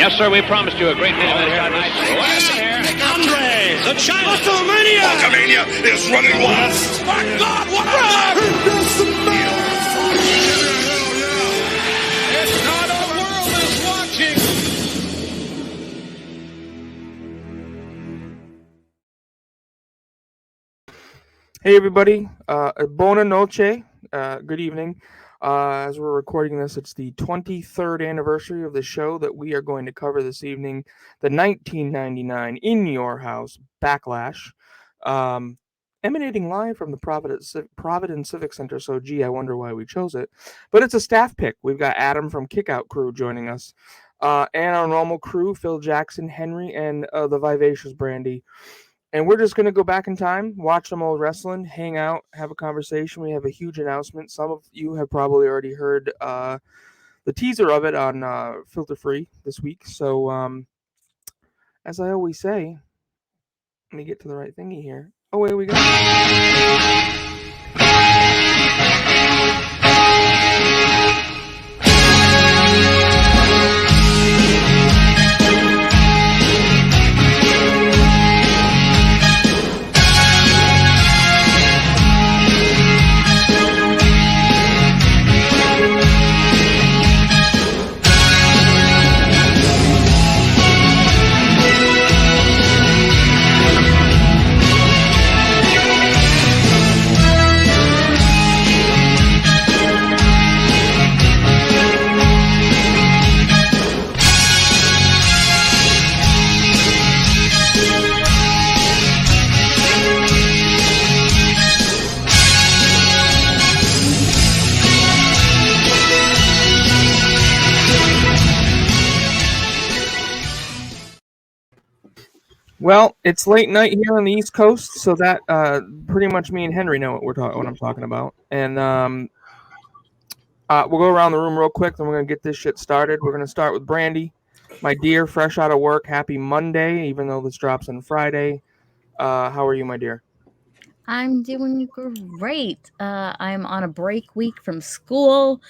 Yes, sir, we promised you a great deal of tonight. Andre, the China. WrestleMania. Hulkamania is running wild. My God, what a run! It's not a world is watching. Hey everybody, buona noche, good evening. As we're recording this, it's the 23rd anniversary of the show that we are going to cover this evening, the 1999 In Your House Backlash, emanating live from the Providence Civic Center, so gee, I wonder why we chose it. But it's a staff pick. We've got Adam from Kickout Crew joining us, and our normal crew, Phil Jackson, Henry, and the Vivacious Brandy. And we're just going to go back in time, watch some old wrestling, hang out, have a conversation. We have a huge announcement. Some of you have probably already heard the teaser of it on Filter Free this week. So, as I always say, let me get to the right thingy here. Away we go. Well, it's late night here on the East Coast, so that pretty much me and Henry know what I'm talking about. And we'll go around the room real quick, then we're gonna get this shit started. We're gonna start with Brandy, my dear, fresh out of work. Happy Monday, even though this drops on Friday. How are you, my dear? I'm doing great. I'm on a break week from school.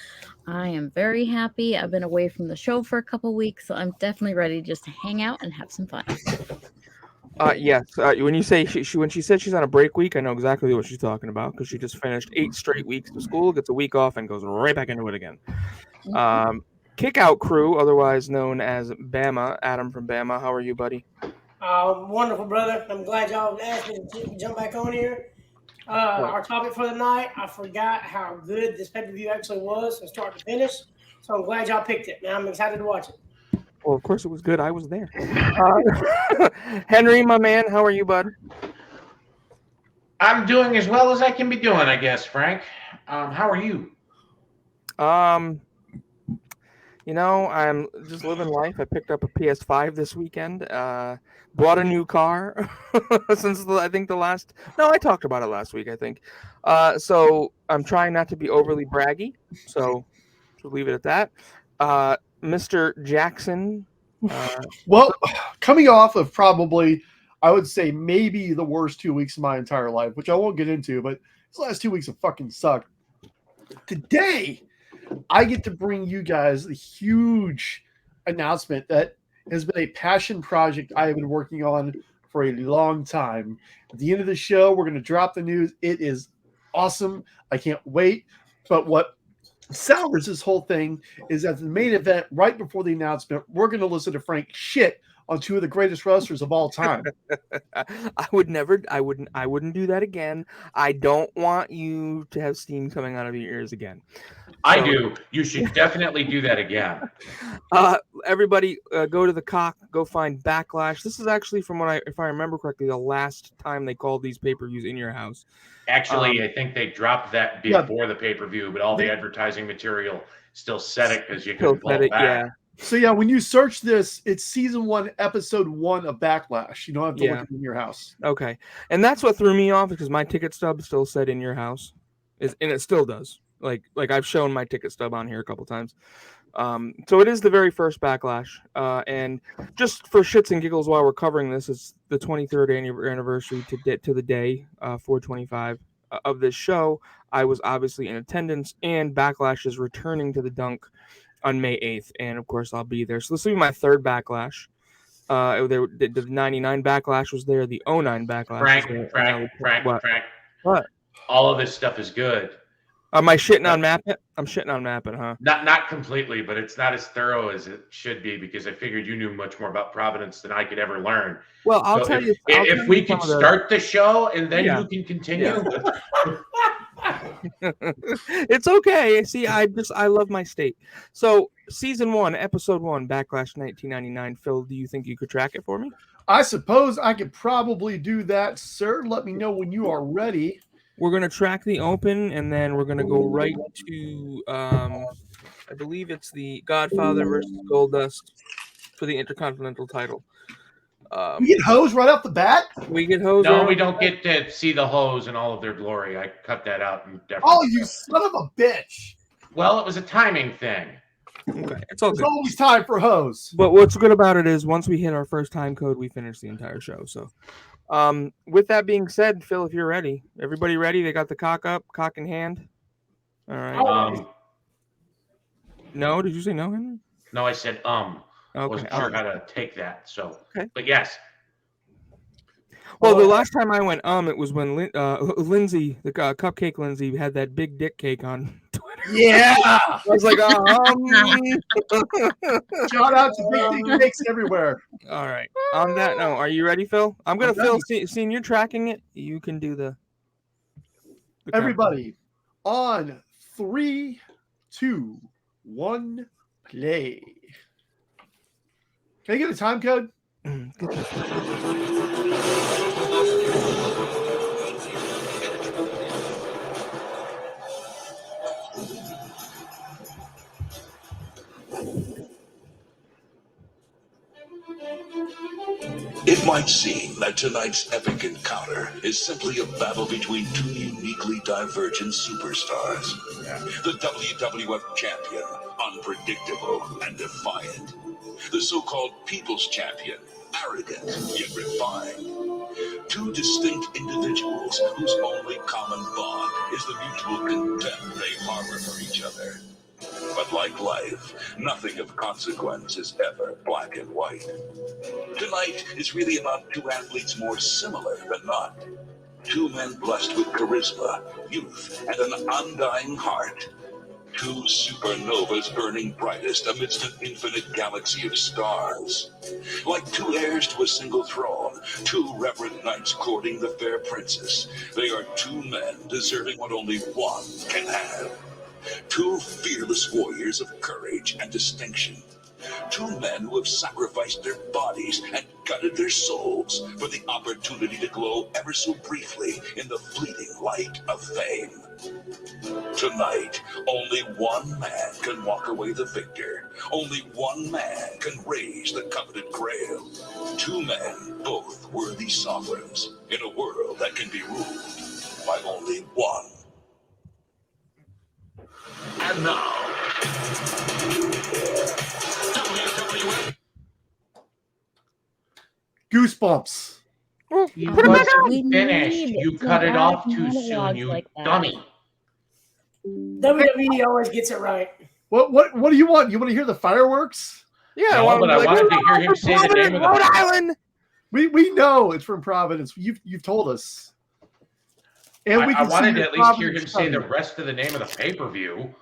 I am very happy. I've been away from the show for a couple weeks, so I'm definitely ready just to hang out and have some fun. Yes. When you say when she said she's on a break week, I know exactly what she's talking about because she just finished 8 straight weeks of school, gets a week off, and goes right back into it again. Mm-hmm. Kickout Crew, otherwise known as Bama, Adam from Bama. How are you, buddy? Wonderful, brother. I'm glad y'all asked me to jump back on here. Our topic for the night, I forgot how good this pay-per-view actually was from start to finish. So I'm glad y'all picked it. Now I'm excited to watch it. Well, of course it was good. I was there. Henry, my man, how are you, bud? I'm doing as well as I can be doing, I guess, Frank. How are you? You know, I'm just living life. I picked up a PS5 this weekend. Bought a new car since I talked about it last week, I think. So I'm trying not to be overly braggy. So we'll leave it at that. Mr. Jackson. Well, coming off of probably, I would say maybe the worst 2 weeks of my entire life, which I won't get into, but these last 2 weeks have fucking sucked. Today, I get to bring you guys a huge announcement that has been a passion project I have been working on for a long time. At the end of the show, we're going to drop the news. It is awesome. I can't wait. But what sours this whole thing is at the main event, right before the announcement, we're going to listen to Frank shit on two of the greatest wrestlers of all time. I wouldn't do that again. I don't want you to have steam coming out of your ears again. I do. You should definitely do that again. Everybody, go to the cock. Go find Backlash. This is actually from if I remember correctly, the last time they called these pay-per-views In Your House. Actually, I think they dropped that before the pay-per-view, but all the advertising material still said it because you couldn't pull it back. Yeah. So yeah, when you search this, it's season 1, episode 1 of Backlash. You don't have to look In Your House. Okay, and that's what threw me off because my ticket stub still said In Your House, and it still does. Like I've shown my ticket stub on here a couple times. So it is the very first Backlash, and just for shits and giggles, while we're covering this, it's the 23rd anniversary to the day, 425 of this show. I was obviously in attendance, and Backlash is returning to the Dunk on May 8th, and of course I'll be there. So this will be my third Backlash. The 99 Backlash was there. The 09 Backlash was there. Frank. What? All of this stuff is good. Am I shitting on Mappet? I'm shitting on Mappet, huh? Not completely, but it's not as thorough as it should be because I figured you knew much more about Providence than I could ever learn. Well, I'll tell you. If we could start the show and then Yeah. you can continue. Yeah. It's okay. See, I love my state. So, season 1, episode 1, Backlash 1999. Phil, do you think you could track it for me? I suppose I could probably do that, sir. Let me know when you are ready. We're going to track the open, and then we're going to go right to, I believe it's the Godfather versus Goldust for the Intercontinental title. We get hosed right off the bat? We get hosed. No, we don't get to see the hose in all of their glory. I cut that out. Oh, you son of a bitch. Well, it was a timing thing. Okay, it's all It's good. always time for hose. But what's good about it is once we hit our first time code, we finish the entire show. So, with that being said, Phil, if you're ready, everybody ready? They got the cock up, cock in hand. All right. No, did you say no, Henry? No, I said Okay. Wasn't sure how to take that. So, okay. But yes. Well, the last time I went it was when Lindsay, the Cupcake Lindsay, had that big dick cake on Twitter. Yeah. I was like, Shout out to big dick cakes everywhere. All right. On that note, are you ready, Phil? I'm gonna Phil. Seeing you're tracking it, you can do the everybody on 3, 2, 1, play. Can I get a time code? It might seem that tonight's epic encounter is simply a battle between two uniquely divergent superstars. The WWF champion, unpredictable and defiant. The so-called People's Champion, arrogant yet refined. Two distinct individuals whose only common bond is the mutual contempt they harbor for each other. But like life, nothing of consequence is ever black and white. Tonight is really about two athletes more similar than not. Two men blessed with charisma, youth, and an undying heart. Two supernovas burning brightest amidst an infinite galaxy of stars. Like two heirs to a single throne, two reverend knights courting the fair princess, they are two men deserving what only one can have. Two fearless warriors of courage and distinction. Two men who have sacrificed their bodies and gutted their souls for the opportunity to glow ever so briefly in the fleeting light of fame. Tonight, only one man can walk away the victor. Only one man can raise the coveted grail. Two men, both worthy sovereigns, in a world that can be ruled by only one. And now, WWF. Goosebumps. You Put it back wasn't We finished. need You some cut it off bad too soon, monologues you like that. dummy. WWE always gets it right. What do you want? You want to hear the fireworks? Yeah, No, but I wanted to hear him say the name of the Rhode Island. We know it's from Providence. You've told us. And we I can wanted see to at the least hear him Providence say the coming. rest of the name of the pay-per-view.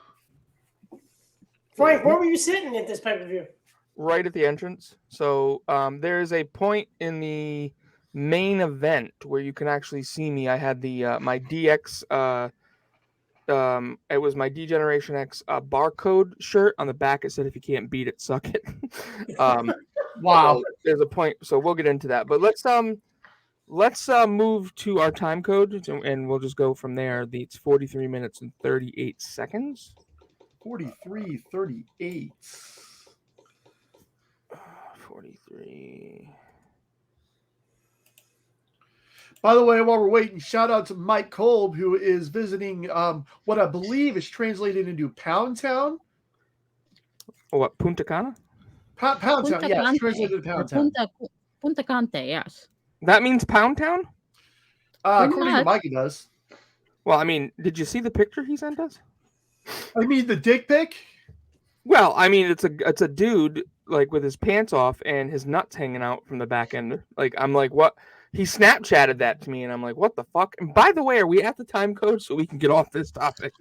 Frank, where were you sitting at this pay-per-view? Right at the entrance. So there is a point in the main event where you can actually see me. I had the my DX it was my D-Generation X barcode shirt. On the back it said, "If you can't beat it, suck it." Wow. So there's a point, so we'll get into that. But let's move to our time code, and we'll just go from there. It's 43 minutes and 38 seconds. 43:38. 43. By the way, while we're waiting, shout out to Mike Kolb, who is visiting what I believe is translated into Pound Town. Oh, what, Punta Cana? Pound Town, Punta yes, Cante. translated to Or Pound Town. Punta Cante, yes. That means Pound Town? According to much. Mike, it does. Well, I mean, did you see the picture he sent us? I mean, the dick pic? Well, I mean, it's a dude like with his pants off and his nuts hanging out from the back end. Like I'm like, what? He Snapchatted that to me, and I'm like, what the fuck? And by the way, are we at the time code so we can get off this topic?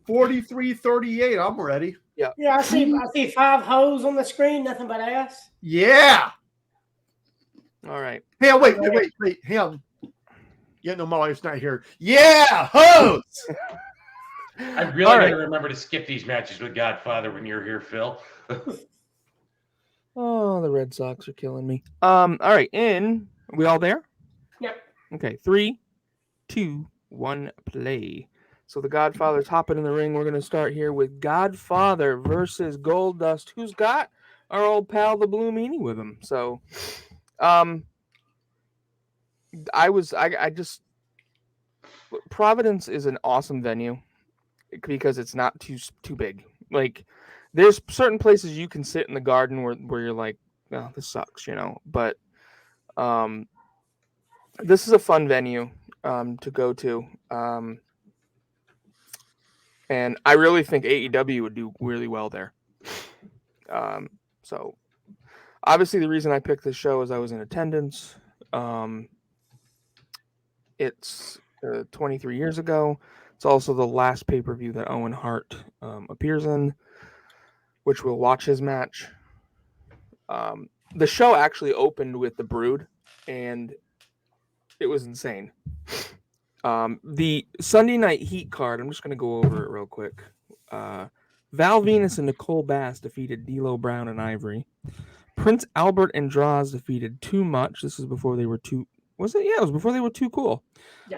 43:38. I'm ready. Yeah, I see 5 hoes on the screen, nothing but ass. Yeah. All right. Hey, wait. Hang on. Yeah, no, my wife's not here. Yeah, hoes. I really got to remember to skip these matches with Godfather when you're here, Phil. Oh, the Red Sox are killing me. All right. Are we all there? Yep. Okay. 3, 2, 1, play. So the Godfather's hopping in the ring. We're going to start here with Godfather versus Goldust. Who's got our old pal, the Blue Meanie, with him? So, Providence is an awesome venue because it's not too big. Like, there's certain places you can sit in the garden where you're like, oh, this sucks, But this is a fun venue to go to. And I really think AEW would do really well there. So, obviously, the reason I picked this show is I was in attendance. It's 23 years ago. It's also the last pay-per-view that Owen Hart appears in, which we'll watch his match. The show actually opened with The Brood, and it was insane. The Sunday Night Heat card, I'm just going to go over it real quick. Val Venus and Nicole Bass defeated D'Lo Brown and Ivory. Prince Albert and Droz defeated Too Much. This is before they were too... Was it? Yeah, it was before they were too cool. Yeah.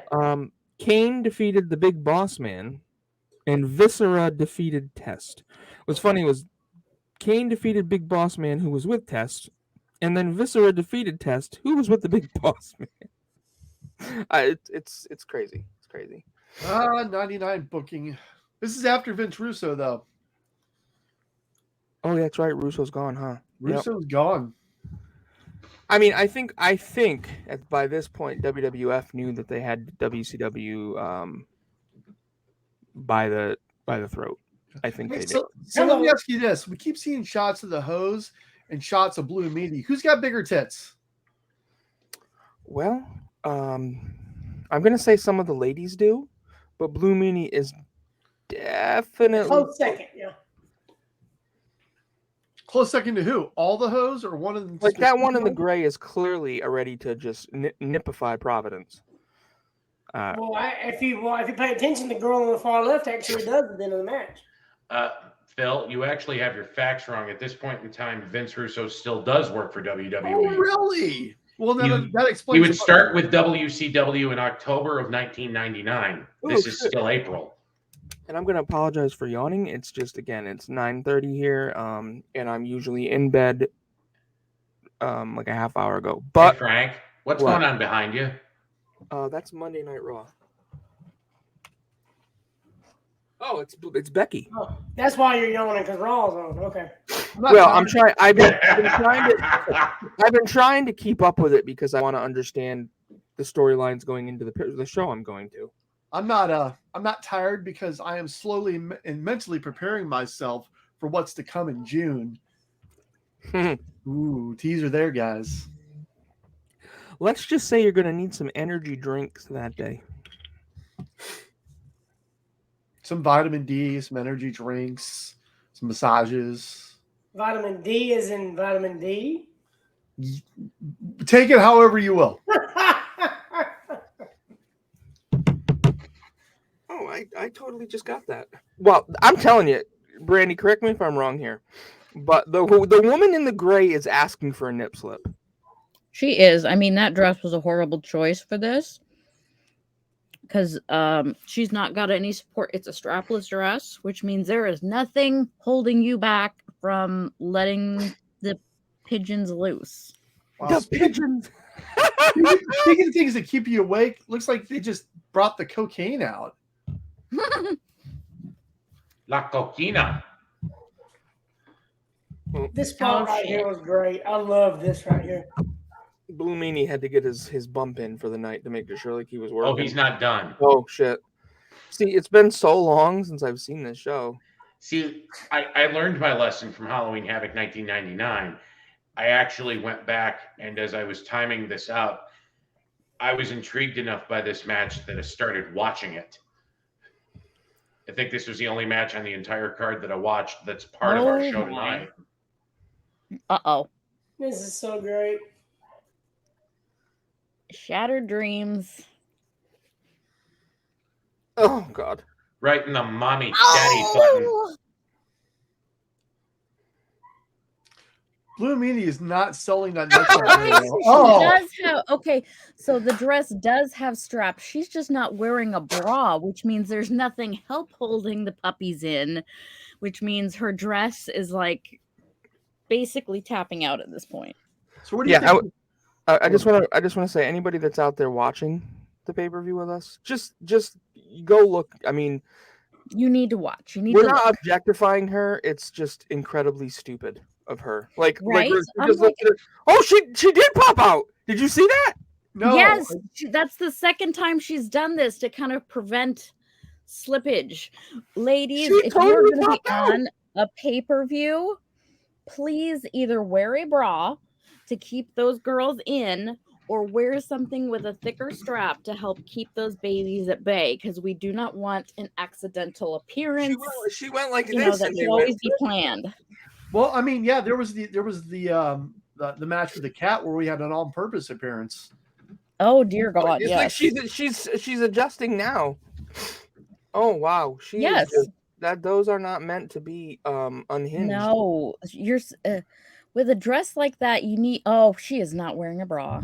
Kane defeated the Big Boss Man, and Viscera defeated Test. What's funny was Kane defeated Big Boss Man, who was with Test, and then Viscera defeated Test, who was with the Big Boss Man. It's crazy. It's crazy. 99 booking. This is after Vince Russo, though. Oh, that's right. Russo's gone, huh? Russo's gone. I mean, I think by this point WWF knew that they had WCW by the throat. I think they did. So let me ask you this: we keep seeing shots of the hose and shots of Blue Meanie. Who's got bigger tits? Well, I'm gonna say some of the ladies do, but Blue Meanie is definitely close second. Yeah. Close second to who? All the hoes or one of them? Like that one in the gray is clearly ready to just nipify Providence. Well, if you pay attention, the girl on the far left actually does at the end of the match. Phil, you actually have your facts wrong. At this point in time, Vince Russo still does work for WWE. Oh, really? Well, that explains. He would start with WCW in October of 1999. This is still April. And I'm going to apologize for yawning. It's just, again, it's 9:30 here, and I'm usually in bed like a half hour ago. But hey Frank, what's going on behind you? That's Monday Night Raw. Oh, it's Becky. Oh, that's why you're yawning, because Raw's on. Okay. Well, I'm trying. I've been trying to keep up with it because I want to understand the storylines going into the show I'm going to. I'm not tired because I am slowly and mentally preparing myself for what's to come in June. Ooh, teaser there, guys. Let's just say you're going to need some energy drinks that day. Some vitamin D, some energy drinks, some massages. Vitamin D is in vitamin D? Take it however you will. Oh, I totally just got that. Well, I'm telling you, Brandy, correct me if I'm wrong here, but the woman in the gray is asking for a nip slip. She is. I mean, that dress was a horrible choice for this because she's not got any support. It's a strapless dress, which means there is nothing holding you back from letting the pigeons loose. Wow. The pigeons. Speaking of things that keep you awake, looks like they just brought the cocaine out. La coquina. This spot right here was great. I love this right here. Blue Meanie had to get his bump in for the night to make sure like he was working. Oh, he's not done. Oh shit! See, it's been so long since I've seen this show. See, I learned my lesson from Halloween Havoc 1999. I actually went back, and as I was timing this out, I was intrigued enough by this match that I started watching it. I think this was the only match on the entire card that I watched that's part of our show tonight. Uh-oh. This is so great. Shattered Dreams. Oh God. Right in the mommy daddy button. Blue Meanie is not selling that Okay, next so she does have, okay, so the dress does have straps. She's just not wearing a bra, which means there's nothing help holding the puppies in, which means her dress is like basically tapping out at this point. So what do you think? I just want to say, anybody that's out there watching the pay-per-view with us, just go look. I mean, you need to watch. We're not objectifying her. It's just incredibly stupid of her. Like, right? Oh, she did pop out. Did you see that? No. Yes, that's the second time she's done this to kind of prevent slippage. Ladies, if you're going to be on a pay-per-view, please either wear a bra to keep those girls in, or wear something with a thicker strap to help keep those babies at bay, because we do not want an accidental appearance. She went like this. That should always be planned. Well, I mean, yeah, there was the match with the cat where we had an on-purpose appearance. Oh dear God! It's yes, like she's adjusting now. Oh wow, those are not meant to be unhinged. No, you're with a dress like that. You need. Oh, she is not wearing a bra.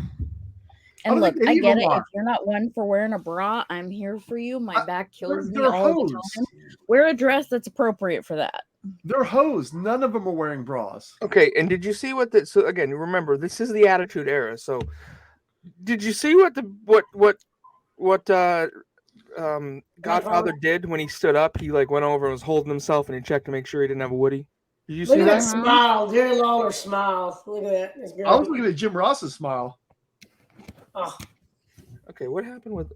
And look, I get it. If you're not one for wearing a bra, I'm here for you. My back kills me all the time. Wear a dress that's appropriate for that. They're hoes. None of them are wearing bras. Okay, and did you see what so again, remember, this is the Attitude Era. So did you see what Godfather did when he stood up? He like went over and was holding himself and he checked to make sure he didn't have a Woody. Did you see that? Look at that smile. Jerry Lawler smile. Look at that. I was looking at Jim Ross's smile. Oh. Okay, what happened with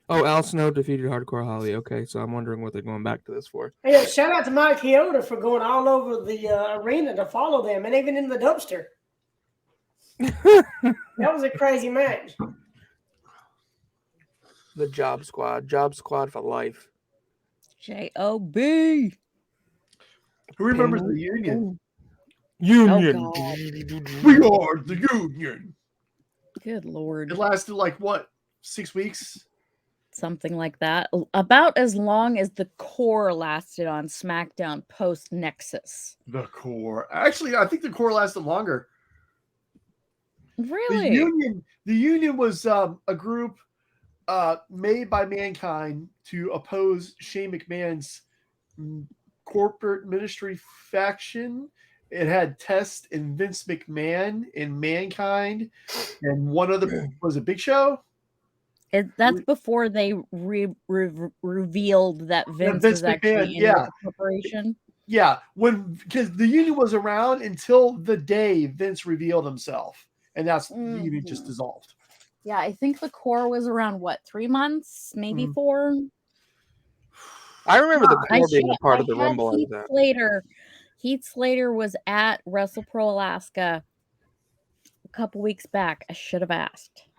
Al Snow defeated Hardcore Holly. Okay, so I'm wondering what they're going back to this for. Hey, shout out to Mike Chioda for going all over the arena to follow them, and even in the dumpster. That was a crazy match. The Job Squad for life. J-O-B. Who remembers the Union? Union. Oh, we are the Union. Good Lord. It lasted like what, 6 weeks? Something like that. About as long as the Core lasted on SmackDown post Nexus. The Core. Actually, I think the Core lasted longer. Really? The Union was a group made by Mankind to oppose Shane McMahon's corporate ministry faction. It had Test and Vince McMahon in Mankind, and one other was a Big Show. That's before they revealed that Vince was actually in the corporation. Yeah, because the Union was around until the day Vince revealed himself, and that's the Union just dissolved. Yeah, I think the Core was around 3 months, maybe 4. I remember the Core being a part of the Rumble. Heath Slater was at Wrestle Pro Alaska a couple weeks back. I should have asked.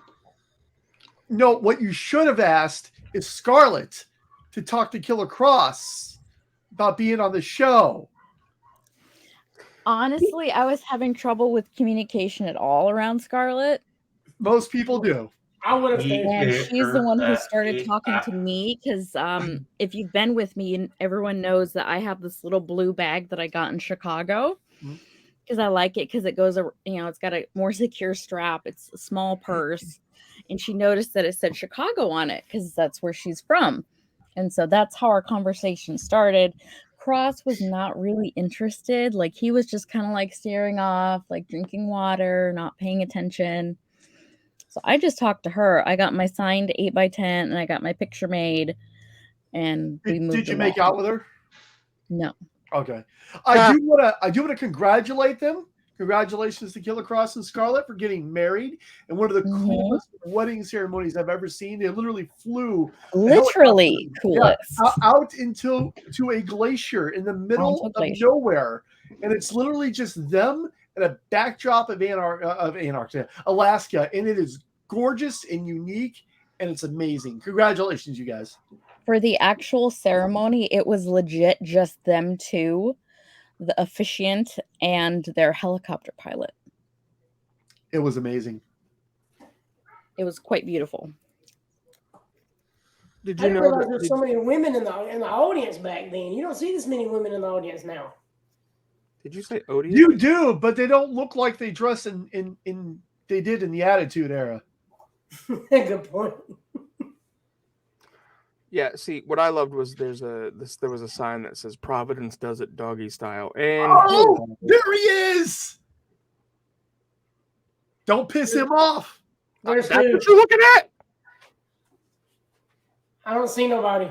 No, what you should have asked is Scarlett to talk to Killer Cross about being on the show. Honestly, I was having trouble with communication at all around Scarlett. Most people do. I would have stayed. And she's the one who started talking to me because if you've been with me, everyone knows that I have this little blue bag that I got in Chicago because I like it because it goes, it's got a more secure strap. It's a small purse. And she noticed that it said Chicago on it because that's where she's from. And so that's how our conversation started. Cross was not really interested. Like he was just kind of like staring off, like drinking water, not paying attention. So I just talked to her. I got my signed 8x10 and I got my picture made. And we moved. Did you make out with her? No. Okay. I do want to congratulate them Congratulations to Killer Cross and Scarlett for getting married and one of the coolest wedding ceremonies I've ever seen. They literally flew Literally coolest. out into a glacier in the middle of nowhere, and it's literally just them and a backdrop of Alaska, and it is gorgeous and unique, and it's amazing. Congratulations, you guys. For the actual ceremony, it was legit just them two, the officiant and their helicopter pilot. It was amazing. It was quite beautiful. Did you know that there's so many women in the audience back then? You don't see this many women in the audience now. Did you say audience? You do, but they don't look like they dress in they did in the Attitude Era. Good point. Yeah, see, what I loved was there was a sign that says Providence does it doggy style. And there he is. Don't piss him off. That's what you're looking at. I don't see nobody.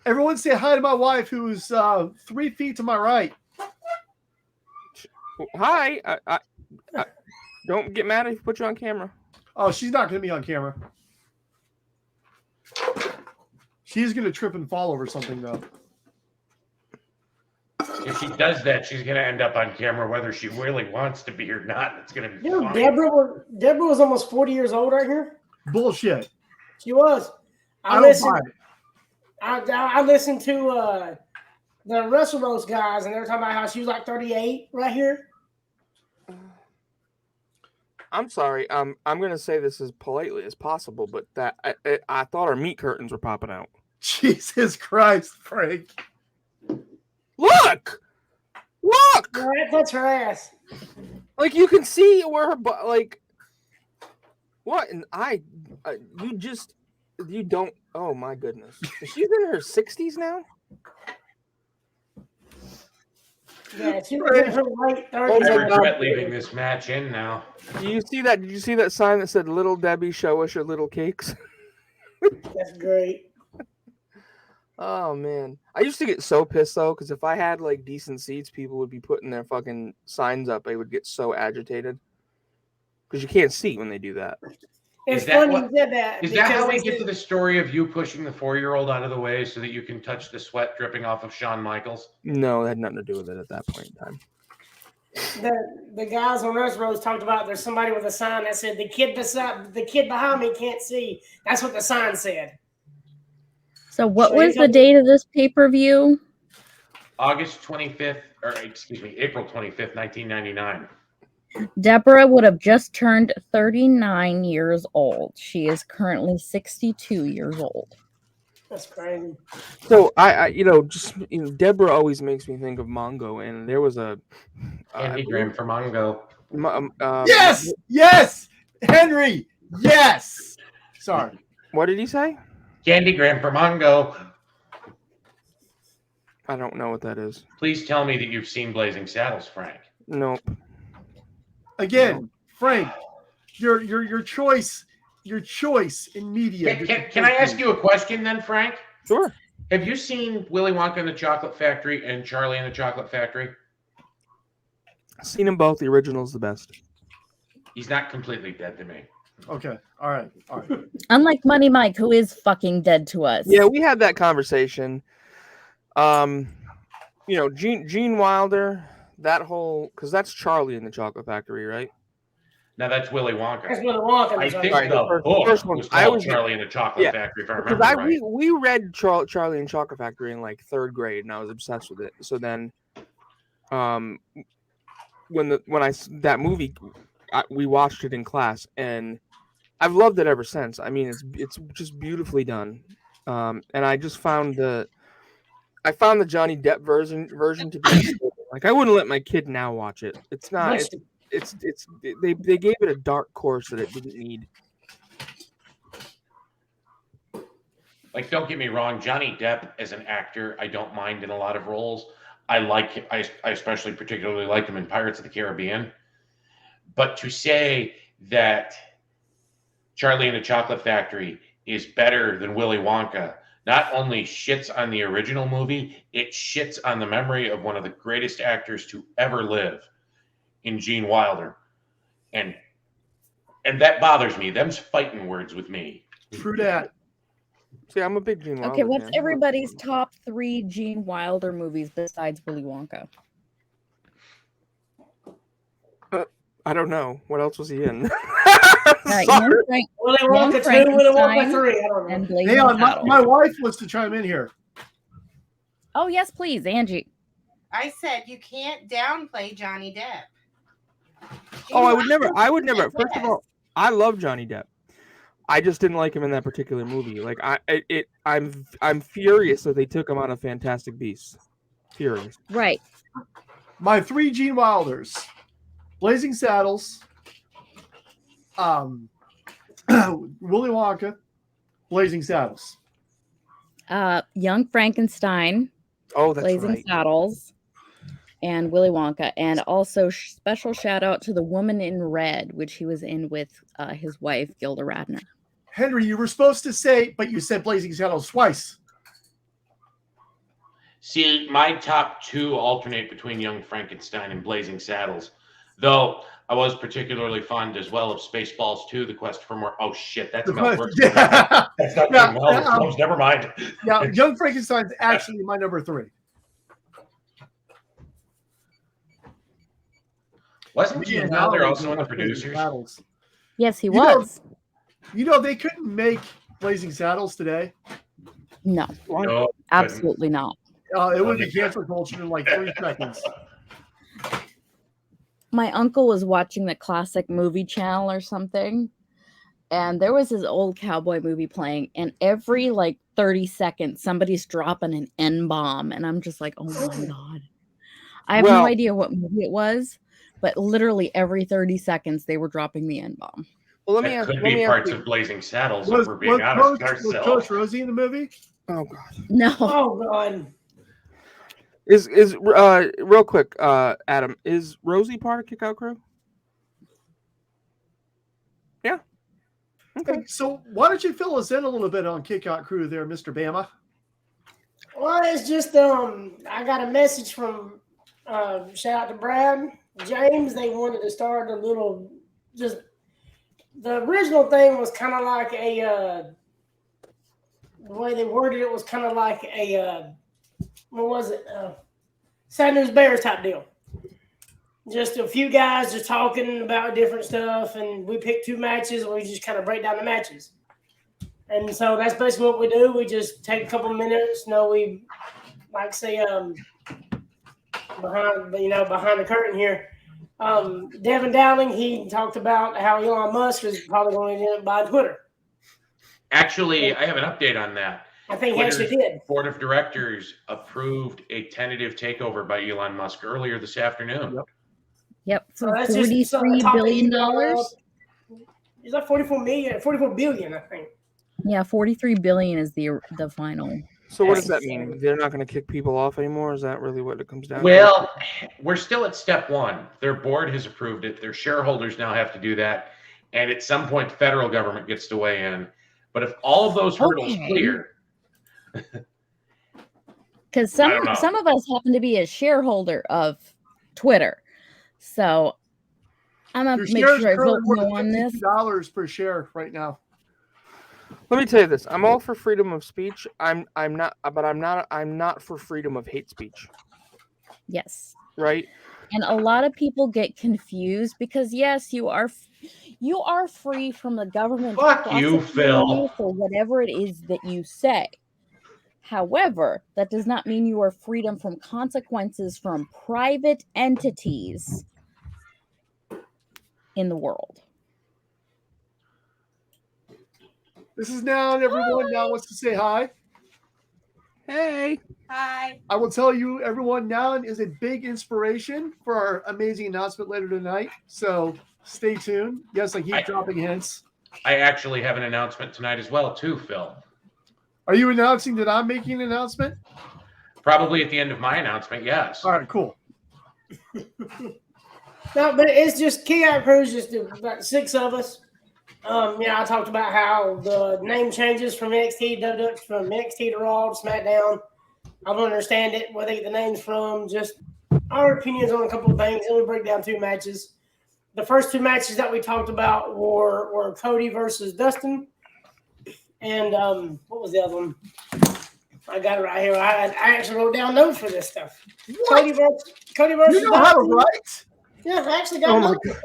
Everyone say hi to my wife, who's 3 feet to my right. Hi. I don't get mad if I put you on camera. Oh, she's not going to be on camera. She's going to trip and fall over something, though. If she does that, she's going to end up on camera whether she really wants to be or not. It's going to be Dude, fine. Deborah was almost 40 years old right here. Bullshit. She was. I listened to the Wrestle Rose guys, and they were talking about how she was like 38 right here. I'm sorry. I'm going to say this as politely as possible, but that I thought our meat curtains were popping out. Jesus Christ, Frank. Look! That's her ass. Like, you can see where her butt, like, what? And you don't, oh my goodness. She's in her 60s now? Yeah, she was in her late 30s. I regret leaving this match in now. Did you see that sign that said, Little Debbie, show us your little cakes? That's great. Oh, man. I used to get so pissed, though, because if I had, like, decent seats, people would be putting their fucking signs up. I would get so agitated. Because you can't see when they do that. It's funny you said that. Is that how we get to the story of you pushing the 4-year-old out of the way so that you can touch the sweat dripping off of Shawn Michaels? No, it had nothing to do with it at that point in time. The guys on Wrestle Rose talked about there's somebody with a sign that said the kid behind me can't see. That's what the sign said. So what was the date of this pay-per-view? April 25th, 1999. Deborah would have just turned 39 years old. She is currently 62 years old. That's crazy. So Deborah always makes me think of Mongo, and there was a Candygram for Mongo. Yes, Henry. Yes. Sorry. What did he say? Candygram for Mongo. I don't know what that is. Please tell me that you've seen Blazing Saddles, Frank. Nope. Again, Frank, your choice in media. Can I ask you a question then, Frank? Sure. Have you seen Willy Wonka and the Chocolate Factory and Charlie and the Chocolate Factory? I've seen them both. The original's the best. He's not completely dead to me. Okay. All right. Unlike Money Mike, who is fucking dead to us. Yeah, we had that conversation. Gene Wilder, that whole, because that's Charlie in the Chocolate Factory, right? No, that's Willy Wonka. That's Willy Wonka. I think right. the book was called Charlie and the Chocolate Factory, if I remember right. We read Charlie and Chocolate Factory in like 3rd grade, and I was obsessed with it. So then, that movie, we watched it in class, and I've loved it ever since. I mean, it's just beautifully done, and I just found the Johnny Depp version to be like, I wouldn't let my kid now watch it. It's not. They gave it a dark course that it didn't need. Like, don't get me wrong, Johnny Depp as an actor, I don't mind in a lot of roles. I especially particularly like him in Pirates of the Caribbean. But to say that Charlie and the Chocolate Factory is better than Willy Wonka not only shits on the original movie, it shits on the memory of one of the greatest actors to ever live in Gene Wilder. And that bothers me. Them's fighting words with me. True that. See, I'm a big Gene Wilder Okay, what's fan. everybody's top 3 Gene Wilder movies besides Willy Wonka? I don't know. What else was he in? Young Frank, Willy Young Wonka 2, Willy Wonka Frankenstein 3. I don't know. and Blazing Hang on, Saddles. my wife wants to chime in here. Oh, yes, please, Angie. I said you can't downplay Johnny Depp. Oh, I would never. First of all, I love Johnny Depp. I just didn't like him in that particular movie. Like I'm furious that they took him out of Fantastic Beasts. Furious. Right. My 3 Gene Wilders: Blazing Saddles, Willy Wonka, Blazing Saddles. Young Frankenstein, Oh, that's Blazing right. Saddles, and Willy Wonka. And also special shout out to The Woman in Red, which he was in with his wife, Gilda Radner. Henry, you were supposed to say, but you said Blazing Saddles twice. See, my top 2 alternate between Young Frankenstein and Blazing Saddles, though I was particularly fond as well of Spaceballs 2, The Quest for More. Oh, shit, that's Mel Brooks. Yeah. That's not Yeah, Gene Wilder films. Never mind. Yeah, Young Frankenstein's actually my number 3. Wasn't Gene Wilder also one of the producers? Saddles. Yes, he You know- was. You know, they couldn't make Blazing Saddles today. No, No, absolutely not. It would be cancel culture in like 3 seconds. My uncle was watching the classic movie channel or something, and there was this old cowboy movie playing, and every like 30 seconds somebody's dropping an N-bomb, and I'm just like, oh my god. I have Well- no idea what movie it was, but literally every 30 seconds they were dropping the N-bomb. Well, let me That ask. could Let me be ask parts you. of Blazing Saddles if Was, we're being honest with was ourselves. Coach Rosie in the movie? Oh god. No. Oh, God. Is real quick, Adam, is Rosie part of Kick Out Crew? Yeah. Okay. Hey, so why don't you fill us in a little bit on Kick Out Crew there, Mr. Bama? Well, it's just I got a message from shout out to Brad James. They wanted to start a little, just the original thing was kind of like the way they worded it was kind of like what was it, Sad News Bears type deal. Just a few guys just talking about different stuff, and we pick 2 matches and we just kind of break down the matches. And so that's basically what we do. We just take a couple of minutes. We like say behind the curtain here. Devin Dowling, he talked about how Elon Musk is probably going to buy Twitter. Actually, I have an update on that. I think he actually did. Board of Directors approved a tentative takeover by Elon Musk earlier this afternoon. Yep. So For that's just $43 billion. Is that 44 billion, I think. Yeah, 43 billion is the final. So what does that mean? They're not going to kick people off anymore? Is that really what it comes down to? Well, we're still at step 1. Their board has approved it. Their shareholders now have to do that. And at some point, the federal government gets to weigh in. But if all of those hurdles clear... Because some of us happen to be a shareholder of Twitter. So I'm going to make sure I vote no on this. $50 per share right now. Let me tell you this: I'm all for freedom of speech. I'm not for freedom of hate speech. Yes. Right. And a lot of people get confused because yes, you are free from the government. Fuck you, Phil. For whatever it is that you say. However, that does not mean you are freedom from consequences from private entities in the world. This is Noun. Everyone now wants to say hi. Hey. Hi. I will tell you, everyone, Noun is a big inspiration for our amazing announcement later tonight. So stay tuned. Yes, I keep dropping hints. I actually have an announcement tonight as well, too, Phil. Are you announcing that I'm making an announcement? Probably at the end of my announcement, yes. All right, cool. No, but it's just Kick Out Crew is just about 6 of us. I talked about how the name changes from NXT to WWE, from NXT to Raw to SmackDown. I don't understand it, where they get the names from. Just our opinions on a couple of things, and we break down 2 matches. The first 2 matches that we talked about were Cody versus Dustin, and what was the other one? I got it right here. I actually wrote down notes for this stuff. What? Cody versus You know how to Dustin. write? Yeah, I actually got notes.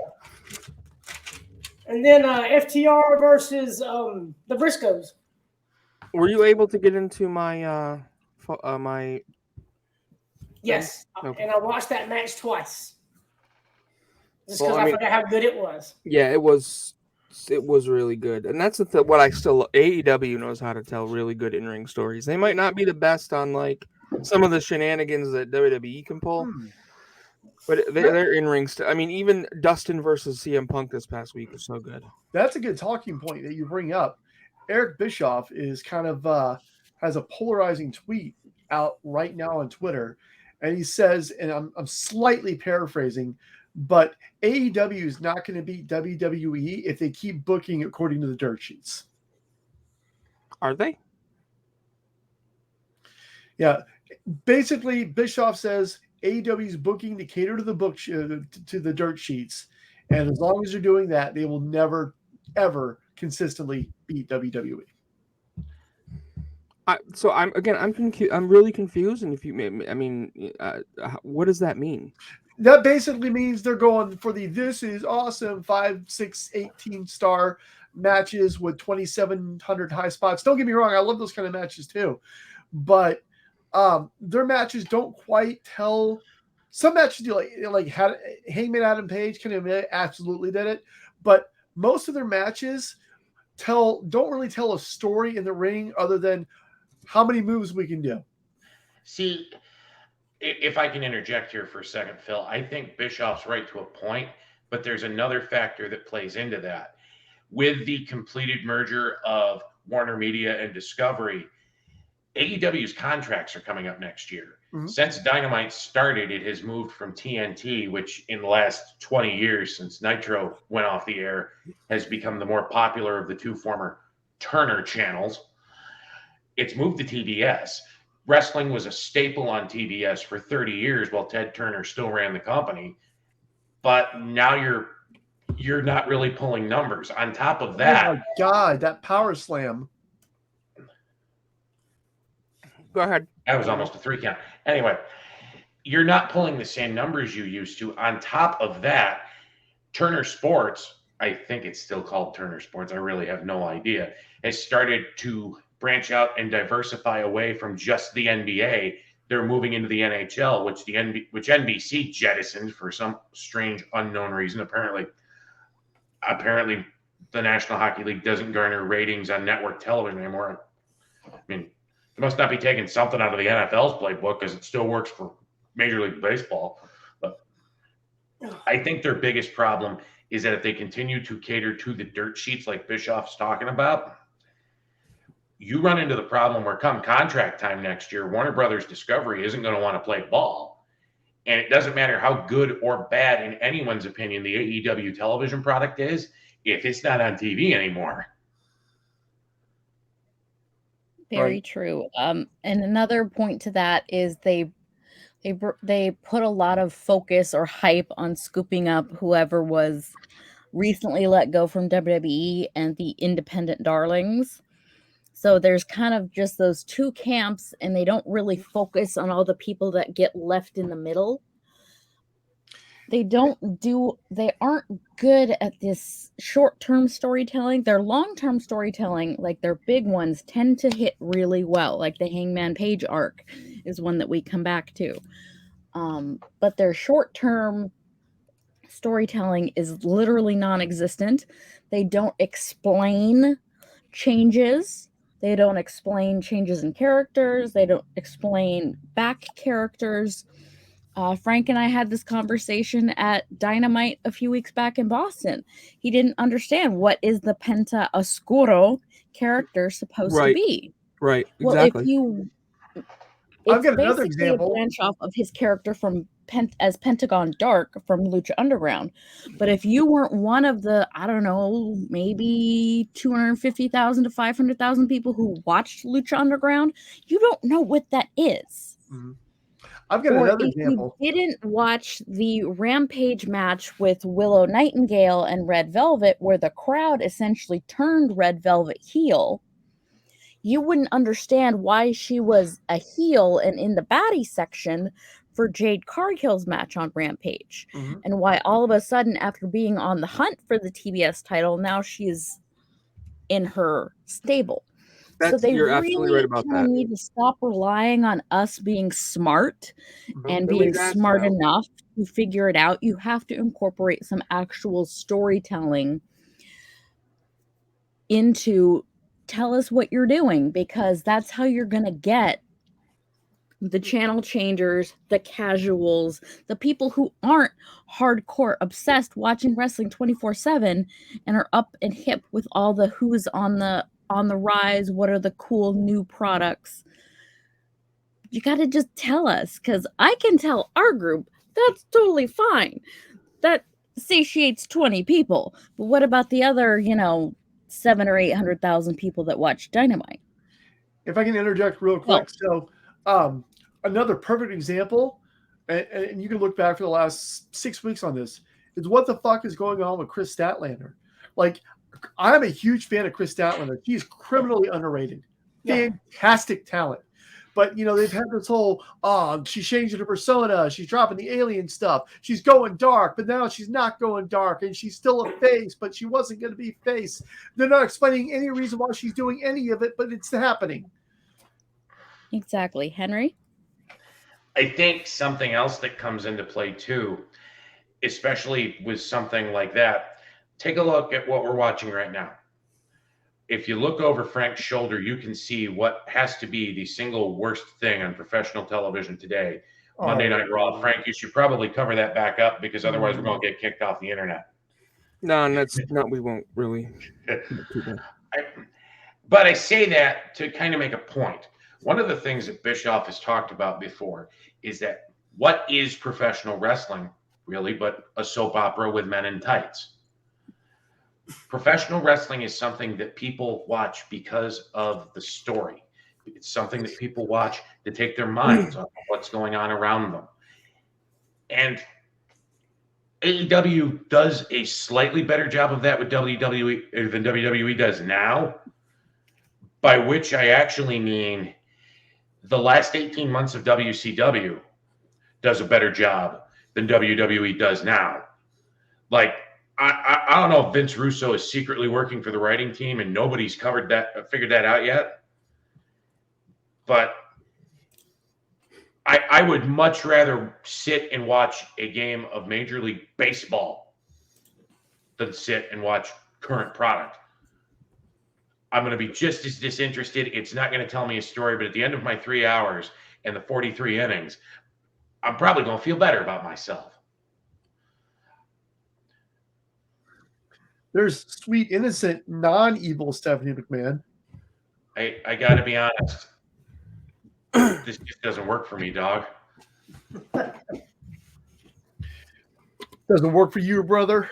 And then FTR versus the Briscoes. Were you able to get into my my? Yes, Okay. and I watched that match twice. Just because Well, I mean, I forgot how good it was. Yeah, it was really good, and that's what I still AEW knows how to tell really good in-ring stories. They might not be the best on like some of the shenanigans that WWE can pull, but their in-ring I mean, even Dustin versus CM Punk this past week was so good. That's a good talking point that you bring up. Eric Bischoff is kind of has a polarizing tweet out right now on Twitter, and he says, and I'm slightly paraphrasing, but AEW is not going to beat WWE if they keep booking according to the dirt sheets. Are they? Yeah. Basically, Bischoff says AEW's booking to cater to the to the dirt sheets, and as long as they're doing that, they will never ever consistently beat WWE. I'm really confused, and if you, I mean, what does that mean? That basically means they're going for this is awesome 5, 6, 18-star matches with 2,700 high spots. Don't get me wrong, I love those kind of matches too, but their matches don't quite tell. Some matches do, like Hangman Adam Page kind of absolutely did it, but most of their matches don't really tell a story in the ring other than how many moves we can do. See, if I can interject here for a second, Phil, I think Bischoff's right to a point, but there's another factor that plays into that. With the completed merger of Warner Media and Discovery, AEW's contracts are coming up next year. Mm-hmm. Since Dynamite started, it has moved from TNT, which in the last 20 years since Nitro went off the air, has become the more popular of the 2 former Turner channels. It's moved to TBS. Wrestling was a staple on TBS for 30 years while Ted Turner still ran the company. But now you're not really pulling numbers. On top of that, oh my God, that power slam. Go ahead. That was almost a 3 count. Anyway, you're not pulling the same numbers you used to. On top of that, Turner Sports, I think it's still called Turner Sports, I really have no idea, has started to branch out and diversify away from just the NBA. They're moving into the NHL, which NBC jettisoned for some strange unknown reason. Apparently the National Hockey League doesn't garner ratings on network television anymore. I mean, they must not be taking something out of the NFL's playbook because it still works for Major League Baseball. But I think their biggest problem is that if they continue to cater to the dirt sheets like Bischoff's talking about, you run into the problem where come contract time next year, Warner Brothers Discovery isn't going to want to play ball. And it doesn't matter how good or bad, in anyone's opinion, the AEW television product is, if it's not on TV anymore. Very true. And another point to that is they put a lot of focus or hype on scooping up whoever was recently let go from WWE and the independent darlings. So there's kind of just those 2 camps, and they don't really focus on all the people that get left in the middle. They aren't good at this short-term storytelling. Their long-term storytelling, like their big ones, tend to hit really well. Like the Hangman Page arc is one that we come back to. But their short-term storytelling is literally non-existent. They don't explain changes. They don't explain changes in characters. They don't explain back characters. Frank and I had this conversation at Dynamite a few weeks back in Boston. He didn't understand what is the Penta Oscuro character supposed to be. Right, well, exactly. It's I've got another example. A branch off of his character from as Pentagon Dark from Lucha Underground. But if you weren't one of the, I don't know, maybe 250,000 to 500,000 people who watched Lucha Underground, you don't know what that is. Mhm. I've got Or another if example. you didn't watch the Rampage match with Willow Nightingale and Red Velvet, where the crowd essentially turned Red Velvet heel, you wouldn't understand why she was a heel and in the baddie section for Jade Cargill's match on Rampage. Mhm. And why all of a sudden, after being on the hunt for the TBS title, now she's in her stable. So they You're really absolutely right about that. need to stop relying on us being smart and Billy being Bass smart style. enough to figure it out. You have to incorporate some actual storytelling into tell us what you're doing, because that's how you're going to get the channel changers, the casuals, the people who aren't hardcore obsessed watching wrestling 24/7 and are up and hip with all the who's on the rise, what are the cool new products. You got to just tell us, because I can tell our group that's totally fine. That satiates 20 people. But what about the other, 7 or 800,000 people that watch Dynamite? If I can interject real quick. So another perfect example, and you can look back for the last 6 weeks on this, is what the fuck is going on with Chris Statlander. Like, I'm a huge fan of Chris Statlander. She's criminally underrated. Fantastic talent. But, they've had this whole, she's changing her persona. She's dropping the alien stuff. She's going dark, but now she's not going dark. And she's still a face, but she wasn't going to be face. They're not explaining any reason why she's doing any of it, but it's happening. Exactly. Henry? I think something else that comes into play too, especially with something like that, take a look at what we're watching right now. If you look over Frank's shoulder, you can see what has to be the single worst thing on professional television today. Monday Night Raw. Frank, you should probably cover that back up, because otherwise we're going to get kicked off the internet. No, we won't really. But I say that to kind of make a point. One of the things that Bischoff has talked about before is that what is professional wrestling, really, but a soap opera with men in tights? Professional wrestling is something that people watch because of the story. It's something that people watch to take their minds off of what's going on around them. And AEW does a slightly better job of that with WWE than WWE does now, by which I actually mean the last 18 months of WCW does a better job than WWE does now. Like, I don't know if Vince Russo is secretly working for the writing team and nobody's figured that out yet. But I would much rather sit and watch a game of Major League Baseball than sit and watch current product. I'm going to be just as disinterested. It's not going to tell me a story, but at the end of my 3 hours and the 43 innings, I'm probably going to feel better about myself. There's sweet, innocent, non-evil Stephanie McMahon. I got to be honest. This just doesn't work for me, dog. Doesn't work for you, brother.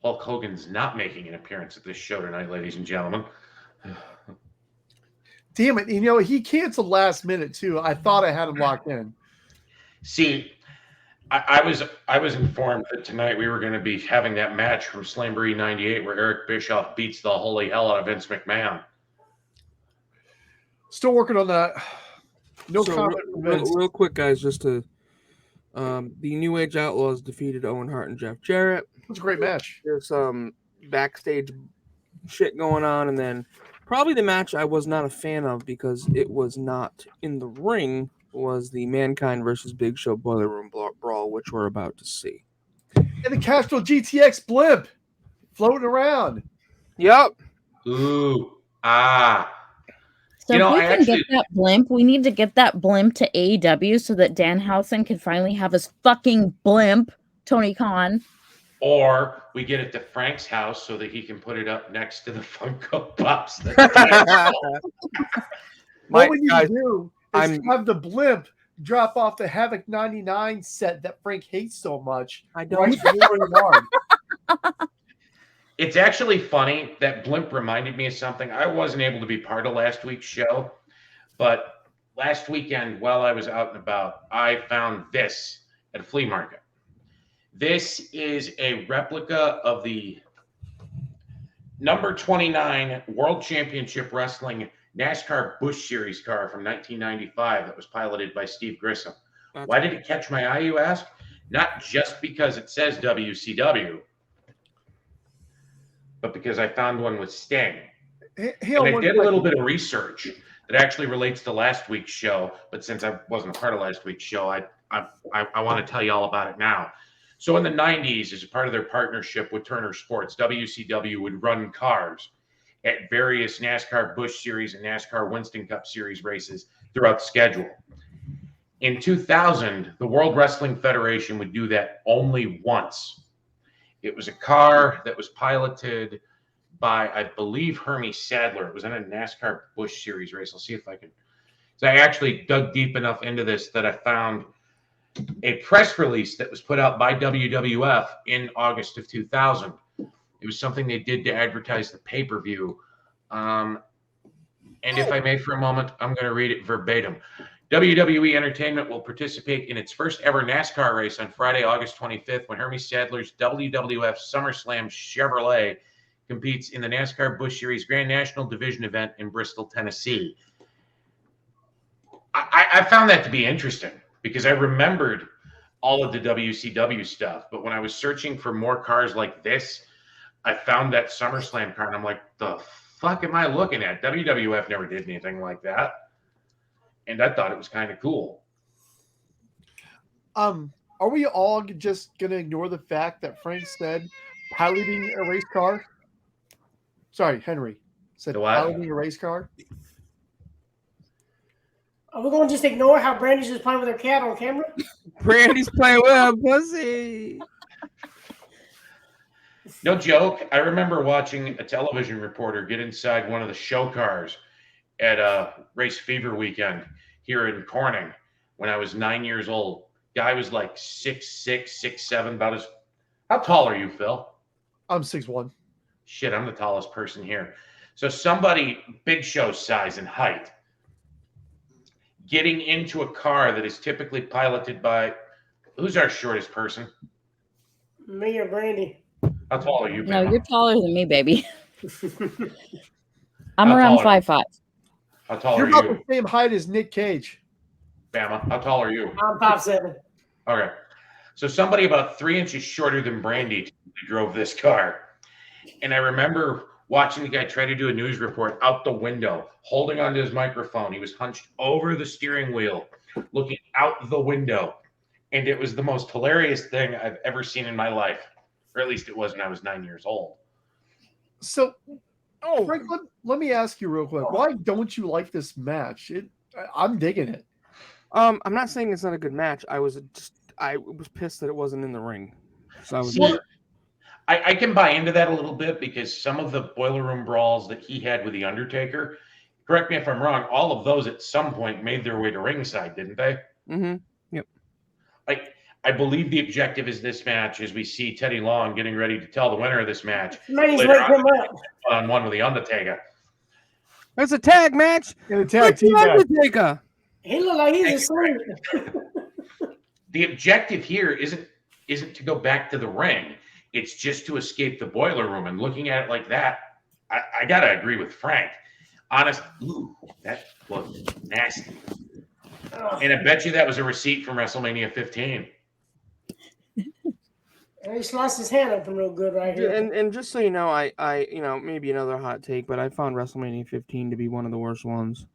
Hulk Hogan's not making an appearance at this show tonight, ladies and gentlemen. Damn it. He canceled last minute, too. I thought I had him locked in. See, I was informed that tonight we were going to be having that match from Slamboree 98 where Eric Bischoff beats the holy hell out of Vince McMahon. Still working on that. No So comment from Vince. real quick, guys, just to the New Age Outlaws defeated Owen Hart and Jeff Jarrett. It was a great match. There's some backstage shit going on, and then probably the match I was not a fan of because it was not in the ring was the Mankind versus Big Show Boiler Room Brawl, which we're about to see. And the Castro GTX blimp floating around. Yep. Ooh. So if we can get that blimp, we need to get that blimp to AEW so that Danhausen can finally have his fucking blimp, Tony Khan. Or we get it to Frank's house so that he can put it up next to the Funko Pops. What we need to do is have the blimp drop off the Havoc 99 set that Frank hates so much. I don't. Right, really hard. It's actually funny that Blimp reminded me of something. I wasn't able to be part of last week's show, but last weekend while I was out and about, I found this at a flea market. This is a replica of the number 29 World Championship Wrestling NASCAR Busch Series car from 1995 that was piloted by Steve Grissom. Why did it catch my eye, you ask? Not just because it says WCW, but because I found one with Sting. And I did a little bit of research that actually relates to last week's show, but since I wasn't a part of last week's show, I want to tell you all about it now. So in the 90s, as a part of their partnership with Turner Sports, WCW would run cars at various NASCAR Busch Series and NASCAR Winston Cup Series races throughout the schedule. In 2000, the World Wrestling Federation would do that only once. It was a car that was piloted by, I believe, Hermie Sadler. It was in a NASCAR Busch Series race. I'll see if I can. So I actually dug deep enough into this that I found a press release that was put out by WWF in August of 2000. It was something they did to advertise the pay-per-view. And if I may for a moment, I'm going to read it verbatim. WWE Entertainment will participate in its first ever NASCAR race on Friday, August 25th, when Hermie Sadler's WWF SummerSlam Chevrolet competes in the NASCAR Busch Series Grand National Division event in Bristol, Tennessee. I found that to be interesting because I remembered all of the WCW stuff. But when I was searching for more cars like this, I found that SummerSlam car, and I'm like, the fuck am I looking at? WWF never did anything like that. And I thought it was kind of cool. Are we all just going to ignore the fact that Frank said piloting a race car? Sorry, Henry said piloting a race car. Are we going to just ignore how Brandy's just playing with her cat on camera? Brandy's playing with her pussy. No joke. I remember watching a television reporter get inside one of the show cars at a Race Fever weekend here in Corning when I was 9 years old. Guy was like 6'6", 6'7", about as. How tall are you, Phil? I'm 6'1". Shit, I'm the tallest person here. So somebody big show size and height getting into a car that is typically piloted by, who's our shortest person? Me or Brandy? How tall are you, Bama? No, you're taller than me, baby. I'm around 5'5". How tall You're are about you? the same height as Nick Cage. Bama, how tall are you? I'm 5'7". Okay. So somebody about 3 inches shorter than Brandy drove this car. And I remember watching the guy try to do a news report out the window, holding onto his microphone. He was hunched over the steering wheel, looking out the window. And it was the most hilarious thing I've ever seen in my life. Or at least it was when I was 9 years old. So, Frank, let me ask you real quick. Why don't you like this match? I'm digging it. I'm not saying it's not a good match. I was pissed that it wasn't in the ring. So I can buy into that a little bit because some of the boiler room brawls that he had with The Undertaker, correct me if I'm wrong, all of those at some point made their way to ringside, didn't they? Mm-hmm. Yep. I believe the objective is this match as we see Teddy Long getting ready to tell the winner of this match. On one with The Undertaker. That's a tag match. In a tag team match. Undertaker. He looked like he's asleep. The objective here isn't to go back to the ring. It's just to escape the boiler room. And looking at it like that, I gotta agree with Frank. Honest, that looked nasty. And I bet you that was a receipt from WrestleMania 15. And he sliced his hand open real good right here. And just so you know, I maybe another hot take, but I found WrestleMania 15 to be one of the worst ones.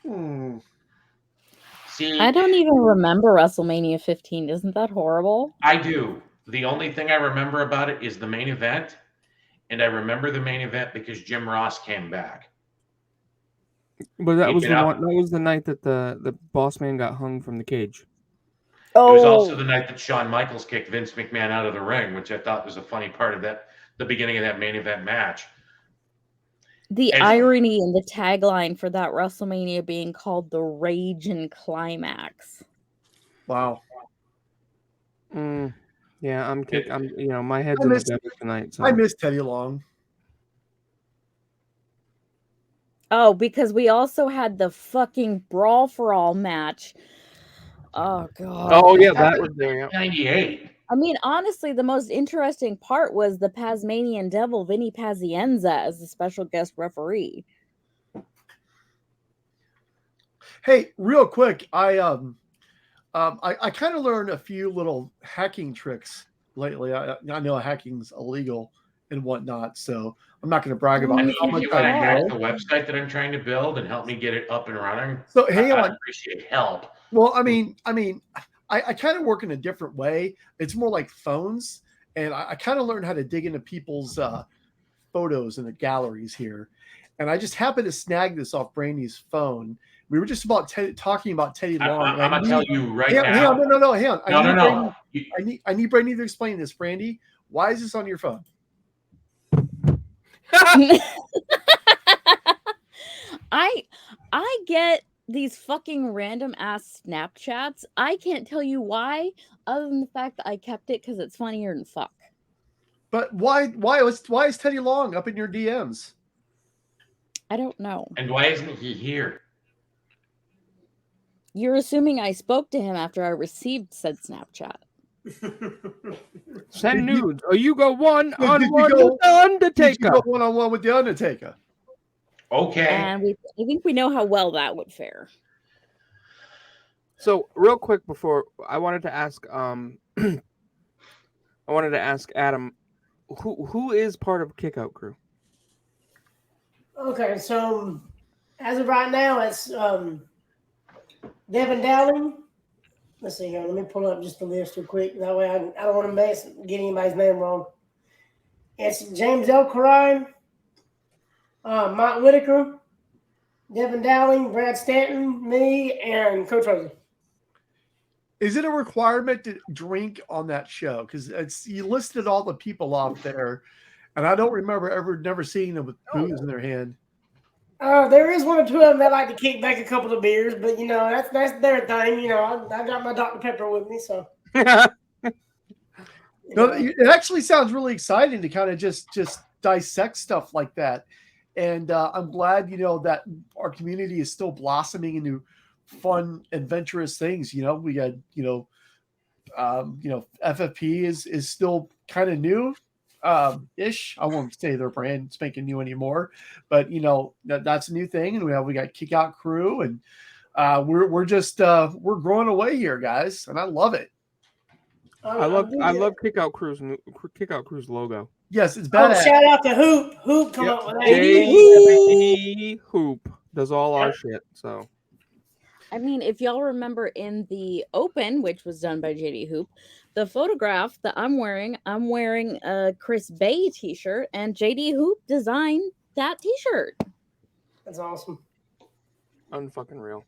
See, I don't even remember WrestleMania 15. Isn't that horrible? I do. The only thing I remember about it is the main event. And I remember the main event because Jim Ross came back. But that was the night that the boss man got hung from the cage. It was also the night that Shawn Michaels kicked Vince McMahon out of the ring, which I thought was a funny part of the beginning of that main event match. The And- irony in the tagline for that WrestleMania being called the Rage and Climax. Wow. Yeah, I'm my head's I in the miss- gutter tonight. So I miss Teddy Long. Oh, because we also had the fucking Brawl for All match. Oh god. Oh yeah, that was there. Yeah. 98. I mean, honestly, the most interesting part was the Tasmanian Devil, Vinny Pazienza, as the special guest referee. Hey, real quick, I kind of learned a few little hacking tricks lately. I know hacking's illegal and whatnot, so I'm not going to brag about I mean, how if much you want to I hack know. the website that I'm trying to build and help me get it up and running, So hang I'd on. appreciate help. Well, I mean, I kind of work in a different way. It's more like phones, and I kind of learned how to dig into people's photos in the galleries here. And I just happened to snag this off Brandy's phone. We were just about talking about Teddy Long. I'm gonna tell you right hang now. on, no, hang on. No. I need Brandy to explain this. Brandy, why is this on your phone? I get these fucking random ass Snapchats. I can't tell you why, other than the fact that I kept it because it's funnier than fuck. But why is Teddy Long up in your DMs? I don't know. And why isn't he here? You're assuming I spoke to him after I received said Snapchat. Send nudes, or you go one-on-one Did you with go- the Undertaker. Did you go one-on-one with the Undertaker? Okay. And I think we know how well that would fare. So real quick before I wanted to ask Adam, who is part of Kickout Crew? Okay, so as of right now, it's Devin Dowling. Let's see here. Let me pull up just the list real quick. That way I don't want to get anybody's name wrong. It's James Elkarai, Mike Whitaker, Devin Dowling, Brad Stanton, me, and Coach Rosie. Is it a requirement to drink on that show? Because you listed all the people off there, and I don't remember never seeing them with booze in their hand. There is one or two of them that like to kick back a couple of beers, but that's their thing. I got my Dr. Pepper with me, so. No, it actually sounds really exciting to kind of just dissect stuff like that, and I'm glad that our community is still blossoming into fun, adventurous things. We got FFP is still kind of new. Ish. I won't say their brand spanking new anymore, but that's a new thing, and we got Kick Out Crew, and we're growing away here, guys, and I love it. I love Kickout Crew's logo. Yes, it's badass. Oh, shout out to Hoop. Hoop come up with that. JD Hoop does all our shit. So I mean, if y'all remember in the Open, which was done by JD Hoop, the photograph that I'm wearing a Chris Bay t-shirt, and JD Hoop designed that t-shirt. That's awesome. Unfucking real.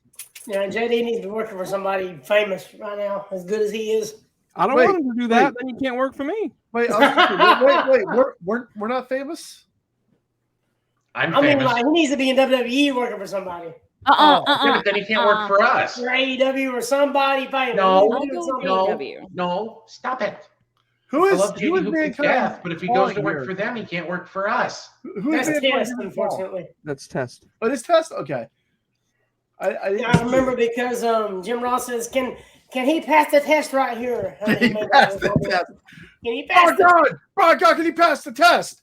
Yeah, JD needs to be working for somebody famous right now, as good as he is. I don't want him to do that. Then he can't work for me. Wait. We're not famous. I'm I mean, famous. like, he needs to be in WWE working for somebody. Yeah, but then he can't work for us. Or AEW or somebody. No, stop it. Who I is love JD Hoop to Mankind death, but if he goes to work here? for them, he can't work for us. That's Test, unfortunately. That's Test. Oh, it's Test. Okay. I remember because Jim Ross says, "Can he pass the test right here?" Can he pass the test? Can he pass Oh God, can he pass the test?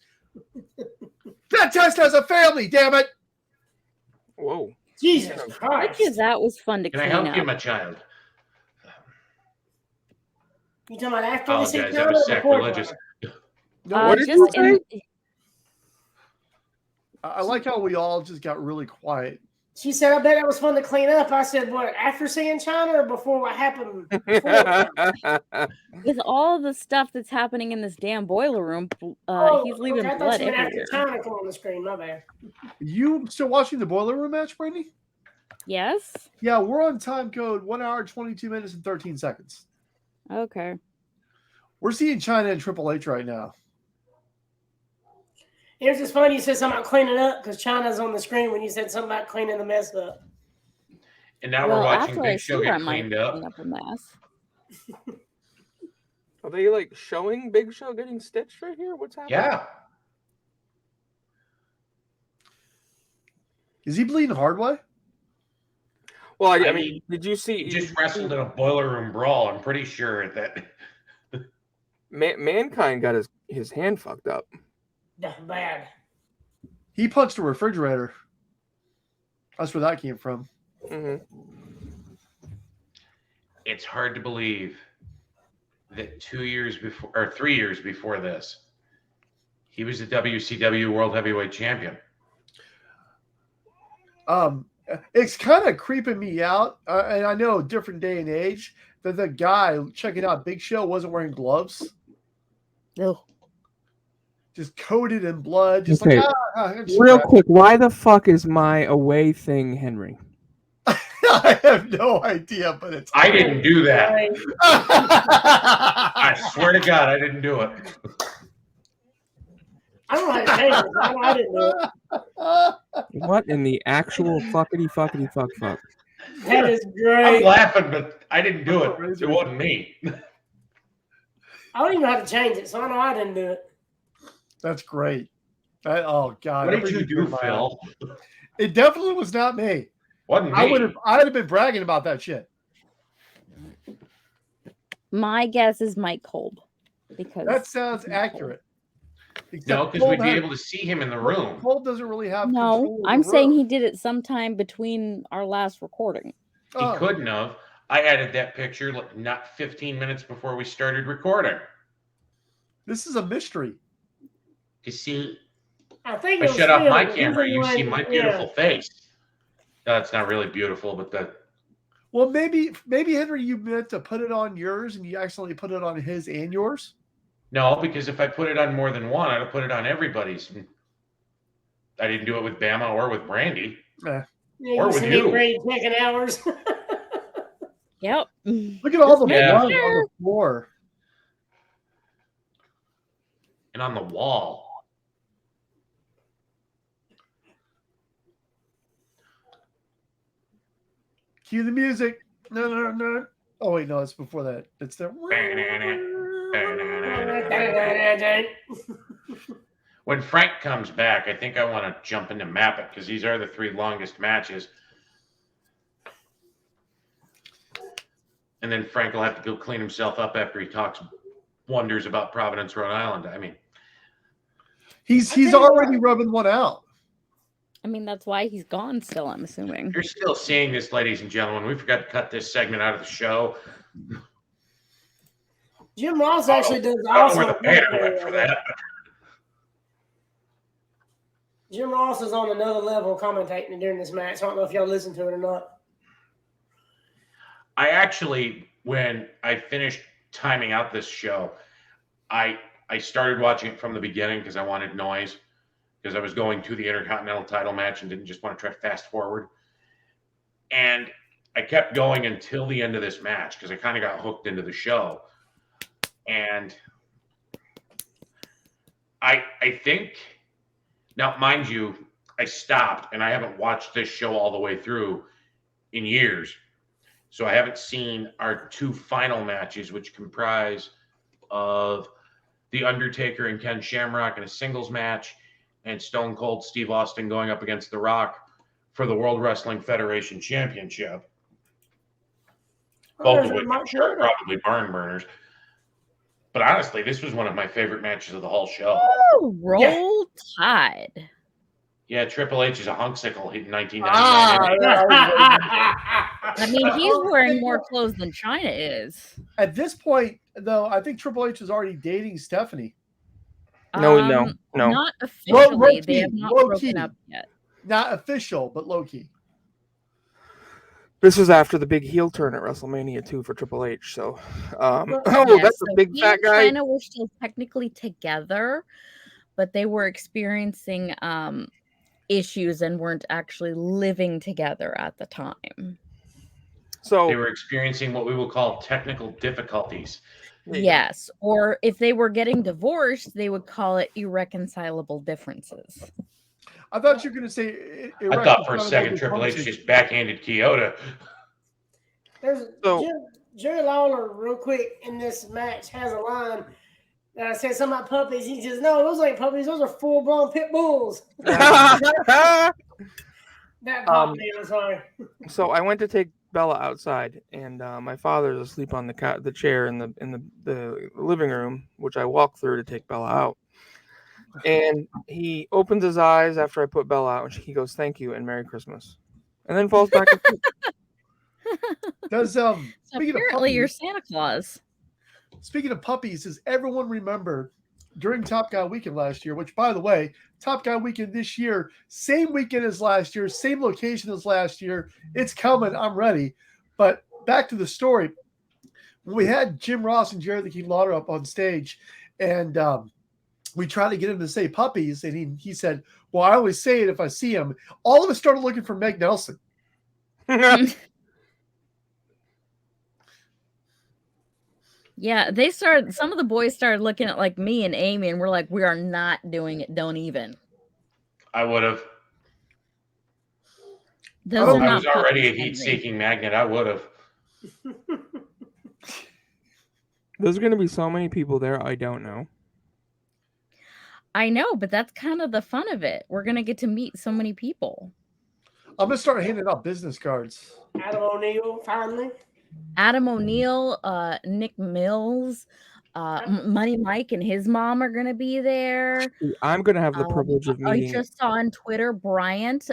That test has a family. Damn it! Whoa. Jesus Christ! That was fun to Can I clean help up. you, my child? You talking about after Apologize, the that was sacrilegious. What did just you say? in, I like how we all just got really quiet. She said, "I bet it was fun to clean up." I said, "What, after seeing China or before what happened?" with all the stuff that's happening in this damn boiler room, he's leaving I thought blood you meant everywhere. after China come on the screen. My bad. You still watching the Boiler Room match, Brandy? Yes. Yeah, we're on time code 1 hour, 22 minutes, and 13 seconds. Okay. We're seeing China and Triple H right now. Here's just funny. You said something about cleaning up because China's on the screen when you said something about cleaning the mess up. And now we're watching actually, I Big Show see where get I might cleaned clean up. up a mess. Are they like showing Big Show getting stitched right here? What's happening? Yeah. Is he bleeding hard way? Well, I mean, did you see? He just wrestled in a boiler room brawl. I'm pretty sure that Mankind got his hand fucked up. That's bad. He punched a refrigerator. That's where that came from. Mm-hmm. it's hard to believe that 2 years before or 3 years before this, he was the WCW World Heavyweight Champion. It's kind of creeping me out, and I know different day and age, that the guy checking out Big Show wasn't wearing gloves. No. Just coated in blood. Just Okay. like, Real quick, why the fuck is my away thing Henry? I have no idea, but it's. I didn't do that. I swear to God, I didn't do it. I don't know how to change it. I didn't do it. What in the actual fuckity fuck? That is great. I'm laughing, but I didn't do it. It wasn't me. I don't even know how to change it, so I know I didn't do it. That's great. Oh God! What did you do, Phil? It definitely was not me. Wasn't me. I'd have been bragging about that shit. My guess is Mike Kolb, because That sounds accurate. No, because we'd be able to see him in the room. Cole doesn't really have. No, control of I'm the saying room. he did it sometime between our last recording. He couldn't have. I added that picture not 15 minutes before we started recording. This is a mystery. You see, I think if I it shut off was my Phil. camera, He's you the see one- my beautiful face. No, it's not really beautiful, but Well, maybe Henry, you meant to put it on yours, and you accidentally put it on his and yours. no, because if I put it on more than one, I'd have put it on everybody's. I didn't do it with Bama or with Brandy. Yeah, Or with you. Brady taking hours. Yep. Look at all the Yeah. blood on the floor. And on the wall. Cue the music. No. Oh wait, no, it's before that. It's the. When Frank comes back, I think I want to jump into Map It because these are the 3 longest matches. And then Frank will have to go clean himself up after he talks wonders about Providence, Rhode Island. I mean, He's already rubbing one out. I mean, that's why he's gone still, I'm assuming. you're still seeing this, ladies and gentlemen. We forgot to cut this segment out of the show. Jim Ross actually does I don't know awesome. where the banner went for that. Jim Ross is on another level commentating during this match. I don't know if y'all listened to it or not. I actually, when I finished timing out this show, I started watching it from the beginning because I wanted noise, because I was going to the Intercontinental title match and didn't just want to try to fast forward. And I kept going until the end of this match because I kind of got hooked into the show. And I think, now mind you, I stopped and I haven't watched this show all the way through in years. So I haven't seen our 2 final matches, which comprise of The Undertaker and Ken Shamrock in a singles match, and Stone Cold Steve Austin going up against The Rock for the World Wrestling Federation Championship. Both of which I'm sure are probably barn burners. But honestly, this was one of my favorite matches of the whole show. Ooh, Roll Tide. Yeah, Triple H is a hunksicle in 1999. I mean, he's wearing more clothes than China is. At this point, though, I think Triple H is already dating Stephanie. No. Not officially. Low-key, They have not low-key. broken up yet. Not official, but low key. This was after the big heel turn at WrestleMania 2 for Triple H. So, Yes, that's so a big he fat and guy. China were still technically together, but they were experiencing issues and weren't actually living together at the time. So They were experiencing what we will call technical difficulties. Yes. Or if they were getting divorced, they would call it irreconcilable differences. I thought you were going to say. I thought for a second Triple H just backhanded Kyoto. Jerry Lawler, real quick, in this match has a line that I said something about puppies. He just, no, those ain't puppies. Those are full-blown pit bulls. That popped me. I'm sorry. So I went to take Bella outside, and my father's asleep on the chair in the living room, which I walked through to take Bella out. And he opens his eyes after I put Bella out, and he goes, "Thank you and Merry Christmas," and then falls back asleep. Does apparently you're Santa Claus. Speaking of puppies, does everyone remember during Top Guy Weekend last year, which, by the way, Top Guy Weekend this year, same weekend as last year, same location as last year. It's coming. I'm ready. But back to the story. When we had Jim Ross and Jerry the King Lawler up on stage, and we tried to get him to say puppies, and he said, "Well, I always say it if I see him." All of us started looking for Meg Nelson. Yeah, some of the boys started looking at like me and Amy, and we're like, we are not doing it. Don't even. I would have. I was already a heat-seeking magnet. I would have. There's going to be so many people there. I don't know. I know, but that's kind of the fun of it. We're going to get to meet so many people. I'm going to start handing out business cards. Adam O'Neill, finally. Adam O'Neill, Nick Mills, Money Mike and his mom are going to be there. I'm going to have the privilege of meeting. I just saw on Twitter, Bryant,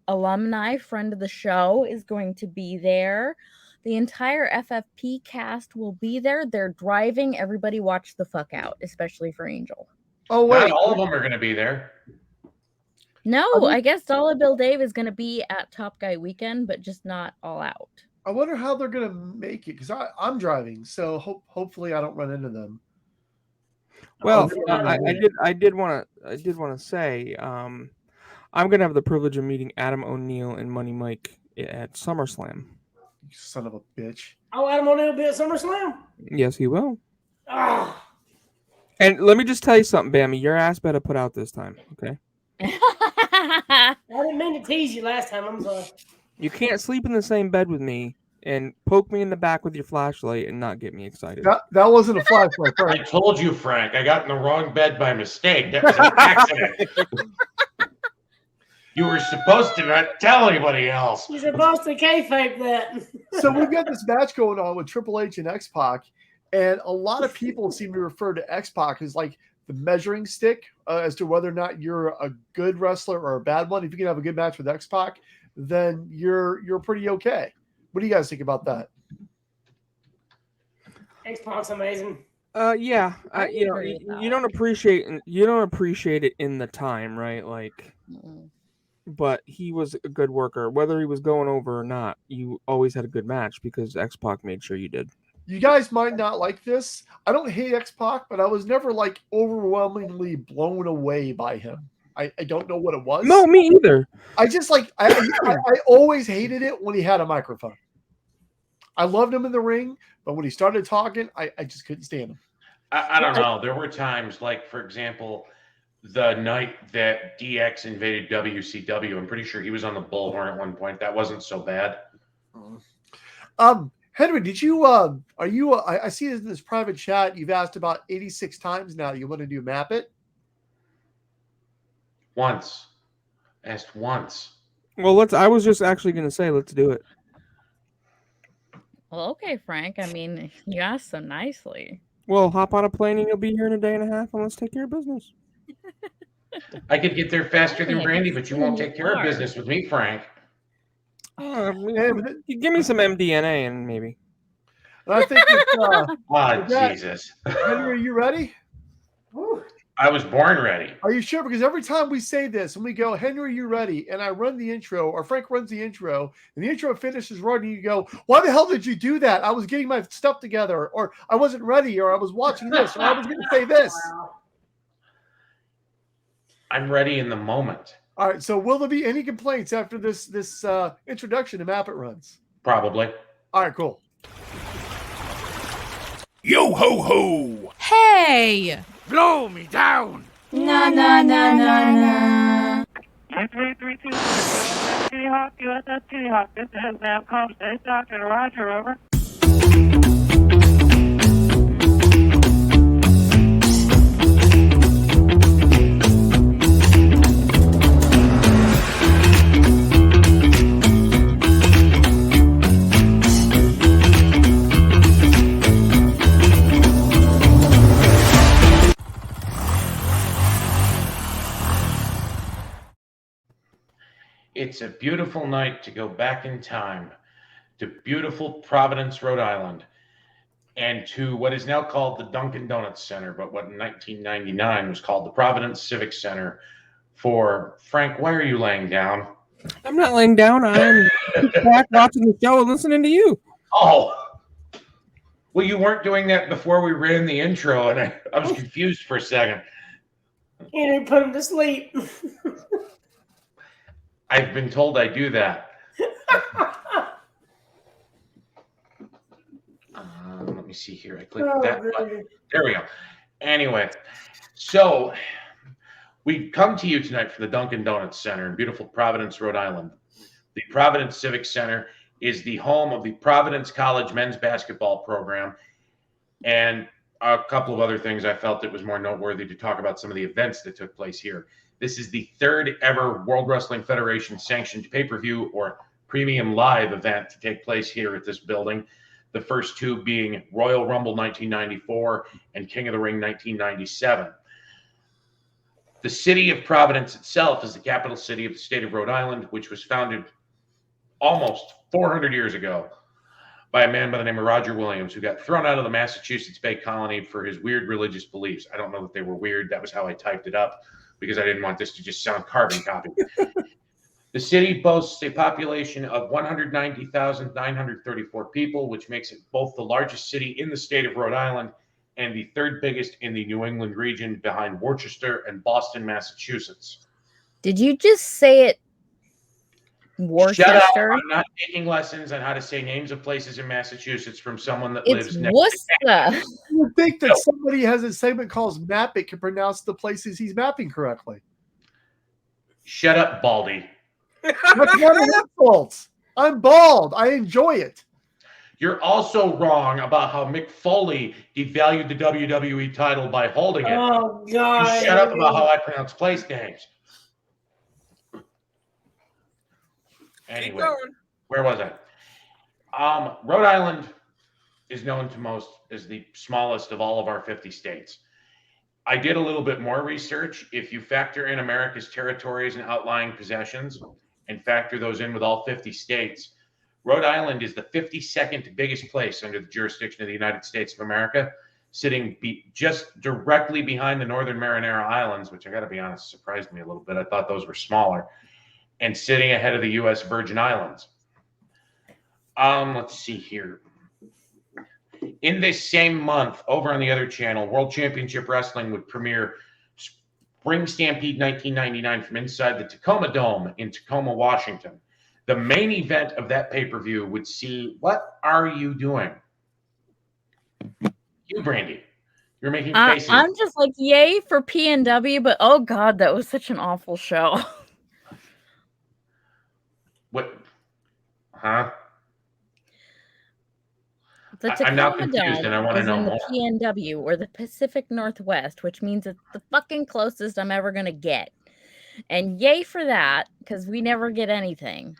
alumni, friend of the show, is going to be there. The entire FFP cast will be there. They're driving. Everybody watch the fuck out, especially for Angel. Oh, wait. Not all of them are going to be there. No, I guess Dollar Bill Dave is going to be at Top Guy Weekend, but just not all out. I wonder how they're going to make it, because I'm driving, so hopefully I don't run into them. Well, I did want to say I'm going to have the privilege of meeting Adam O'Neill and Money Mike at SummerSlam. You son of a bitch. Oh, Adam O'Neill will be at SummerSlam? Yes, he will. Ah. And let me just tell you something, Bammy. Your ass better put out this time, okay? I didn't mean to tease you last time. I'm sorry. You can't sleep in the same bed with me and poke me in the back with your flashlight and not get me excited. That wasn't a flashlight. I told you, Frank. I got in the wrong bed by mistake. That was an accident. You were supposed to not tell anybody else. You're supposed to kayfabe that. So we've got this match going on with Triple H and X-Pac, and a lot of people seem to refer to X-Pac as like the measuring stick as to whether or not you're a good wrestler or a bad one. If you can have a good match with X-Pac, then you're pretty okay. What do you guys think about that? X-Pac's amazing. Yeah, you don't appreciate it in the time, right? Like, but he was a good worker. Whether he was going over or not, you always had a good match because X-Pac made sure you did. You guys might not like this. I don't hate X-Pac, but I was never like overwhelmingly blown away by him. I don't know what it was. No, me either. I just like I always hated it when he had a microphone. I loved him in the ring, but when he started talking, I just couldn't stand him. I don't know. There were times, like, for example, the night that DX invaded WCW, I'm pretty sure he was on the Bullhorn at one point. That wasn't so bad. Henry, did you I see in this private chat you've asked about 86 times now. You want to do Map It? Once. Asked once. Well, I was just actually going to say, let's do it. Well, okay, Frank. I mean, you asked so nicely. Well, hop on a plane and you'll be here in a day and a half, and let's take care of business. I could get there faster than Brandy, but you won't take care of business with me, Frank. Give me some MDNA and maybe. And I think it's, Jesus. Henry, are you ready? I was born ready. Are you sure? Because every time we say this and we go, Henry, you ready? And I run the intro, or Frank runs the intro, and the intro finishes running, you go, why the hell did you do that? I was getting my stuff together, or I wasn't ready, or I was watching this, or I was going to say this. I'm ready in the moment. All right, so will there be any complaints after this introduction to Map It runs? Probably. All right, cool. Yo ho ho! Hey! Blow me down! Na na na na na. 332, Kitty Hawk, USS Kitty Hawk. This is Namcom Space Doctor Roger, over. It's a beautiful night to go back in time to beautiful Providence, Rhode Island, and to what is now called the Dunkin' Donuts Center, but what in 1999 was called the Providence Civic Center. For Frank, why are you laying down? I'm not laying down. I'm back watching the show and listening to you. Oh, well, you weren't doing that before we ran the intro, and I was confused for a second. And he put him to sleep. I've been told I do that. Let me see here. I clicked that button. There we go. Anyway, so we come to you tonight from the Dunkin' Donuts Center in beautiful Providence, Rhode Island. The Providence Civic Center is the home of the Providence College men's basketball program, and a couple of other things. I felt it was more noteworthy to talk about some of the events that took place here. This is the third ever World Wrestling Federation sanctioned pay-per-view or premium live event to take place here at this building. The first two being Royal Rumble 1994 and King of the Ring 1997. The city of Providence itself is the capital city of the state of Rhode Island, which was founded almost 400 years ago by a man by the name of Roger Williams, who got thrown out of the Massachusetts Bay Colony for his weird religious beliefs. I don't know that they were weird. That was how I typed it up, because I didn't want this to just sound carbon copy. The city boasts a population of 190,934 people, which makes it both the largest city in the state of Rhode Island and the third biggest in the New England region behind Worcester and Boston, Massachusetts. Did you just say it? Worcester? Shut up. I'm not taking lessons on how to say names of places in Massachusetts from someone that lives next Worcester. You would think that somebody has a segment called Map It can pronounce the places he's mapping correctly. Shut up, Baldy. That's not an insult. I'm bald. I enjoy it. You're also wrong about how Mick Foley devalued the WWE title by holding it. Oh, God. You shut up about how I pronounce place names. Anyway, where was I? Rhode Island is known to most as the smallest of all of our 50 states. I did a little bit more research. If you factor in America's territories and outlying possessions and factor those in with all 50 states, Rhode Island is the 52nd biggest place under the jurisdiction of the United States of America, sitting just directly behind the Northern Marinara Islands, which I got to be honest, surprised me a little bit. I thought those were smaller, and sitting ahead of the U.S. Virgin Islands. Let's see here. In this same month, over on the other channel, World Championship Wrestling would premiere Spring Stampede 1999 from inside the Tacoma Dome in Tacoma, Washington. The main event of that pay-per-view would see, what are you doing? You, Brandy. You're making faces. I'm just like, yay for PNW, but oh God, that was such an awful show. What? Huh? The I'm now Tacoma confused Dome and I want to is know in more. the PNW, or the Pacific Northwest, which means it's the fucking closest I'm ever going to get. And yay for that, because we never get anything.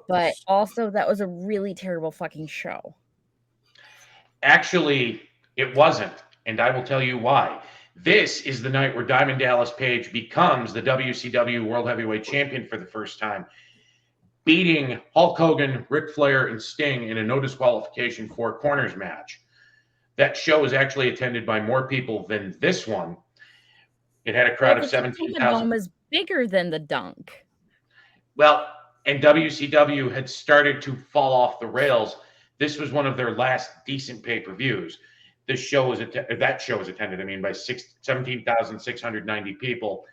But also, that was a really terrible fucking show. Actually, it wasn't, and I will tell you why. This is the night where Diamond Dallas Page becomes the WCW World Heavyweight Champion for the first time, beating Hulk Hogan, Ric Flair, and Sting in a no disqualification 4 corners match. That show was actually attended by more people than this one. It had a crowd of 17,000. The Dome is bigger than the Dunk. Well, and WCW had started to fall off the rails. This was one of their last decent pay-per-views. That show was attended, by 17,690 people,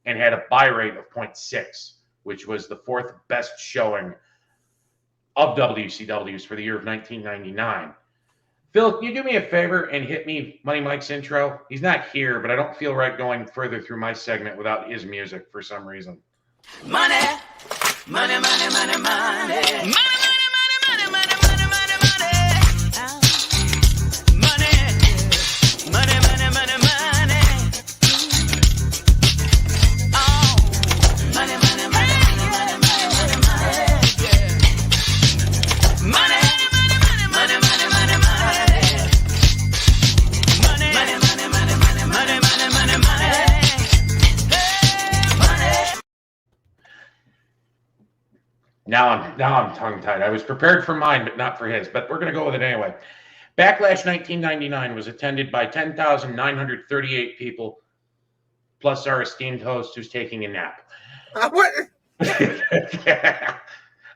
and had a buy rate of 0.6, which was the 4th best showing of WCW's for the year of 1999. Phil, can you do me a favor and hit me Money Mike's intro? He's not here, but I don't feel right going further through my segment without his music for some reason. Money, money, money, money, money. Now I'm tongue-tied. I was prepared for mine, but not for his. But we're going to go with it anyway. Backlash 1999 was attended by 10,938 people, plus our esteemed host who's taking a nap. What?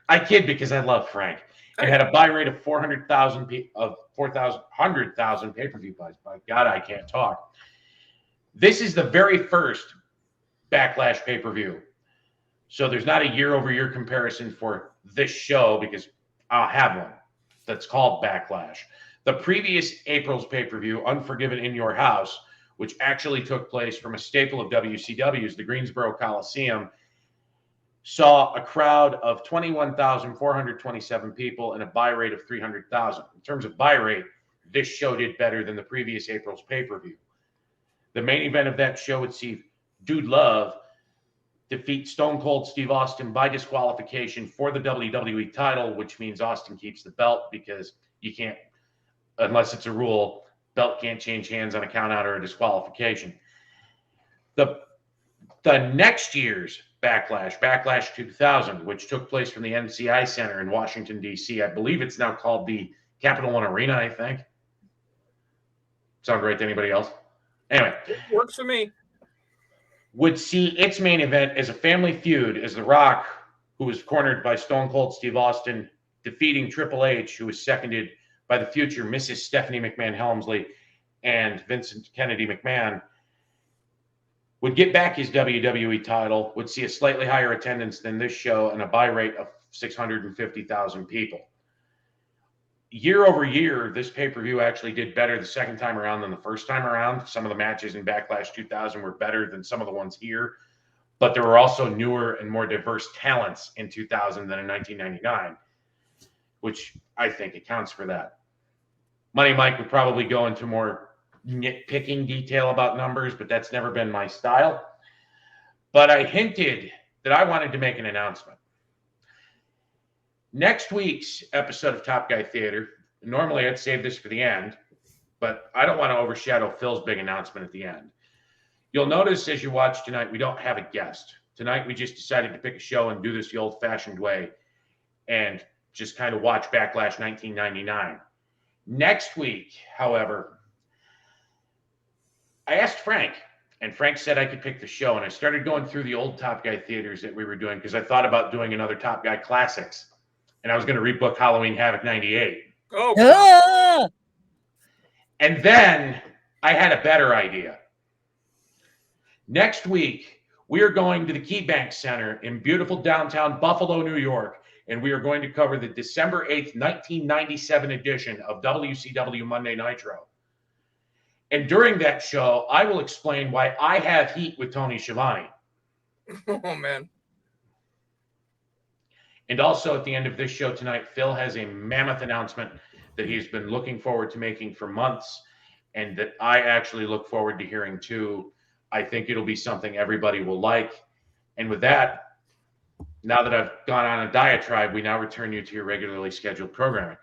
I kid because I love Frank. It had a buy rate of 400,000 pay-per-view buys. By God, I can't talk. This is the very first Backlash pay-per-view. So there's not a year-over-year comparison for this show because I'll have one that's called Backlash. The previous April's pay-per-view, Unforgiven in Your House, which actually took place from a staple of WCW's, the Greensboro Coliseum, saw a crowd of 21,427 people and a buy rate of 300,000. In terms of buy rate, this show did better than the previous April's pay-per-view. The main event of that show would see Dude Love defeat Stone Cold Steve Austin by disqualification for the WWE title, which means Austin keeps the belt because you can't, unless it's a rule, belt can't change hands on a count out or a disqualification. The next year's Backlash 2000, which took place from the NCI Center in Washington, D.C. I believe it's now called the Capital One Arena, I think. Sound great to anybody else? Anyway. It works for me. Would see its main event as a family feud as The Rock, who was cornered by Stone Cold Steve Austin, defeating Triple H, who was seconded by the future Mrs. Stephanie McMahon Helmsley and Vincent Kennedy McMahon, would get back his WWE title, would see a slightly higher attendance than this show and a buy rate of 650,000 people. Year over year, this pay-per-view actually did better the second time around than the first time around. Some of the matches in Backlash 2000 were better than some of the ones here, but there were also newer and more diverse talents in 2000 than in 1999, which I think accounts for that. Money Mike would probably go into more nitpicking detail about numbers, but that's never been my style. But I hinted that I wanted to make an announcement. Next week's episode of Top Guy Theater, normally I'd save this for the end, but I don't want to overshadow Phil's big announcement at the end. You'll notice as you watch tonight, we don't have a guest. Tonight, we just decided to pick a show and do this the old-fashioned way and just kind of watch Backlash 1999. Next week, however, I asked Frank, and Frank said I could pick the show, and I started going through the old Top Guy theaters that we were doing because I thought about doing another Top Guy Classics. And I was going to rebook Halloween Havoc 98. Oh. And then I had a better idea. Next week, we are going to the KeyBank Center in beautiful downtown Buffalo, New York, and we are going to cover the December 8th, 1997 edition of WCW Monday Nitro. And during that show, I will explain why I have heat with Tony Schiavone. Oh, man. And also at the end of this show tonight, Phil has a mammoth announcement that he's been looking forward to making for months and that I actually look forward to hearing too. I think it'll be something everybody will like. And with that, now that I've gone on a diatribe, we now return you to your regularly scheduled programming.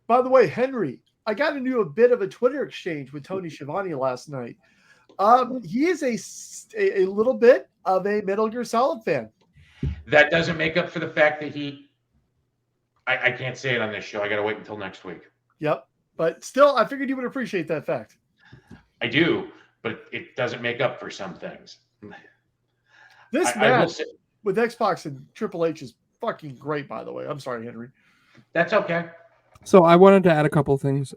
By the way, Henry, I got into a bit of a Twitter exchange with Tony Schiavone last night. He is a little bit of a Metal Gear Solid fan. That doesn't make up for the fact that I can't say it on this show. I got to wait until next week. Yep. But still, I figured you would appreciate that fact. I do, but it doesn't make up for some things. This match with X-Pac and Triple H is fucking great, by the way. I'm sorry, Henry. That's okay. So I wanted to add a couple things.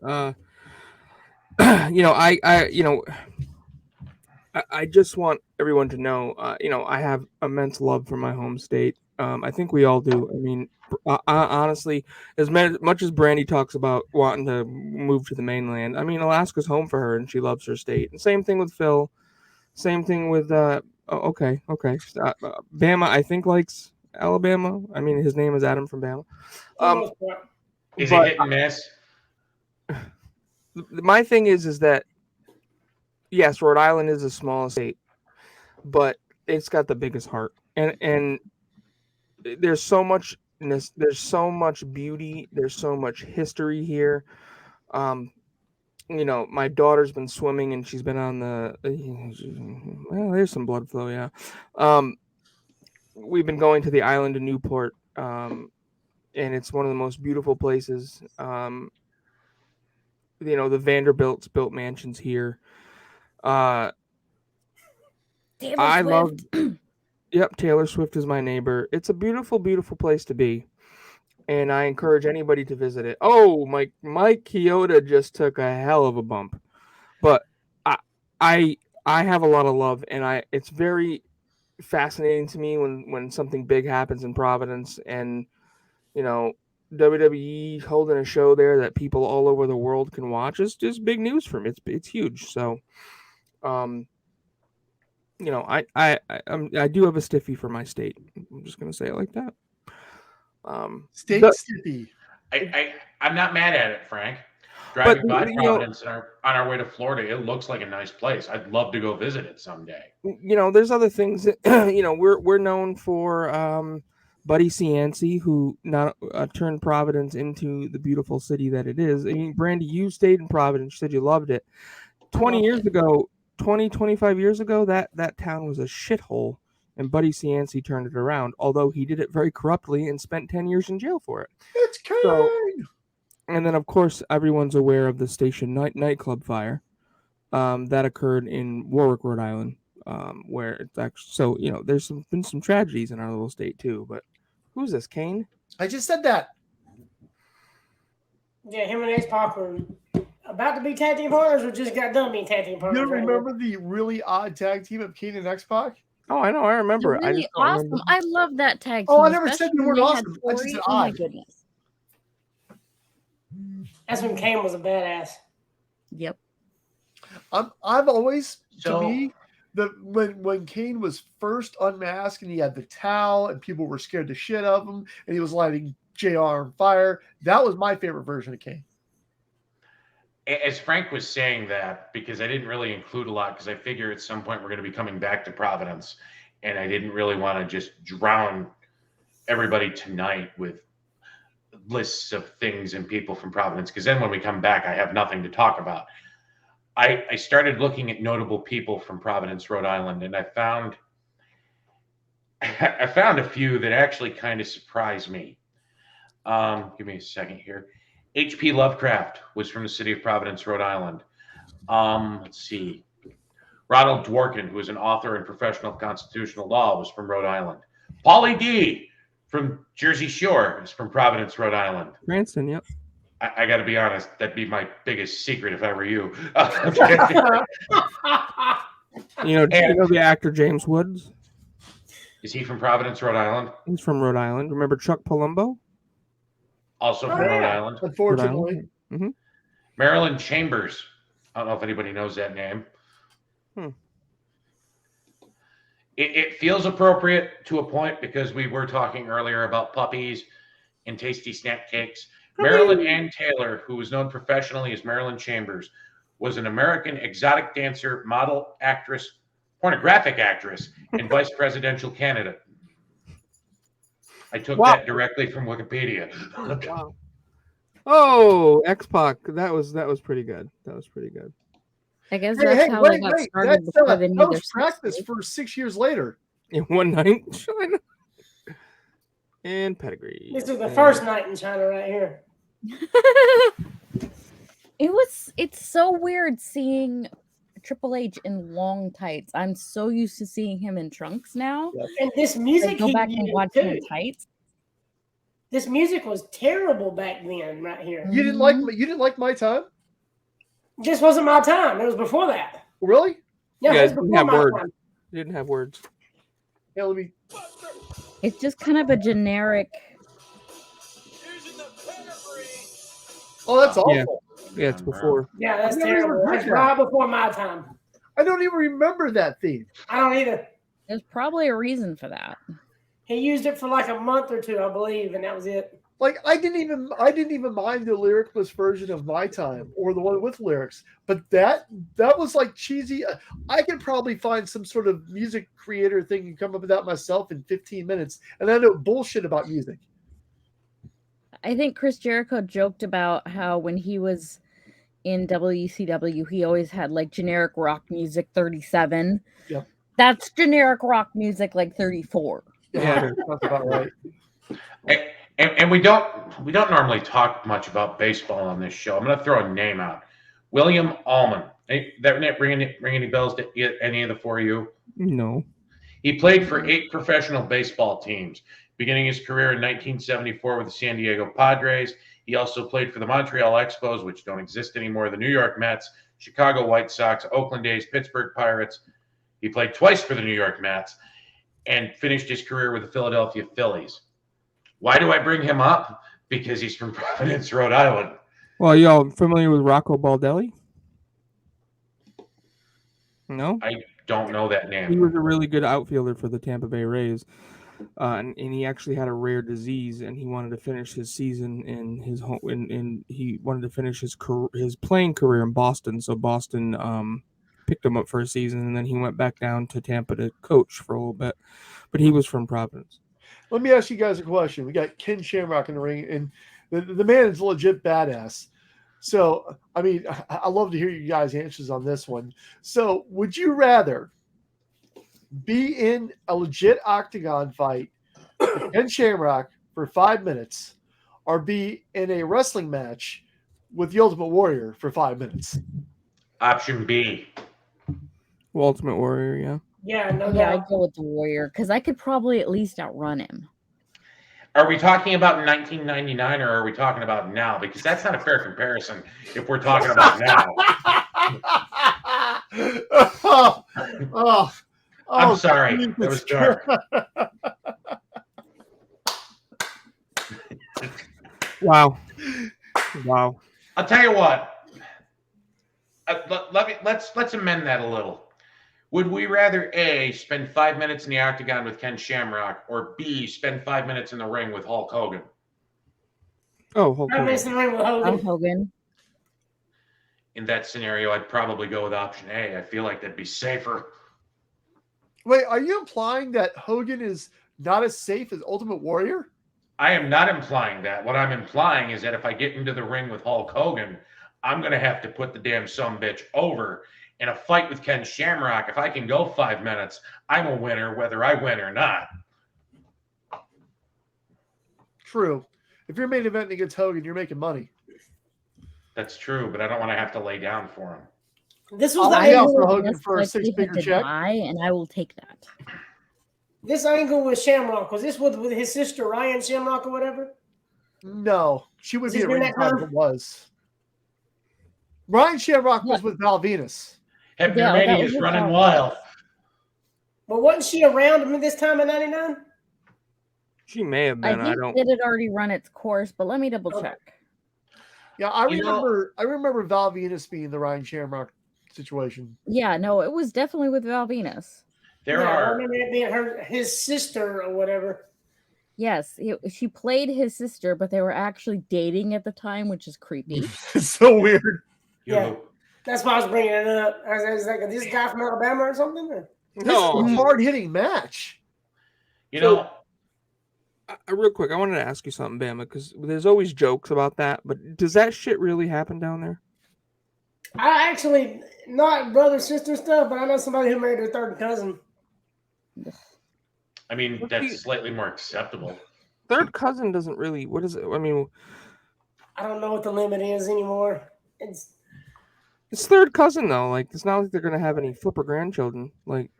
I just want everyone to know, I have immense love for my home state. I think we all do. I mean, honestly, as much as Brandy talks about wanting to move to the mainland, I mean, Alaska's home for her, and she loves her state. And same thing with Phil. Same thing with okay. Bama, I think likes Alabama. I mean, his name is Adam from Bama. Is it hit and miss? My thing is that yes, Rhode Island is a small state, but it's got the biggest heart, and there's so much beauty, there's so much history here. My daughter's been swimming and she's been on there's some blood flow, yeah. We've been going to the island of Newport, and it's one of the most beautiful places. The Vanderbilt's built mansions here. I love. Yep, Taylor Swift is my neighbor. It's a beautiful, beautiful place to be, and I encourage anybody to visit it. Oh, Mike Kyoto just took a hell of a bump, but I have a lot of love, and it's very fascinating to me when something big happens in Providence, and WWE holding a show there that people all over the world can watch is just big news for me. It's huge. So, I do have a stiffy for my state. I'm just gonna say it like that. State stiffy. I'm not mad at it, Frank. Driving by Providence on our way to Florida, it looks like a nice place. I'd love to go visit it someday. There's other things that we're known for. Buddy Cianci, who turned Providence into the beautiful city that it is. I mean, Brandy, you stayed in Providence. You said you loved it. 25 years ago, that town was a shithole, and Buddy Cianci turned it around, although he did it very corruptly and spent 10 years in jail for it. It's Kane! And then, of course, everyone's aware of the station nightclub fire that occurred in Warwick, Rhode Island, where it's actually... So, there's been some tragedies in our little state, too, but who's this, Kane? I just said that. Yeah, him and X-Pac were about to be tag team partners or just got done being tag team partners. You remember the really odd tag team of Kane and X-Pac? Oh, I know. I remember it. Really awesome. Remember. I love that tag team. Oh, I never said they weren't awesome. I just said odd. Oh, my goodness. That's when Kane was a badass. Yep. I've always, to me, when Kane was first unmasked and he had the towel and people were scared to shit of him and he was lighting JR on fire, that was my favorite version of Kane. As Frank was saying that, because I didn't really include a lot, because I figure at some point we're going to be coming back to Providence, and I didn't really want to just drown everybody tonight with lists of things and people from Providence, because then when we come back, I have nothing to talk about. I started looking at notable people from Providence, Rhode Island, and I found a few that actually kind of surprised me. Give me a second here. H.P. Lovecraft was from the city of Providence, Rhode Island. Let's see. Ronald Dworkin, who was an author in professional constitutional law, was from Rhode Island. Paulie D. from Jersey Shore is from Providence, Rhode Island. Cranston, yep. I got to be honest, that'd be my biggest secret if I were you. You know the actor James Woods? Is he from Providence, Rhode Island? He's from Rhode Island. Remember Chuck Palumbo? Also from Rhode Island. Unfortunately. Mm-hmm. Marilyn Chambers. I don't know if anybody knows that name. It feels appropriate to a point because we were talking earlier about puppies and tasty snack cakes. Marilyn Ann Taylor, who was known professionally as Marilyn Chambers, was an American exotic dancer, model, actress, pornographic actress, and vice presidential candidate. I took that directly from Wikipedia. Wow. Oh, X-Pac. That was pretty good. That was pretty good. I guess that's how they got started before they that was practice for 6 years later. In one night in China. And pedigree. This is the first night in China right here. It's so weird seeing Triple H in long tights. I'm so used to seeing him in trunks now. Yep. And this music, go back and watch him in tights. This music was terrible back then, right here. You didn't like my time? This wasn't my time. It was before that. Really? Yeah, Yeah, it's it didn't before have my words. time. It didn't have words. Yeah, let me. It's just kind of a generic. Oh, that's awful. Yeah. Yeah, it's before. Yeah, that's I've never even terrible. heard That's that. right before my time. I don't even remember that theme. I don't either. There's probably a reason for that. He used it for like a month or two, I believe, and that was it. Like I didn't even mind the lyricless version of My Time or the one with lyrics, but that was like cheesy. I could probably find some sort of music creator thing and come up with that myself in 15 minutes, and I know bullshit about music. I think Chris Jericho joked about how when he was in WCW, he always had like generic rock music 37. Yep. That's generic rock music like 34. Yeah, that's about right. And we don't normally talk much about baseball on this show. I'm going to throw a name out. William Allman. That ring any bells to any of the four of you? No. He played for 8 professional baseball teams, beginning his career in 1974 with the San Diego Padres. He also played for the Montreal Expos, which don't exist anymore, the New York Mets, Chicago White Sox, Oakland A's, Pittsburgh Pirates. He played twice for the New York Mets and finished his career with the Philadelphia Phillies. Why do I bring him up? Because he's from Providence, Rhode Island. Well, y'all familiar with Rocco Baldelli? No? I don't know that name. He was a really good outfielder for the Tampa Bay Rays. And he actually had a rare disease, and he wanted to finish his season in his home. And he wanted to finish his playing career in Boston. So Boston picked him up for a season, and then he went back down to Tampa to coach for a little bit. But he was from Providence. Let me ask you guys a question. We got Ken Shamrock in the ring, and the man is legit badass. So, I mean, I love to hear you guys' answers on this one. So, would you rather be in a legit octagon fight with Ken Shamrock for 5 minutes or be in a wrestling match with the Ultimate Warrior for 5 minutes? Option B. Well, Ultimate Warrior, yeah. Yeah, no Yeah, doubt. I'd go with the Warrior because I could probably at least outrun him. Are we talking about 1999 or are we talking about now? Because that's not a fair comparison if we're talking about now. I'm sorry. That was dark. Wow. Wow. I'll tell you what. Let's amend that a little. Would we rather A, spend 5 minutes in the octagon with Ken Shamrock, or B, spend 5 minutes in the ring with Hulk Hogan? Oh, Hulk I'm missing the ring with Hogan. Hogan. In that scenario, I'd probably go with option A. I feel like that'd be safer. Wait, are you implying that Hogan is not as safe as Ultimate Warrior? I am not implying that. What I'm implying is that if I get into the ring with Hulk Hogan, I'm going to have to put the damn sumbitch over. In a fight with Ken Shamrock, if I can go 5 minutes, I'm a winner whether I win or not. True. If you're main eventing against Hogan, you're making money. That's true, but I don't want to have to lay down for him. This was the I'll lay out angle. for Hogan for a 6-figure check. And I will take that. This angle with Shamrock, was this with his sister Ryan Shamrock or whatever? No, she would Has be this at been that ringside if time? it was. Ryan Shamrock was with Val Venus. Hebdomania is running wild. But wasn't she around this time in '99? She may have been. I think it had already run its course, but let me double check. Yeah, I remember Val Venus being the Ryan Shamrock situation. Yeah, no, it was definitely with Val Venus. I remember it being his sister or whatever. Yes, she played his sister, but they were actually dating at the time, which is creepy. It's so weird. Yeah, that's why I was bringing it up. I was like, this guy from Alabama or something? Or? No, it's a hard-hitting match. Real quick, I wanted to ask you something, Bama, because there's always jokes about that, but does that shit really happen down there? I actually, not brother-sister stuff, but I know somebody who married their third cousin. I mean, that's slightly more acceptable. Third cousin doesn't really, what is it? I mean, I don't know what the limit is anymore. It's third cousin, though. Like, it's not like they're going to have any flipper grandchildren. Like,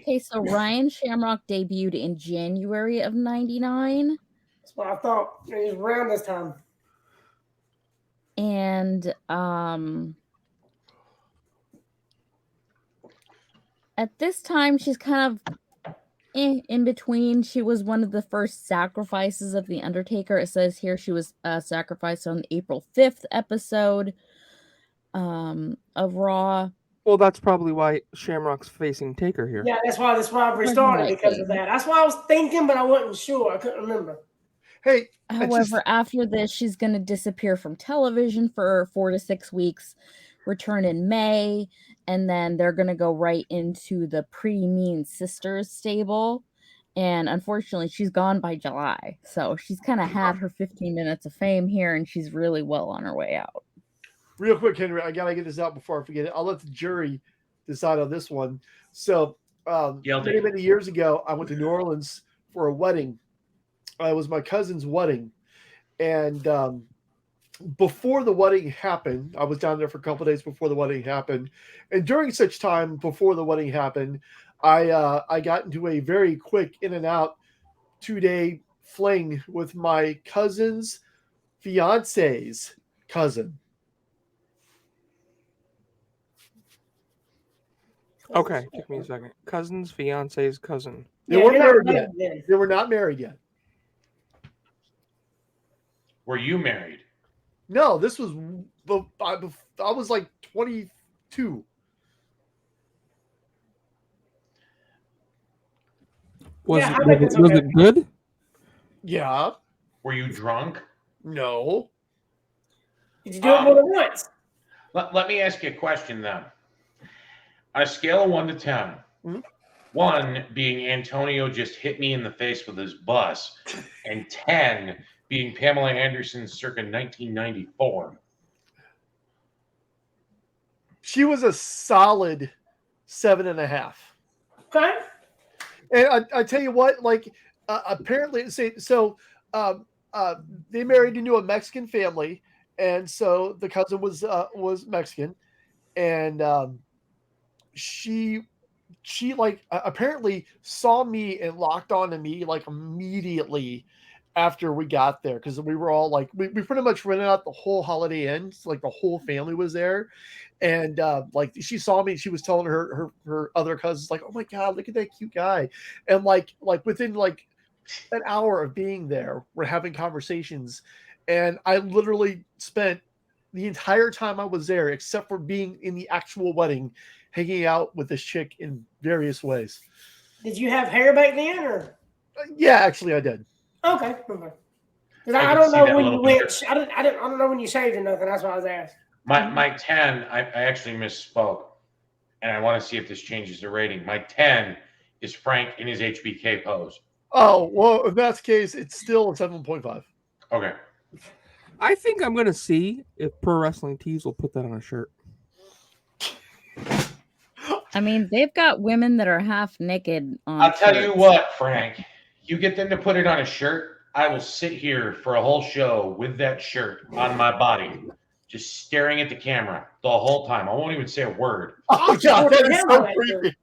Okay, so Ryan Shamrock debuted in January of '99. That's what I thought. It was around this time. And at this time, she's kind of in between. She was one of the first sacrifices of The Undertaker. It says here she was sacrificed on the April 5th episode of Raw. Well, that's probably why Shamrock's facing Taker here. Yeah, that's why this robbery started, because of that. That's why I was thinking, but I wasn't sure. I couldn't remember. Hey, however, after this, she's going to disappear from television for 4 to 6 weeks, return in May, and then they're going to go right into the Pretty Mean Sisters stable. And unfortunately, she's gone by July. So she's kind of had her 15 minutes of fame here, and she's really well on her way out. Real quick, Henry, I got to get this out before I forget it. I'll let the jury decide on this one. So many years ago, I went to New Orleans for a wedding. It was my cousin's wedding. And before the wedding happened, I was down there for a couple of days before the wedding happened. And during such time before the wedding happened, I got into a very quick in and out 2-day fling with my cousin's fiance's cousin. Okay, give me a second. Cousin's fiance's cousin. They weren't married yet. They were not married yet. Were you married? No, this was I was like 22. Was it good? Yeah. Were you drunk? No. Did you do it more than once? Let me ask you a question then. On a scale of 1 to 10, 1 being Antonio just hit me in the face with his bus, and 10 being Pamela Anderson circa 1994. She was a solid 7.5. Okay. And I tell you what, like apparently, so they married into a Mexican family, and so the cousin was Mexican, and she like apparently saw me and locked onto me like immediately after we got there, because we were all like we pretty much rented out the whole Holiday Inn, so, like the whole family was there, and like she saw me, she was telling her other cousins like, oh my god, look at that cute guy, and like within like an hour of being there, we're having conversations, and I literally spent the entire time I was there, except for being in the actual wedding, hanging out with this chick in various ways. Did you have hair back then, or? Yeah, actually, I did. Okay. Because I don't know when you went. I don't know when you shaved or nothing. That's why I was asking. My 10, I actually misspoke, and I want to see if this changes the rating. My 10 is Frank in his HBK pose. Oh, well, in that case, it's still a 7.5. Okay. I think I'm going to see if Pro Wrestling Tees will put that on a shirt. I mean, they've got women that are half naked on I'll tell shirts. you what, Frank. You get them to put it on a shirt, I will sit here for a whole show with that shirt on my body, just staring at the camera the whole time. I won't even say a word. Oh, God, that is so creepy.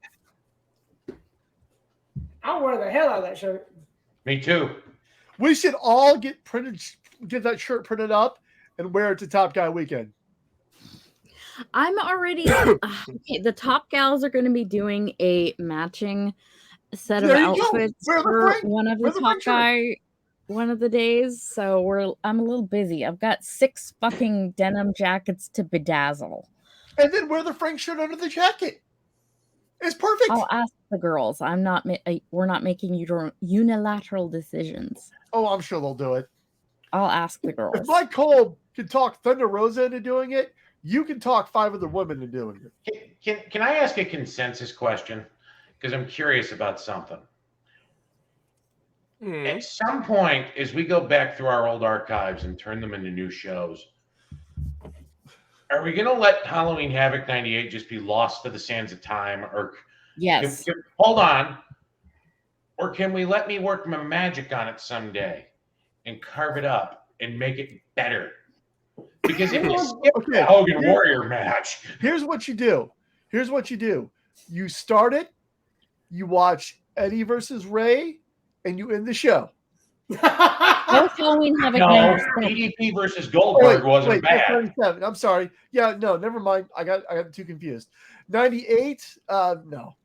I'll wear the hell out of that shirt. Me too. We should all get that shirt printed up and wear it to Top Guy Weekend. I'm already okay. The Top Gals are going to be doing a matching set of outfits for one of the Top Guy one of the days. So I'm a little busy. I've got 6 fucking denim jackets to bedazzle. And then wear the Frank shirt under the jacket. It's perfect. I'll ask the girls. We're not making unilateral decisions. Oh, I'm sure they'll do it. I'll ask the girls. If Mike Cole can talk Thunder Rosa into doing it, you can talk 5 other women into doing it. Can I ask a consensus question? Because I'm curious about something. At some point, as we go back through our old archives and turn them into new shows, are we going to let Halloween Havoc 98 just be lost to the sands of time? Or yes. Hold on. Or can we let me work my magic on it someday and carve it up and make it better? Because if you skip the Hogan Warrior match. Here's what you do. You start it, you watch Eddie versus Ray, and you end the show. Both Halloween Havoc No, 97. DDP versus Goldberg wasn't bad. 97. I'm sorry. Yeah, no, never mind. I got too confused. 98. No,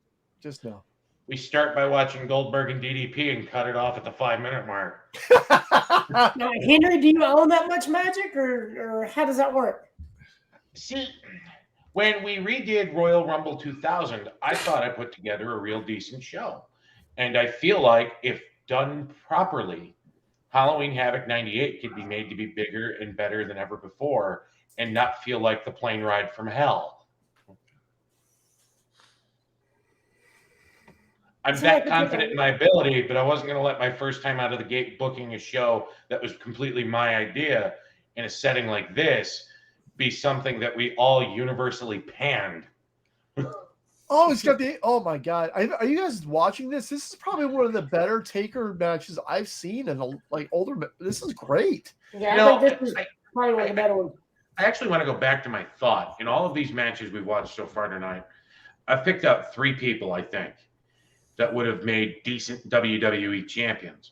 just no. We start by watching Goldberg and DDP and cut it off at the 5-minute mark. Now, Henry, do you own that much magic, or how does that work? See, when we redid Royal Rumble 2000, I thought I put together a real decent show. And I feel like if done properly, Halloween Havoc 98 could be made to be bigger and better than ever before and not feel like the plane ride from hell. I'm that confident in my ability, but I wasn't going to let my first time out of the gate booking a show that was completely my idea in a setting like this be something that we all universally panned. Oh, it's got the. Oh my God! Are you guys watching this? This is probably one of the better Taker matches I've seen in older. This is great. Yeah, I think this is probably one of the better ones. I actually want to go back to my thought. In all of these matches we've watched so far tonight, I've picked out 3 people, I think, that would have made decent WWE champions.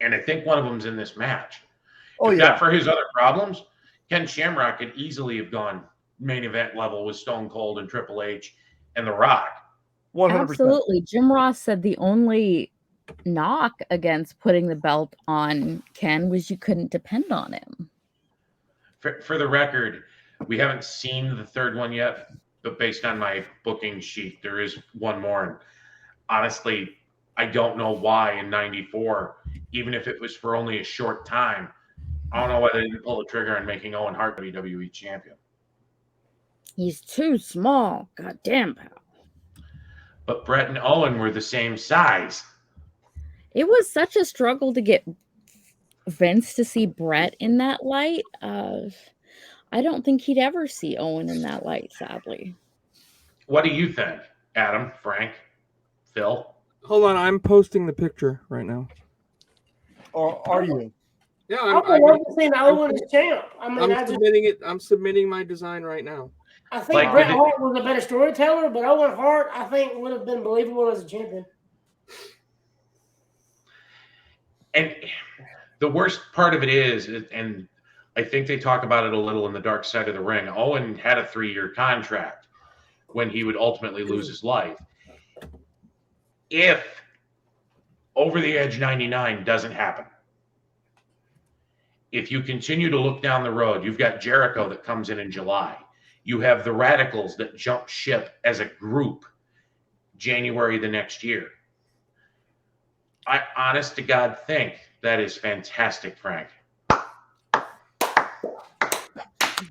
And I think one of them's in this match. Oh, if yeah. not for his other problems, Ken Shamrock could easily have gone main event level with Stone Cold and Triple H and The Rock. 100%. Absolutely. Jim Ross said the only knock against putting the belt on Ken was you couldn't depend on him. For the record, we haven't seen the third one yet, but based on my booking sheet, there is one more. And honestly, I don't know why in 94, even if it was for only a short time, I don't know why they didn't pull the trigger on making Owen Hart WWE champion. He's too small. Goddamn, pal. But Brett and Owen were the same size. It was such a struggle to get Vince to see Brett in that light. I don't think he'd ever see Owen in that light, sadly. What do you think, Adam, Frank, Phil? Hold on, I'm posting the picture right now. Or are you? Yeah, I'm submitting my design right now. I think Bret Hart was a better storyteller, but Owen Hart, I think, would have been believable as a champion. And the worst part of it is, and I think they talk about it a little in the Dark Side of the Ring, Owen had a 3-year contract when he would ultimately lose his life. If Over the Edge 99 doesn't happen, if you continue to look down the road, you've got Jericho that comes in July. You have the Radicals that jump ship as a group January the next year. I honest to God think that is fantastic, Frank.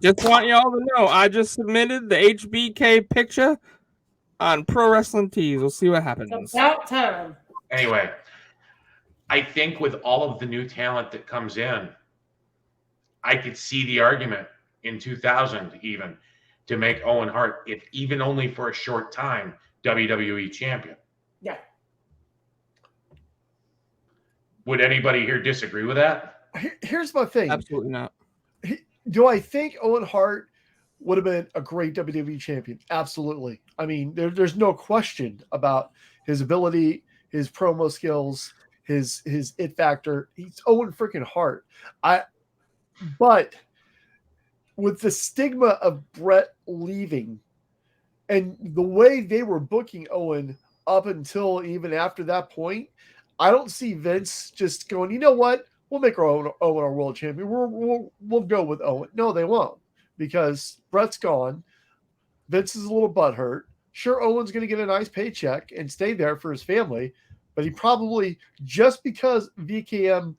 Just want y'all to know, I just submitted the HBK picture on Pro Wrestling Tees. We'll see what happens. It's about time. Anyway, I think with all of the new talent that comes in, I could see the argument in 2000 even to make Owen Hart, if even only for a short time, WWE champion. Yeah. Would anybody here disagree with that? Here's my thing. Absolutely not. Do I think Owen Hart would have been a great WWE champion? Absolutely. I mean, there's no question about his ability, his promo skills, his it factor. He's Owen freaking Hart. But with the stigma of Brett leaving and the way they were booking Owen up until even after that point, I don't see Vince just going, you know what? We'll make Owen our world champion. We'll go with Owen. No, they won't, because Brett's gone. Vince is a little butthurt. Sure, Owen's going to get a nice paycheck and stay there for his family, but he probably, just because VKM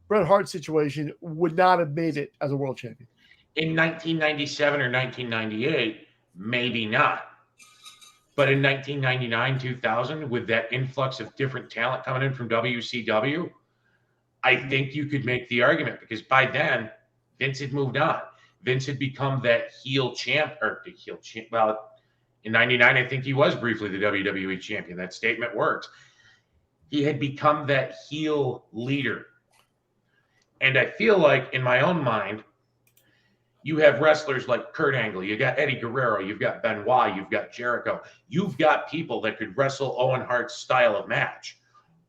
Bret Hart situation, would not have made it as a world champion. In 1997 or 1998, maybe not. But in 1999, 2000, with that influx of different talent coming in from WCW, I think you could make the argument, because by then, Vince had moved on. Vince had become that heel champ, or the heel champ. Well, in 99, I think he was briefly the WWE champion. That statement works. He had become that heel leader. And I feel like, in my own mind, you have wrestlers like Kurt Angle, you got Eddie Guerrero, you've got Benoit, you've got Jericho. You've got people that could wrestle Owen Hart's style of match.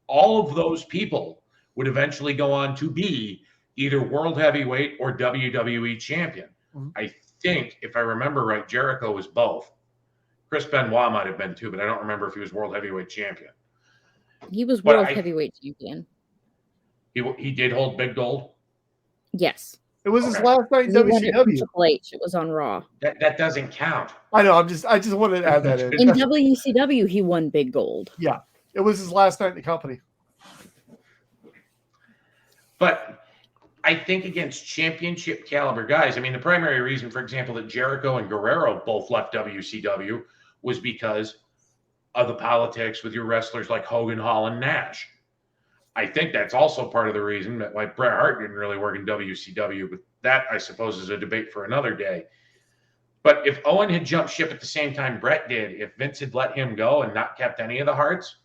All of those people would eventually go on to be either world heavyweight or WWE champion. I think, if I remember right, Jericho was both. Chris Benoit might have been too, but I don't remember if he was world heavyweight champion. He was But world heavyweight champion. He did hold big gold? Yes. It was his last night in He won it from WCW. Triple H. It was on Raw. That doesn't count. I know. I just wanted to add that in. In WCW, he won big gold. Yeah, it was his last night in the company. But I think against championship caliber guys, I mean, the primary reason, for example, that Jericho and Guerrero both left WCW was because of the politics with your wrestlers like Hogan, Hall, and Nash. I think that's also part of the reason that why Bret Hart didn't really work in WCW, but that, I suppose, is a debate for another day. But if Owen had jumped ship at the same time Bret did, if Vince had let him go and not kept any of the Harts,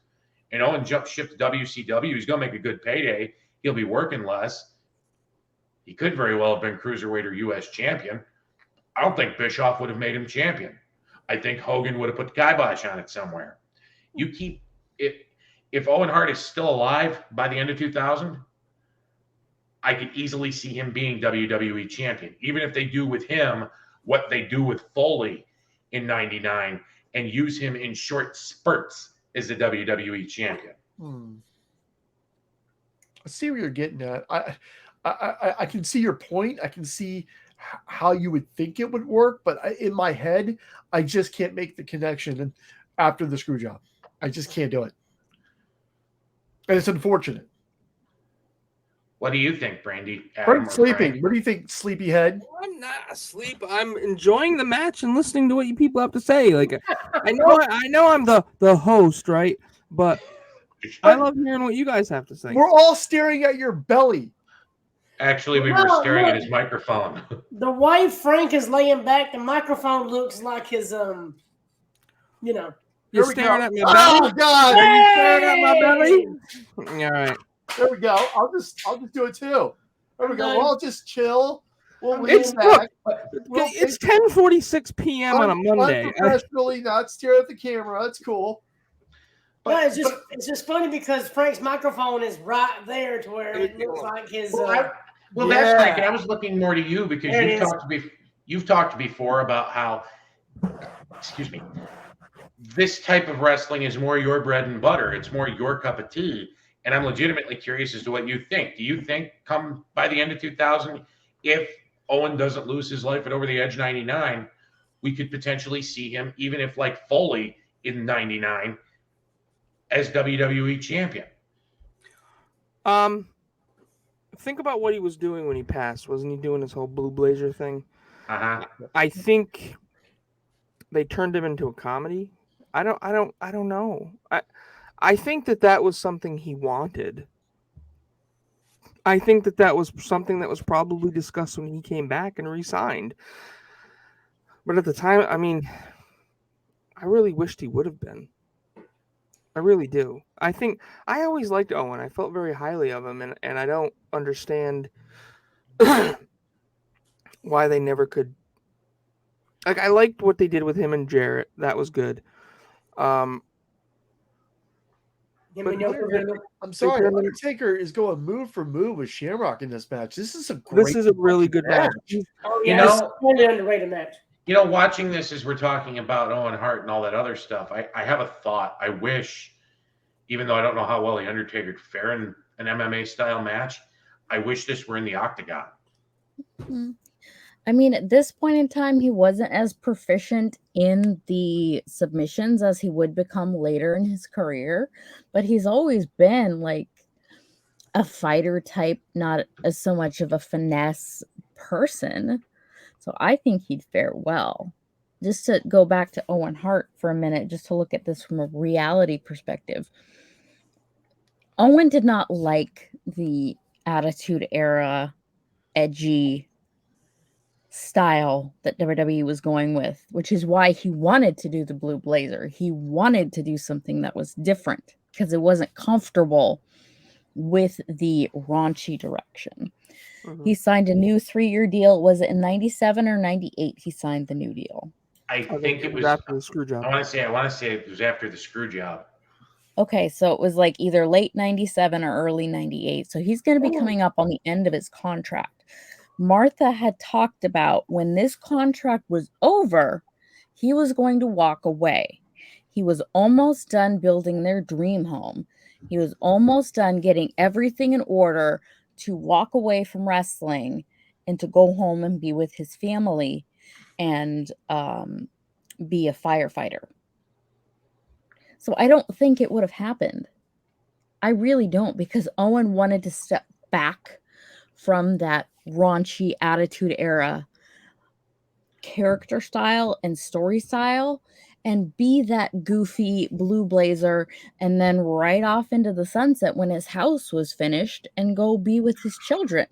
and Owen jumped ship to WCW, he's going to make a good payday. He'll be working less. He could very well have been Cruiserweight or U.S. champion. I don't think Bischoff would have made him champion. I think Hogan would have put the kibosh on it somewhere. You keep it. If Owen Hart is still alive by the end of 2000, I could easily see him being WWE champion, even if they do with him what they do with Foley in 99 and use him in short spurts as the WWE champion. I see where you're getting at. I can see your point. I can see how you would think it would work, but in my head, I just can't make the connection after the screw job. I just can't do it. And it's unfortunate. What do you think, Brandy? Frank's sleeping. What do you think, sleepyhead? I'm not asleep. I'm enjoying the match and listening to what you people have to say. Like, I know I'm the host, right? But I love hearing what you guys have to say. We're all staring at your belly. Actually, we were staring at his microphone. The way Frank is laying back, the microphone looks like his You're staring at my belly? Oh God! Are you staring at my belly? All right. There we go. I'll just do it too. There we go. We'll all just chill. We'll It's back. It's 10:46 p.m. on a Monday. Unprofessionally, not stare at the camera. That's cool. But it's just funny because Frank's microphone is right there to where it looks like his. Well, that's Frank. I was looking more to you because you've talked before about how, excuse me, this type of wrestling is more your bread and butter. It's more your cup of tea. And I'm legitimately curious as to what you think. Do you think come by the end of 2000, if Owen doesn't lose his life at Over the Edge 99, we could potentially see him, even if like Foley in 99, as WWE champion? Think about what he was doing when he passed. Wasn't he doing his whole Blue Blazer thing? I think they turned him into a comedy. I don't know. I think that was something he wanted. I think that was something that was probably discussed when he came back and re-signed. But at the time, I mean, I really wished he would have been. I really do. I think I always liked Owen. I felt very highly of him, and I don't understand why they never could. Like, I liked what they did with him and Jarrett. That was good. I'm sorry, Undertaker is going move for move with Shamrock in this match. This is a really good match. Oh, yeah, it's a totally underrated match. You know, watching this as we're talking about Owen Hart and all that other stuff, I have a thought. I wish, even though I don't know how well the Undertaker could fare in an MMA style match, I wish this were in the octagon. I mean, at this point in time, he wasn't as proficient in the submissions as he would become later in his career, but he's always been like a fighter type, not as so much of a finesse person. So I think he'd fare well. Just to go back to Owen Hart for a minute, just to look at this from a reality perspective. Owen did not like the Attitude Era, edgy style that WWE was going with, which is why he wanted to do the Blue Blazer. He wanted to do something that was different because it wasn't comfortable with the raunchy direction. He signed a new 3-year deal. Was it in 97 or 98 he signed the new deal? I think it was after the screw job. I want to say it was after the screw job. Okay, so it was like either late 97 or early 98. So he's going to be coming up on the end of his contract. Martha had talked about when this contract was over, he was going to walk away. He was almost done building their dream home. He was almost done getting everything in order to walk away from wrestling and to go home and be with his family and be a firefighter. So I don't think it would have happened. I really don't, because Owen wanted to step back from that raunchy attitude era character style and story style and be that goofy blue blazer and then right off into the sunset when his house was finished and go be with his children.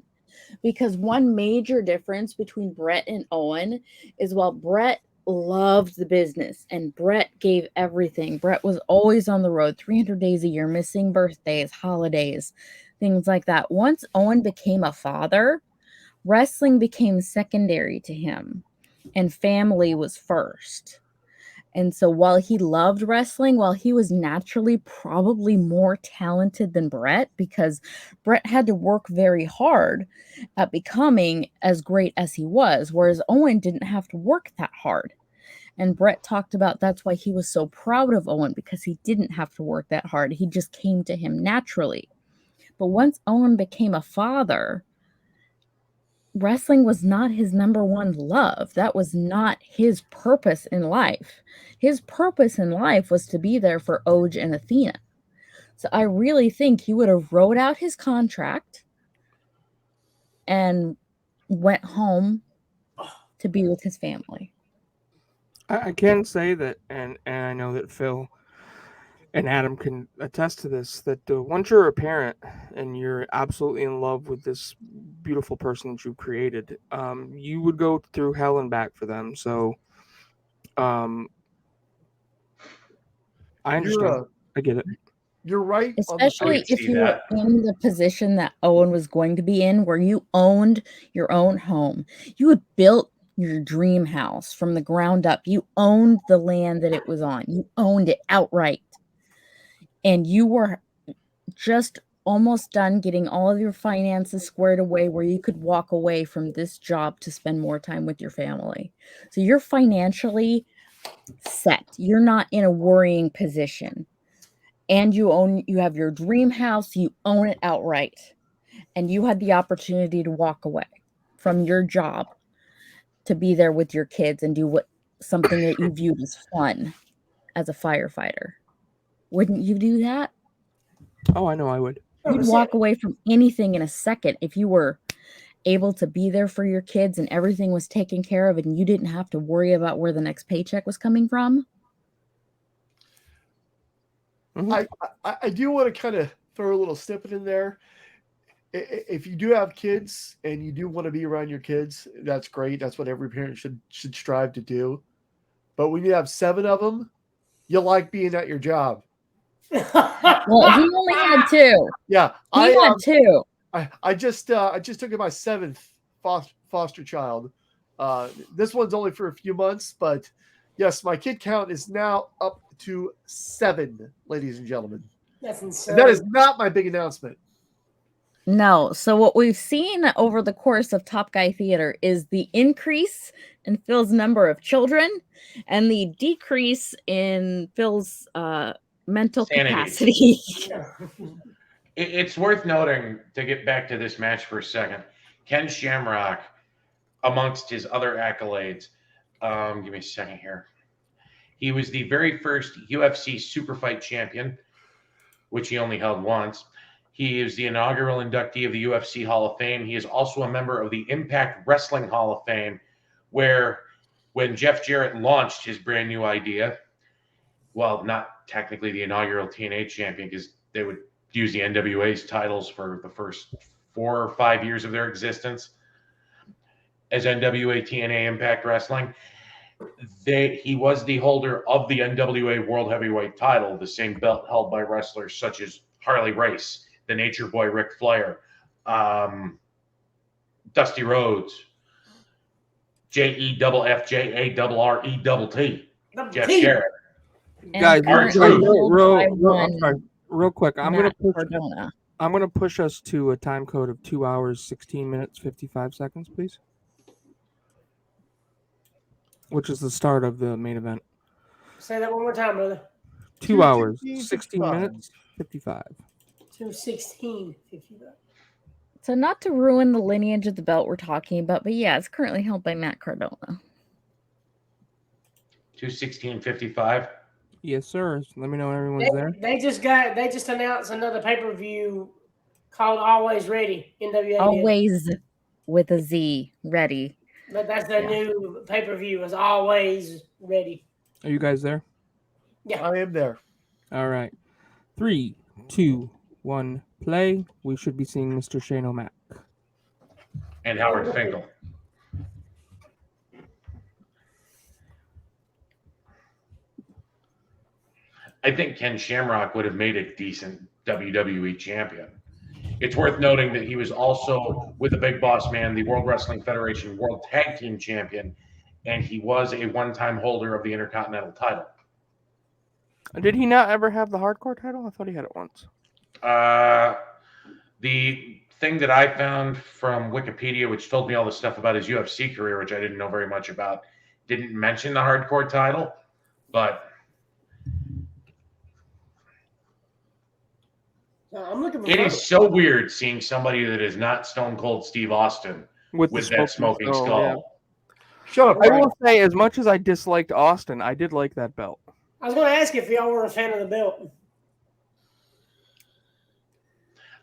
Because one major difference between Brett and Owen is while Brett loved the business and Brett gave everything. Brett was always on the road 300 days a year, missing birthdays, holidays, things like that. Once Owen became a father, wrestling became secondary to him and family was first. And so while he loved wrestling, while he was naturally probably more talented than Brett, because Brett had to work very hard at becoming as great as he was, whereas Owen didn't have to work that hard. And Brett talked about that's why he was so proud of Owen, because he didn't have to work that hard. He just came to him naturally. But once Owen became a father, wrestling was not his number one love. That was not his purpose in life. His purpose in life was to be there for Oj and Athena. So I really think he would have wrote out his contract and went home to be with his family. I can say that, and I know that Phil and Adam can attest to this, that once you're a parent and you're absolutely in love with this beautiful person that you've created, you would go through hell and back for them. So I understand. I get it. You're right. Especially if you were in the position that Owen was going to be in, where you owned your own home. You had built your dream house from the ground up. You owned the land that it was on. You owned it outright. And you were just almost done getting all of your finances squared away where you could walk away from this job to spend more time with your family. So you're financially set. You're not in a worrying position. And you have your dream house, you own it outright. And you had the opportunity to walk away from your job to be there with your kids and do something that you viewed as fun as a firefighter. Wouldn't you do that? Oh, I know I would. You'd walk away from anything in a second if you were able to be there for your kids and everything was taken care of and you didn't have to worry about where the next paycheck was coming from. I do want to kind of throw a little snippet in there. If you do have kids and you do want to be around your kids, that's great. That's what every parent should strive to do. But when you have 7 of them, you like being at your job. Well, he only had 2. Yeah, he had 2. I just took in my 7th foster child. This one's only for a few months, but yes, my kid count is now up to 7, ladies and gentlemen. That's insane. And that is not my big announcement. No. So what we've seen over the course of Top Guy Theater is the increase in Phil's number of children and the decrease in Phil's mental capacity. It's worth noting, to get back to this match for a second, Ken Shamrock, amongst his other accolades, give me a second here. He was the very first UFC Superfight champion, which he only held once. He is the inaugural inductee of the UFC Hall of Fame. He is also a member of the Impact Wrestling Hall of Fame, where when Jeff Jarrett launched his brand new idea, well, not technically the inaugural TNA champion, because they would use the NWA's titles for the first 4 or 5 years of their existence as NWA TNA Impact Wrestling. He was the holder of the NWA World Heavyweight title, the same belt held by wrestlers such as Harley Race, the Nature Boy Ric Flair, Dusty Rhodes, JEFFJARRETT, Jeff Jarrett. And Guys, currently held by I'm one sorry, real quick. I'm Matt gonna push. Cardona. I'm gonna push us to a time code of 2 hours, 16 minutes, 55 seconds, please. Which is the start of the main event. Say that one more time, brother. 2 hours, 2:16, 16 minutes, 55. 2:16. 55. So not to ruin the lineage of the belt we're talking about, but yeah, it's currently held by Matt Cardona. 2:16:55. Yes, sir. So let me know when everyone's there. They just announced another pay-per-view called Always Ready, NWA. Always with a Z, ready. But that's their new pay-per-view, is Always Ready. Are you guys there? Yeah. I am there. All right. 3, 2, 1, play. We should be seeing Mr. Shane O'Mac. And Howard Finkel. I think Ken Shamrock would have made a decent WWE champion. It's worth noting that he was also, with the Big Boss Man, the World Wrestling Federation World Tag Team Champion, and he was a one-time holder of the Intercontinental title. Did he not ever have the hardcore title? I thought he had it once. The thing that I found from Wikipedia, which told me all the stuff about his UFC career, which I didn't know very much about, didn't mention the hardcore title, but I'm looking for it is so weird seeing somebody that is not Stone Cold Steve Austin with that smoking skull. Yeah. Shut up. I will say, as much as I disliked Austin, I did like that belt. I was going to ask if y'all were a fan of the belt.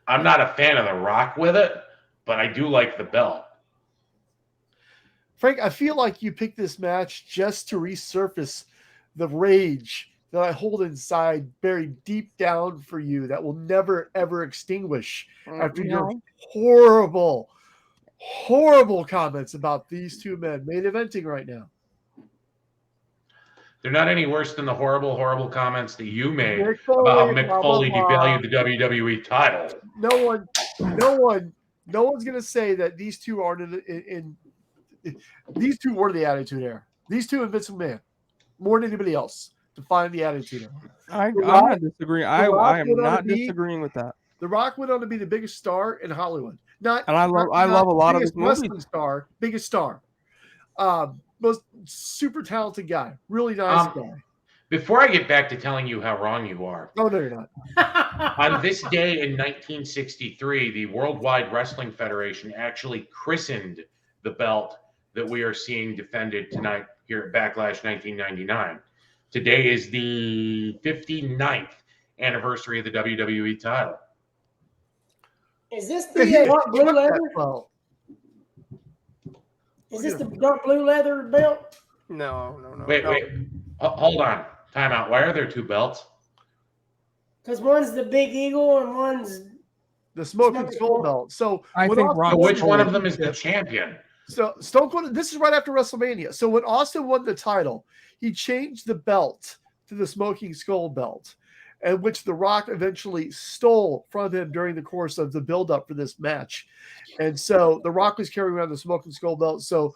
I'm not a fan of The Rock with it, but I do like the belt. Frank, I feel like you picked this match just to resurface the rage that I hold inside buried deep down for you that will never, ever extinguish after your horrible, horrible comments about these two men main eventing right now. They're not any worse than the horrible, horrible comments that you made Mick about how Foley, Mick blah, Foley blah, blah. devalued the WWE title. No one's going to say that these two aren't in these two were the Attitude Era. These two and Vince McMahon, more than anybody else, define the Attitude Era. I'm not disagreeing. I am not disagreeing with that. The Rock went on to be the biggest star in Hollywood. I love a lot of his movies. Wrestling star, biggest star. Most super talented guy, really nice guy. Before I get back to telling you how wrong you are. Oh, no, you're not. On this day in 1963, the Worldwide Wrestling Federation actually christened the belt that we are seeing defended tonight here at Backlash 1999. Today is the 59th anniversary of the WWE title. Is this the dark blue leather? Is this the dark blue leather belt? No. Wait. Hold on. Time out. Why are there two belts? Because one's the Big Eagle and one's the Smoking Skull belt. So I think which one of them is the champion? So Stone Cold, this is right after WrestleMania. So when Austin won the title, he changed the belt to the Smoking Skull belt, and which The Rock eventually stole from him during the course of the build-up for this match. And so The Rock was carrying around the Smoking Skull belt. So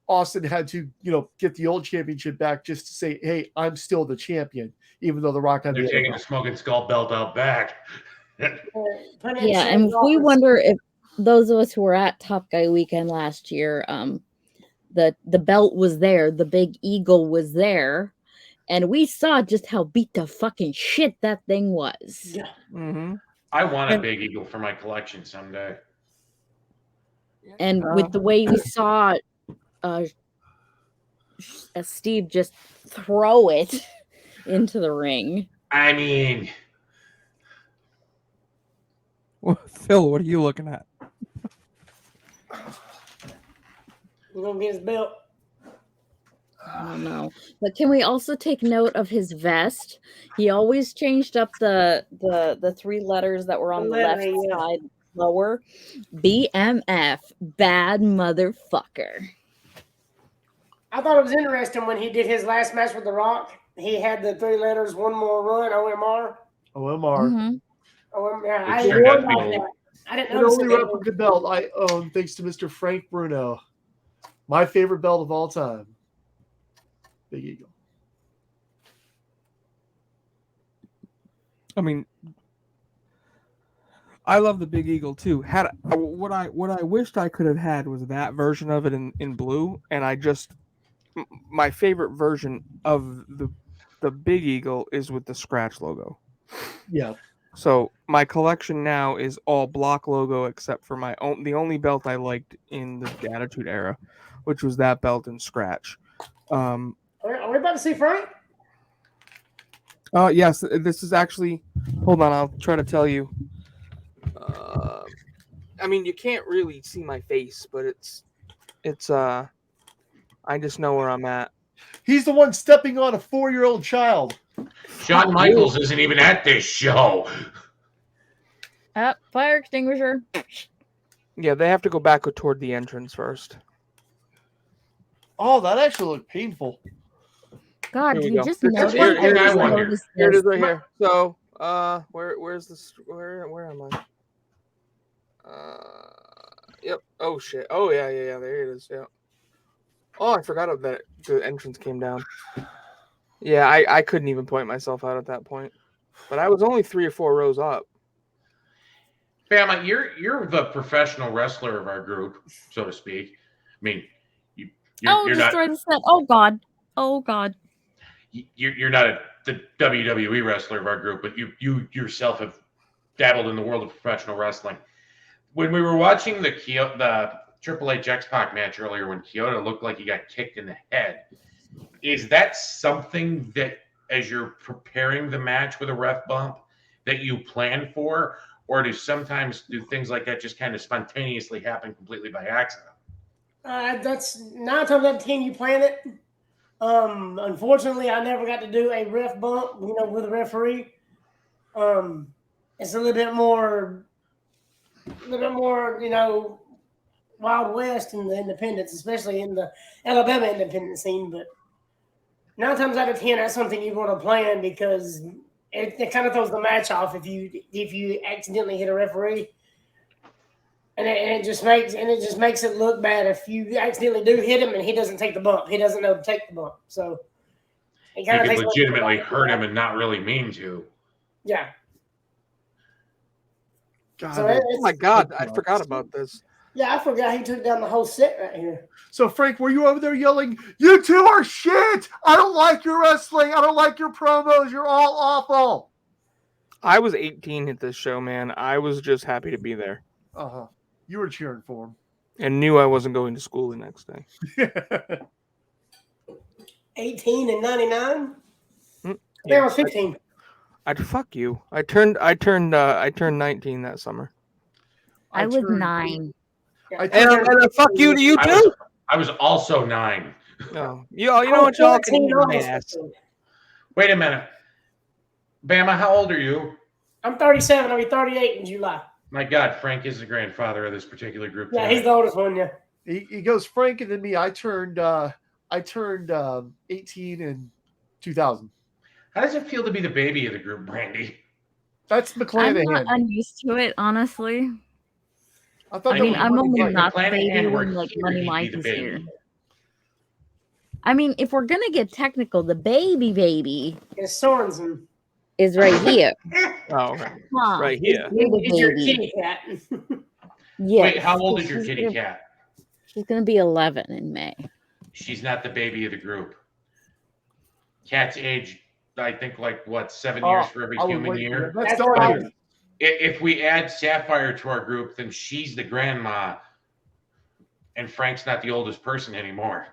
Austin had to, get the old championship back just to say, hey, I'm still the champion, even though The Rock had They're taking the Smoking Skull belt out back. Yeah, and if we wonder if those of us who were at Top Guy Weekend last year, the belt was there, the Big Eagle was there, and we saw just how beat the fucking shit that thing was. Yeah. Mm-hmm. I want a Big Eagle for my collection someday. And with the way we saw Steve just throw it into the ring. I mean, well, Phil, what are you looking at? We're gonna get his belt. I don't know. But can we also take note of his vest? He always changed up the three letters that were on the left side lower. BMF, bad motherfucker. I thought it was interesting when he did his last match with The Rock. He had the three letters, one more run, OMR. OMR. Mm-hmm. OMR. I didn't know about that. I didn't know. The only replica belt I own, thanks to Mr. Frank Bruno. My favorite belt of all time. Big Eagle. I mean, I love the Big Eagle too. What I wished I could have had was that version of it in blue, and my favorite version of the Big Eagle is with the scratch logo. Yeah. So my collection now is all block logo except for the only belt I liked in the Attitude Era, which was that belt in scratch. Are we about to see Frank? Yes, this is actually. Hold on, I'll try to tell you. I mean, you can't really see my face, but it's. I just know where I'm at. He's the one stepping on a 4-year-old child. Shawn Michaels isn't even at this show. Fire extinguisher. Yeah, they have to go back toward the entrance first. Oh, that actually looked painful. God, Here we you go. just This is- noticed. here- I here- just I wonder. noticed Here it this. is right here. So, where's this? Where am I? Yep. Oh shit. Oh yeah. There it is. Yeah. Oh, I forgot that the entrance came down. Yeah, I couldn't even point myself out at that point, but I was only 3 or 4 rows up. Bama, you're the professional wrestler of our group, so to speak. I mean, you're destroy not the set. Oh God. Oh God. you're not the WWE wrestler of our group, but you yourself have dabbled in the world of professional wrestling. When we were watching the Triple H X-Pac match earlier, when Kyoto looked like he got kicked in the head, is that something that, as you're preparing the match with a ref bump, that you plan for, or do things like that just kind of spontaneously happen completely by accident? That's 9 times out of 10 you plan it. Unfortunately, I never got to do a ref bump, with a referee. It's a little bit more, Wild West in the independents, especially in the Alabama independent scene. But 9 times out of 10, that's something you want to plan because it kind of throws the match off if you accidentally hit a referee. And it just makes it look bad if you accidentally do hit him and he doesn't take the bump. He doesn't know to take the bump. So it You kind of could takes legitimately hurt him and not really mean to. Yeah. God, So Oh my God, I forgot about this. Yeah, I forgot he took down the whole set right here. So, Frank, were you over there yelling, "You two are shit! I don't like your wrestling. I don't like your promos. You're all awful." I was 18 at this show, man. I was just happy to be there. Uh-huh. You were cheering for him. And knew I wasn't going to school the next day. 18 and 99? I Yeah. was 15. I'd fuck you. I turned 19 that summer. I was 9. And fuck you to you too. I was also 9. No, you know what, y'all can eat my ass. Wait a minute, Bama, how old are you? I'm 37. I'll be 38 in July. My God, Frank is the grandfather of this particular group. Yeah, tonight. he's the oldest one. Yeah. He goes Frank and then me. I turned 18 in 2000. How does it feel to be the baby of the group, Brandy? That's I'm McClanahan. not unused to it, honestly. I thought I that mean, was I'm Money only Mike. not the McClanahan baby were when like here, Money he'd be Mike the is baby. here. I mean, if we're gonna get technical, the baby It's Sorensen. is right here. Oh, right, Huh. right here. You're the It's your baby. kitty cat. Yes. Wait, how old is your She's kitty gonna- cat? She's gonna be 11 in May. She's not the baby of the group. Cats age, I think, 7 years for every I was human waiting for year. that. That's That's right. Darwin. If we add Sapphire to our group, then she's the grandma, and Frank's not the oldest person anymore.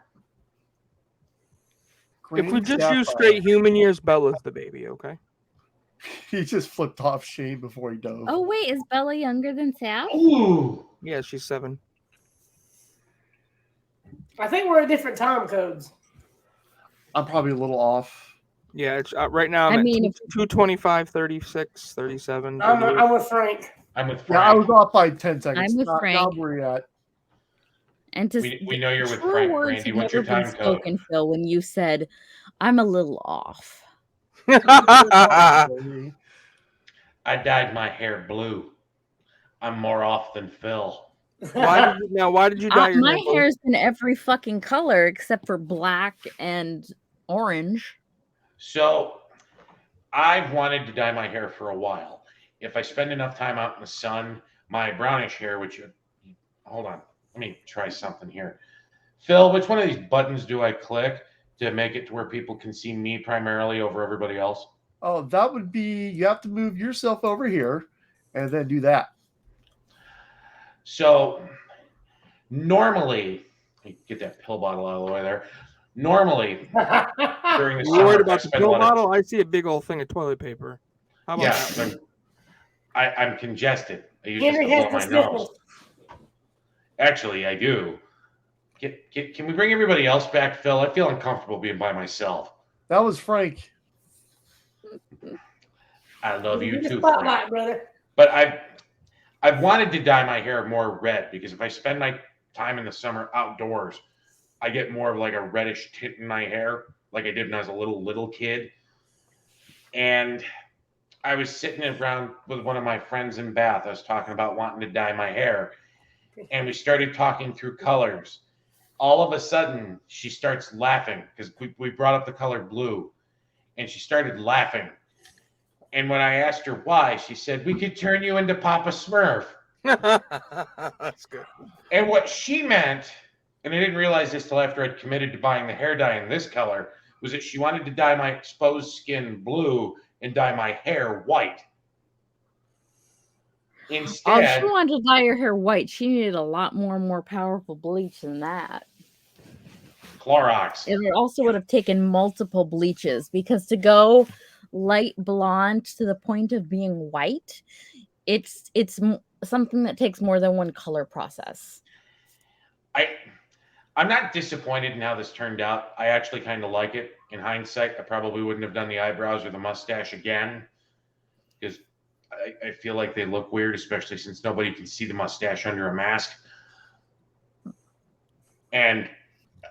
If we just Sapphire. use straight human years, Bella's the baby, okay? He just flipped off Shane before he dove. Oh wait, is Bella younger than Sal? Ooh. Yeah, she's 7. I think we're at different time codes. I'm probably a little off. Yeah, it's right now. I'm I at mean, 225, 36, 37. I'm 38. with Frank. I'm with Yeah, I Frank. was off by 10 seconds. I'm with Now Frank. where you at? And to We know you're with true Frank, words Brandy. have What's your never been time code? spoken, Phil, when you said, "I'm a little off." I dyed my hair blue. I'm more off than Phil. Why did you dye your My hair blue? hair's been every fucking color except for black and orange. So I've wanted to dye my hair for a while. If I spend enough time out in the sun, my brownish hair, hold on, let me try something here. Phil, which one of these buttons do I click to make it to where people can see me primarily over everybody else? Oh, that would be, you have to move yourself over here and then do that. So normally, get that pill bottle out of the way there. Normally, during the You summer, worried I about the spend a pill lot of bottle? I see a big old thing of toilet paper. How about that? I'm congested. I use Henry this has to blow the my sniffles. nose. Actually, I do. Can we bring everybody else back, Phil? I feel uncomfortable being by myself. That was Frank. I love you too, Spotlight, Frank. brother. But I've wanted to dye my hair more red because if I spend my time in the summer outdoors, I get more of like a reddish tint in my hair, like I did when I was a little kid. And I was sitting around with one of my friends in Bath. I was talking about wanting to dye my hair, and we started talking through colors. All of a sudden, she starts laughing because we brought up the color blue, and she started laughing. And when I asked her why, she said, "We could turn you into Papa Smurf." That's good. And what she meant, and I didn't realize this till after I'd committed to buying the hair dye in this color, was that she wanted to dye my exposed skin blue and dye my hair white. Instead, she wanted to dye her hair white. She needed a lot more powerful bleach than that. Clorox. It also would have taken multiple bleaches because to go light blonde to the point of being white, it's something that takes more than one color process. I'm not disappointed in how this turned out. I actually kind of like it. In hindsight, I probably wouldn't have done the eyebrows or the mustache again because I feel like they look weird, especially since nobody can see the mustache under a mask. And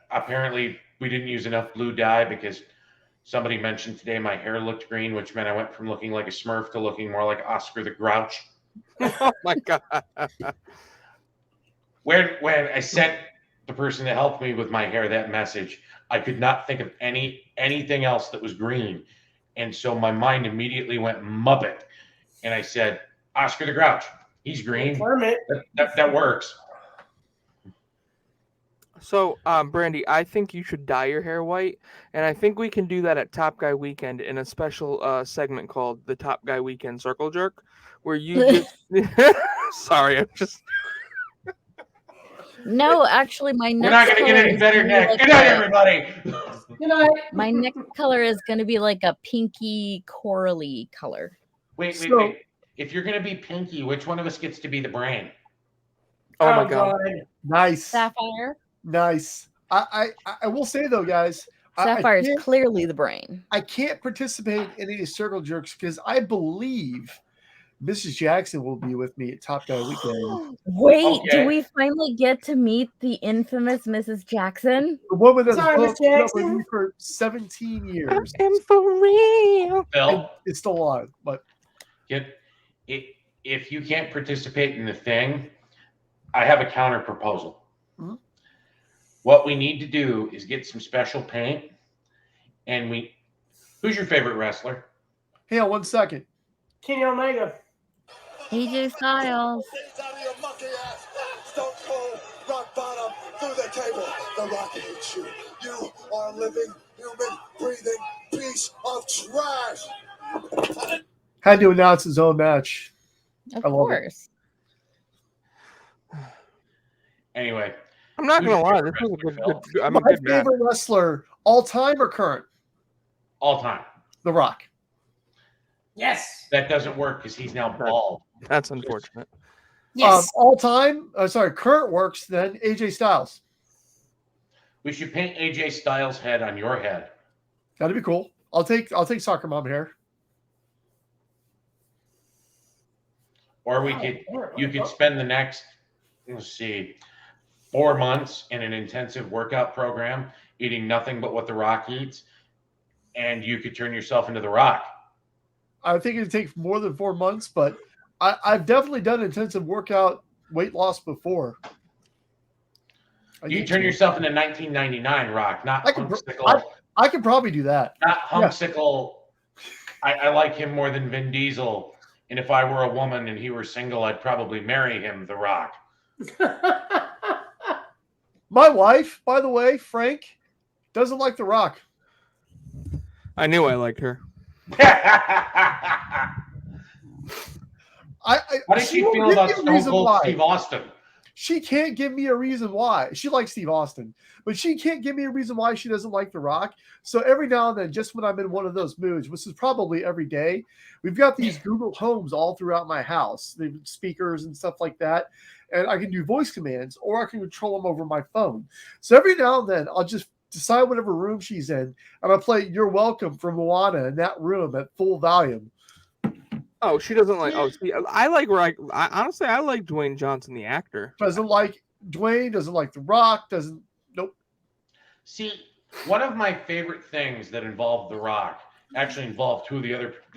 apparently we didn't use enough blue dye because somebody mentioned today my hair looked green, which meant I went from looking like a Smurf to looking more like Oscar the Grouch. Oh my God. When I sent the person that helped me with my hair that message, I could not think of anything else that was green. And so my mind immediately went Muppet. And I said, Oscar the Grouch, he's green. That works. So, Brandy, I think you should dye your hair white, and I think we can do that at Top Guy Weekend in a special segment called the Top Guy Weekend Circle Jerk, where you just... Sorry, I'm just... No, actually, my next We're not going to get any better next. Good night, everybody. Good night. My next color is going to be like a pinky corally color. Wait. If you're going to be pinky, which one of us gets to be the brain? Oh my God. Nice. Sapphire. Nice. I will say though, guys, Sapphire is clearly the brain. I can't participate in any circle jerks because I believe Mrs. Jackson will be with me at Top Guy Weekend. Wait, do we finally get to meet the infamous Mrs. Jackson? The woman that's Sorry, booked Miss up with Jackson. me for 17 years. And for real. Phil, It's still alive, but if you can't participate in the thing, I have a counter proposal. Mhm. What we need to do is get some special paint, and who's your favorite wrestler? hang on 1 second. Kenny Omega. AJ Styles. Stone Cold, rock bottom, through the table. The Rock hates you. You are a living, human, breathing piece of trash. Had to announce his own match. Of I love course. Anyway, I'm not who's gonna your lie, favorite this was a wrestler, good. Phil? I'm a My good match. favorite wrestler, all time or current? All time. The Rock. Yes. That doesn't work because he's now bald. That's unfortunate. Yes. All time. Current works. Then AJ Styles. We should paint AJ Styles' head on your head. That'd be cool. I'll take soccer mom hair. Or you could spend the next, 4 months in an intensive workout program eating nothing but what The Rock eats, and you could turn yourself into The Rock. I think it'd take more than 4 months, but I've definitely done intensive workout weight loss before. You can turn yourself into 1999 Rock, not Hunksicle. I could probably do that. Not Hunksicle I like him more than Vin Diesel. And if I were a woman and he were single, I'd probably marry him, The Rock. My wife, by the way, Frank, doesn't like The Rock. I knew I liked her. How did she feel about Stone Cold Steve Austin? She can't give me a reason why. She likes Steve Austin, but she can't give me a reason why she doesn't like The Rock. So every now and then, just when I'm in one of those moods, which is probably every day, we've got these Google Homes all throughout my house, the speakers and stuff like that. And I can do voice commands or I can control them over my phone. So every now and then, I'll just decide whatever room she's in, and I'll play You're Welcome from Moana in that room at full volume. Oh, she doesn't like. Oh, see, I like. Honestly, I like Dwayne Johnson, the actor. Doesn't like Dwayne. Doesn't like The Rock. Doesn't. Nope. See, one of my favorite things that involved The Rock actually involved the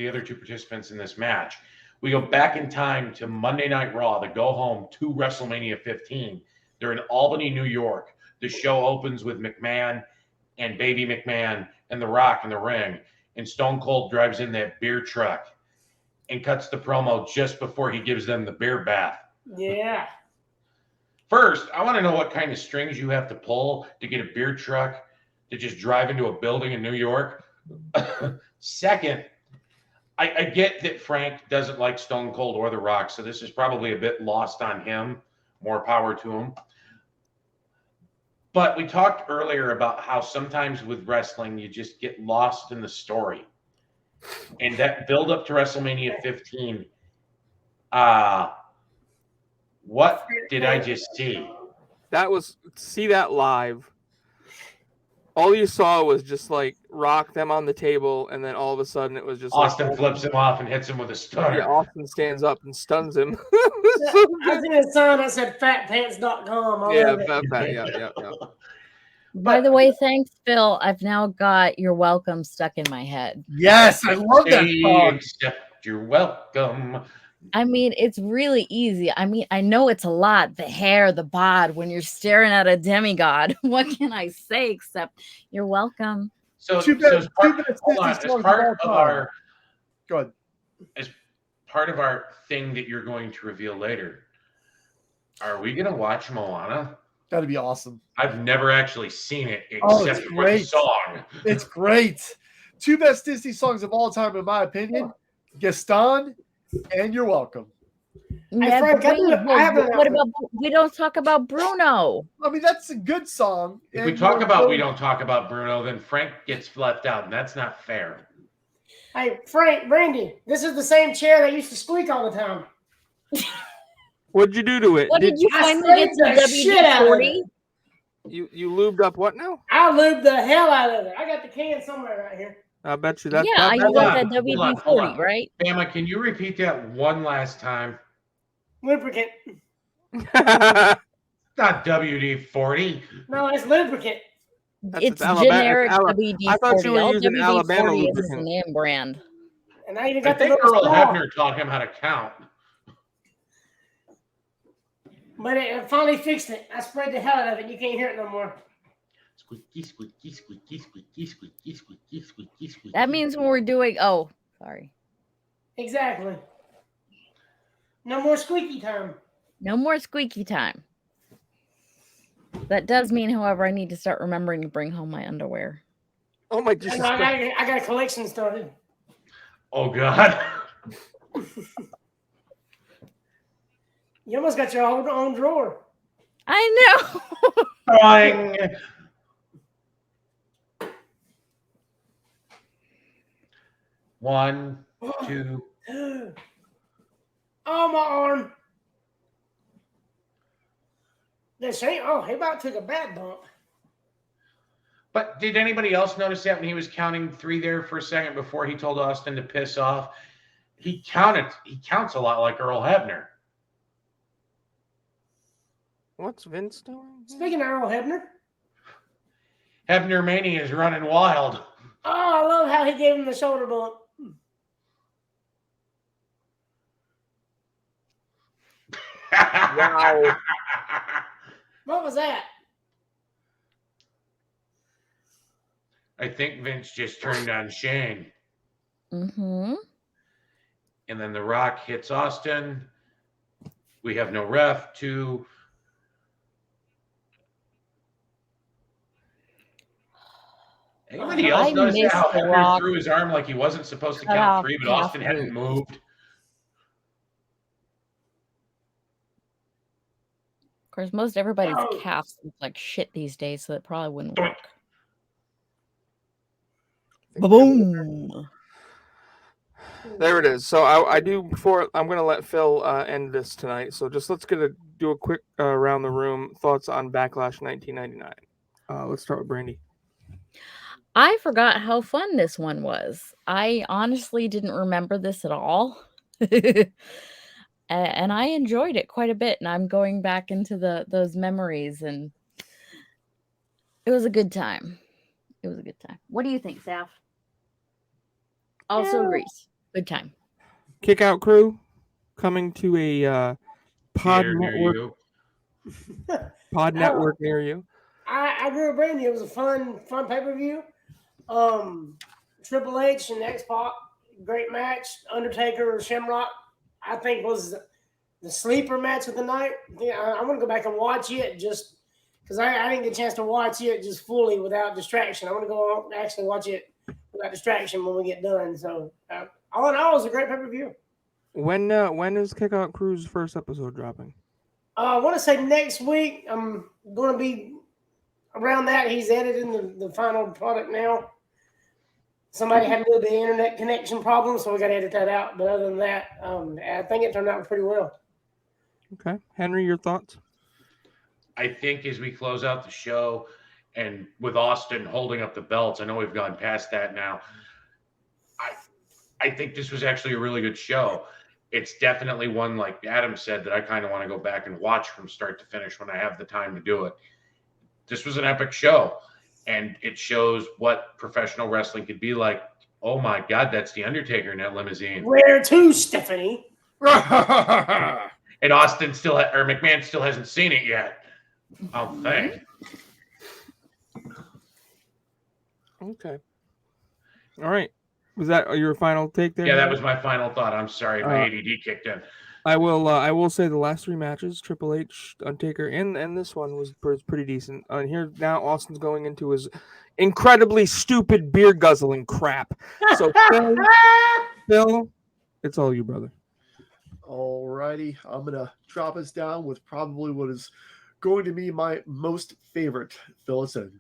other two participants in this match. We go back in time to Monday Night Raw, the go home to WrestleMania 15. They're in Albany, New York. The show opens with McMahon and Baby McMahon and The Rock in the ring, and Stone Cold drives in that beer truck and cuts the promo just before he gives them the beer bath. Yeah. First, I want to know what kind of strings you have to pull to get a beer truck to just drive into a building in New York. Second, I get that Frank doesn't like Stone Cold or The Rock, so this is probably a bit lost on him. More power to him. But we talked earlier about how sometimes with wrestling, you just get lost in the story. And that build up to WrestleMania 15, what did I just see? See that live. All you saw was just like Rock them on the table, and then all of a sudden it was just Austin flips him off and hits him with a stunner. Yeah, Austin stands up and stuns him. I was in a sign that said fatpants.com. Yeah. By the way, thanks, Phil. I've now got You're Welcome stuck in my head. Yes, I love that song. You're welcome. I mean, it's really easy. I mean, I know it's a lot, the hair, the bod, when you're staring at a demigod. What can I say except you're welcome? So as part of our thing that you're going to reveal later, are we going to watch Moana? That'd be awesome. I've never actually seen it except for the song. It's great. Two best Disney songs of all time, in my opinion, Gaston and You're Welcome. Yeah, Frank, what about we don't talk about Bruno? I mean, that's a good song. If we talk about We Don't Talk About Bruno, then Frank gets left out, and that's not fair. Hey, Frank, Brandy, this is the same chair that used to squeak all the time. What'd you do to it? What did you finally get to WD-40? You lubed up what now? I lubed the hell out of it. I got the can somewhere right here. I bet you that. Yeah, you got that WD-40, right? Bama, can you repeat that one last time? Lubricant. Not WD-40. No, it's lubricant. It's generic WD-40. I thought you were using WD-40 Alabama is lubricant. the name brand. And I even I got the think little Earl straw. Hebner taught him how to count. But it finally fixed it. I sprayed the hell out of it. You can't hear it no more. Squeaky, squeaky, squeaky, squeaky, squeaky, squeaky, squeaky, squeaky. That means when we're doing, sorry. Exactly. No more squeaky time. No more squeaky time. That does mean, however, I need to start remembering to bring home my underwear. Oh my Jesus! I got a collection started. Oh God! You almost got your own drawer. I know. Crying. One, two. Oh, my arm. He about took a bad bump. But did anybody else notice that when he was counting 3 there for a second before he told Austin to piss off? He counts a lot like Earl Hebner. What's Vince doing? Speaking of Earl Hebner. Hebner Mania is running wild. Oh, I love how he gave him the shoulder bump. Wow. What was that? I think Vince just turned on Shane. Mm-hmm. And then The Rock hits Austin. We have no ref. 2. Anybody else I notice miss how The Hebner Rock. threw his arm like he wasn't supposed to Cut count off 3, but half Austin hadn't root. moved? Of course, most everybody's Oh. calves look like shit these days, so it probably wouldn't work. Boom. There it is. So I do before I'm gonna let Phil end this tonight. So just let's do a quick around the room thoughts on Backlash 1999. Let's start with Brandy. I forgot how fun this one was. I honestly didn't remember this at all. And I enjoyed it quite a bit, and I'm going back into those memories, and it was a good time. It was a good time. What do you think, Saf? Also agrees. Good time. Kick Out Crew coming to a pod Theater near network. you. Pod network near you. I agree with Brandy. It was a fun pay-per-view. Triple H and X-Pac, great match. Undertaker, Shamrock, I think was the sleeper match of the night. Yeah, I'm going to go back and watch it just because I didn't get a chance to watch it just fully without distraction. I'm going to go actually watch it without distraction when we get done. So all in all, it was a great pay-per-view. When is Kick Out Crew's first episode dropping? I want to say next week. I'm going to be around that. He's editing the final product now. Somebody had a little bit of internet connection problem, so we got to edit that out. But other than that, I think it turned out pretty well. Okay. Henry, your thoughts? I think as we close out the show and with Austin holding up the belts, I know we've gone past that now. I think this was actually a really good show. It's definitely one, like Adam said, that I kind of want to go back and watch from start to finish when I have the time to do it. This was an epic show, and it shows what professional wrestling could be like. Oh my God, that's the Undertaker in that limousine. Where to, Stephanie? And Austin McMahon still hasn't seen it yet. I'll think. Okay. All right. Was that your final take there? Yeah, that was my final thought. I'm sorry, my ADD kicked in. I will say the last 3 matches, Triple H, Undertaker, and this one was pretty decent. And here now Austin's going into his incredibly stupid beer guzzling crap. So Phil, it's all you, brother. Alrighty, I'm gonna drop us down with probably what is going to be my most favorite. Fill us in.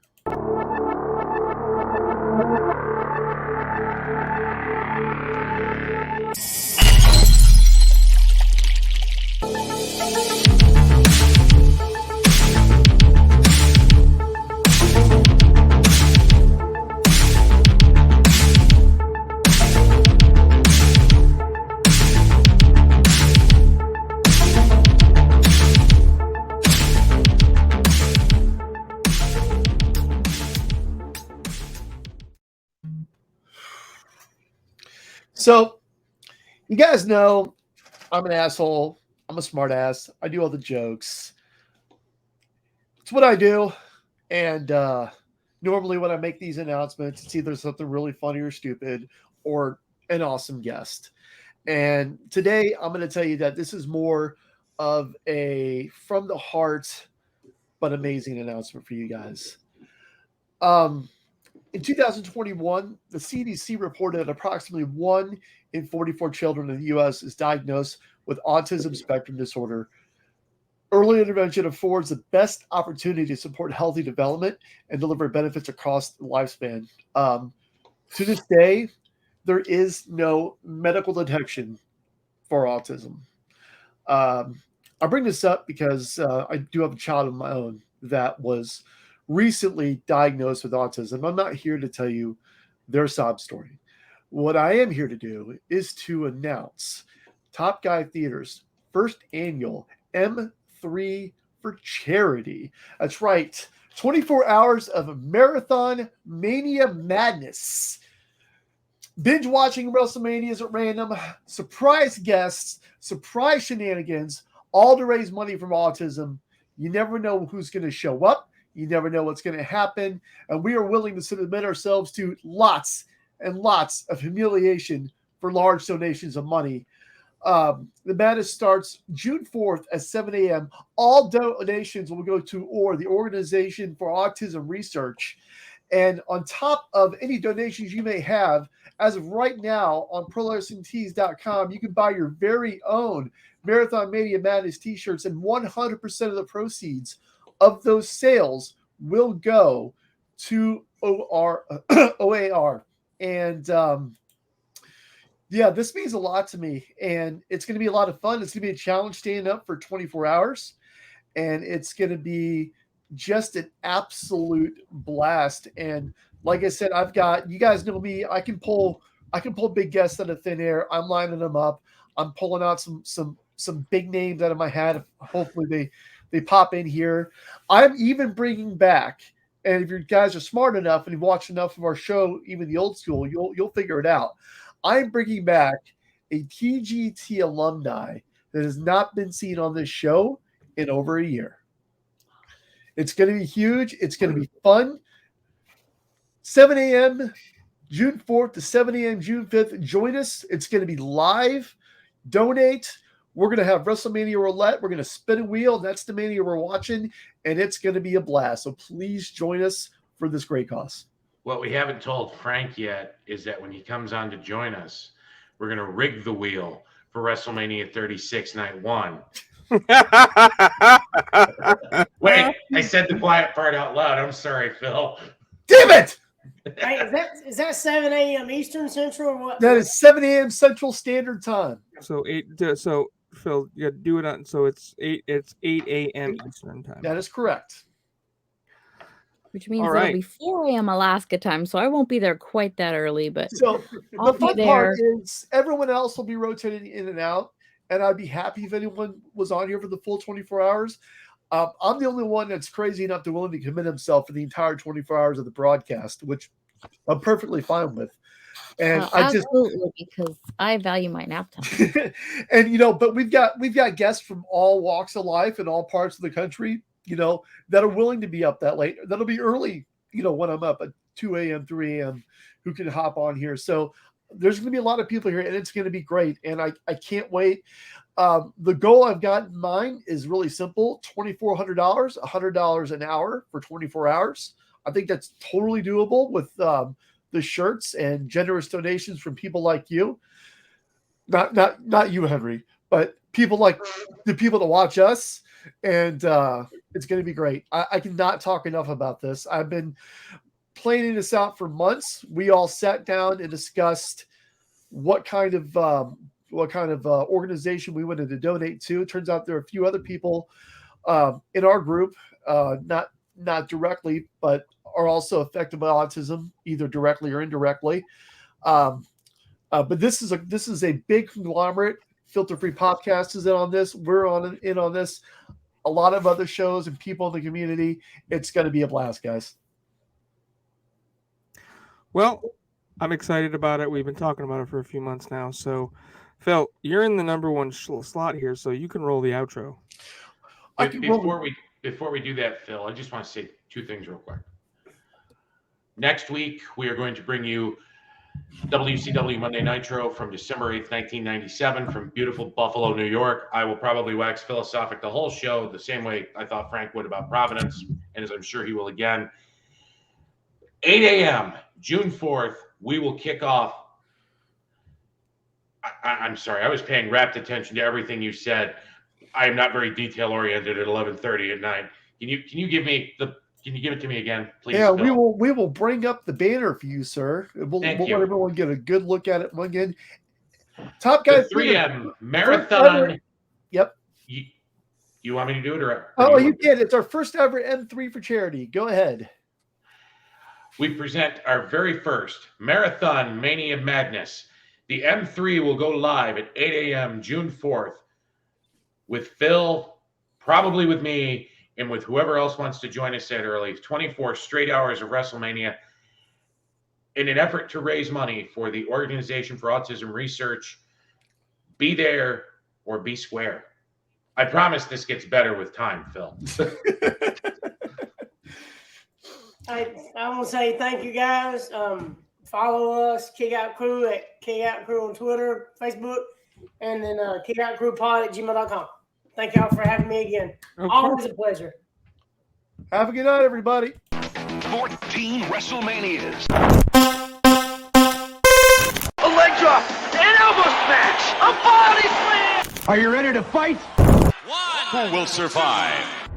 So, you guys know I'm an asshole. I'm a smart ass. I do all the jokes. It's what I do. And normally when I make these announcements, it's either something really funny or stupid or an awesome guest. And today I'm going to tell you that this is more of a from the heart but amazing announcement for you guys. In 2021, the CDC reported that approximately 1 in 44 children in the U.S. is diagnosed with autism spectrum disorder. Early intervention affords the best opportunity to support healthy development and deliver benefits across the lifespan. To this day, there is no medical detection for autism. I bring this up because I do have a child of my own that was recently diagnosed with autism. I'm not here to tell you their sob story. What I am here to do is to announce Top Guy Theater's first annual M3 for Charity. That's right. 24 hours of marathon mania madness. Binge watching WrestleManias at random, surprise guests, surprise shenanigans, all to raise money from autism. You never know who's going to show up. You never know what's going to happen. And we are willing to submit ourselves to lots and lots of humiliation for large donations of money. The madness starts June 4th at 7 a.m. All donations will go to OR, the Organization for Autism Research. And on top of any donations you may have, as of right now on ProWrestlingTees.com, you can buy your very own Marathon Mania Madness t-shirts, and 100% of the proceeds of those sales will go to OAR. And yeah, this means a lot to me, and it's going to be a lot of fun. It's going to be a challenge staying up for 24 hours, and it's going to be just an absolute blast. And like I said, you guys know me. I can pull big guests out of thin air. I'm lining them up. I'm pulling out some big names out of my hat. Hopefully they pop in here. I'm even bringing back, and if you guys are smart enough and you've watched enough of our show, even the old school, you'll figure it out. I'm bringing back a TGT alumni that has not been seen on this show in over a year. It's going to be huge. It's going to be fun. 7 a.m. June 4th to 7 a.m. June 5th. Join us. It's going to be live. Donate. We're going to have WrestleMania Roulette. We're going to spin a wheel. That's the Mania we're watching, and it's going to be a blast. So please join us for this great cause. What we haven't told Frank yet is that when he comes on to join us, we're going to rig the wheel for WrestleMania 36 Night 1. Wait, I said the quiet part out loud. I'm sorry, Phil. Damn it! Hey, is that 7 a.m. Eastern Central or what? That is 7 a.m. Central Standard Time. So Phil, you do it on. So it's 8 a.m. Eastern Time. That is correct. Which means it'll be 4 a.m. Alaska time, so I won't be there quite that early. But so I'll the fun be part there. is everyone else will be rotating in and out, and I'd be happy if anyone was on here for the full 24 hours. I'm the only one that's crazy enough to willing to commit himself for the entire 24 hours of the broadcast, which I'm perfectly fine with. And absolutely, because I value my nap time. And but we've got guests from all walks of life and all parts of the country, that are willing to be up that late. That'll be early, when I'm up at 2 a.m., 3 a.m., who can hop on here. So there's going to be a lot of people here, and it's going to be great. And I can't wait. The goal I've got in mind is really simple: $2,400, $100 an hour for 24 hours. I think that's totally doable with the shirts and generous donations from people like you. Not you, Henry, but people like the people that watch us. And it's going to be great. I cannot talk enough about this. I've been planning this out for months. We all sat down and discussed what kind of organization we wanted to donate to. It turns out there are a few other people in our group, not directly, but are also affected by autism, either directly or indirectly. But this is a big conglomerate. Filter Free Podcast is in on this. We're in on this. A lot of other shows and people in the community. It's going to be a blast, guys. Well, I'm excited about it. We've been talking about it for a few months now. So, Phil, you're in the number one slot here, so you can roll the outro. Before we do that, Phil, I just want to say two things real quick. Next week, we are going to bring you WCW Monday Nitro from December 8th, 1997 from beautiful Buffalo, New York. I will probably wax philosophic the whole show the same way I thought Frank would about Providence, and as I'm sure he will again. 8 a.m., June 4th, we will kick off. I'm sorry, I was paying rapt attention to everything you said. I am not very detail-oriented at 11:30 at night. Can you give it to me again, please? Yeah, Phil? we will bring up the banner for you, sir. We'll let everyone get a good look at it again. Top guy. 3M Marathon. Yep. You want me to do it or? You can. It's our first ever M3 for charity. Go ahead. We present our very first Marathon Mania Madness. The M3 will go live at 8 a.m. June 4th with Phil, probably with me, and with whoever else wants to join us that early. 24 straight hours of WrestleMania in an effort to raise money for the Organization for Autism Research. Be there or be square. I promise this gets better with time, Phil. I want to say thank you guys. Follow us, Kick Out Crew at Kick Out Crew on Twitter, Facebook, and then kickoutcrewpod@gmail.com. Thank y'all for having me again. Always a pleasure. Have a good night, everybody. 14 WrestleManias. A leg drop, an elbow smash, a body slam. Are you ready to fight? Who will survive?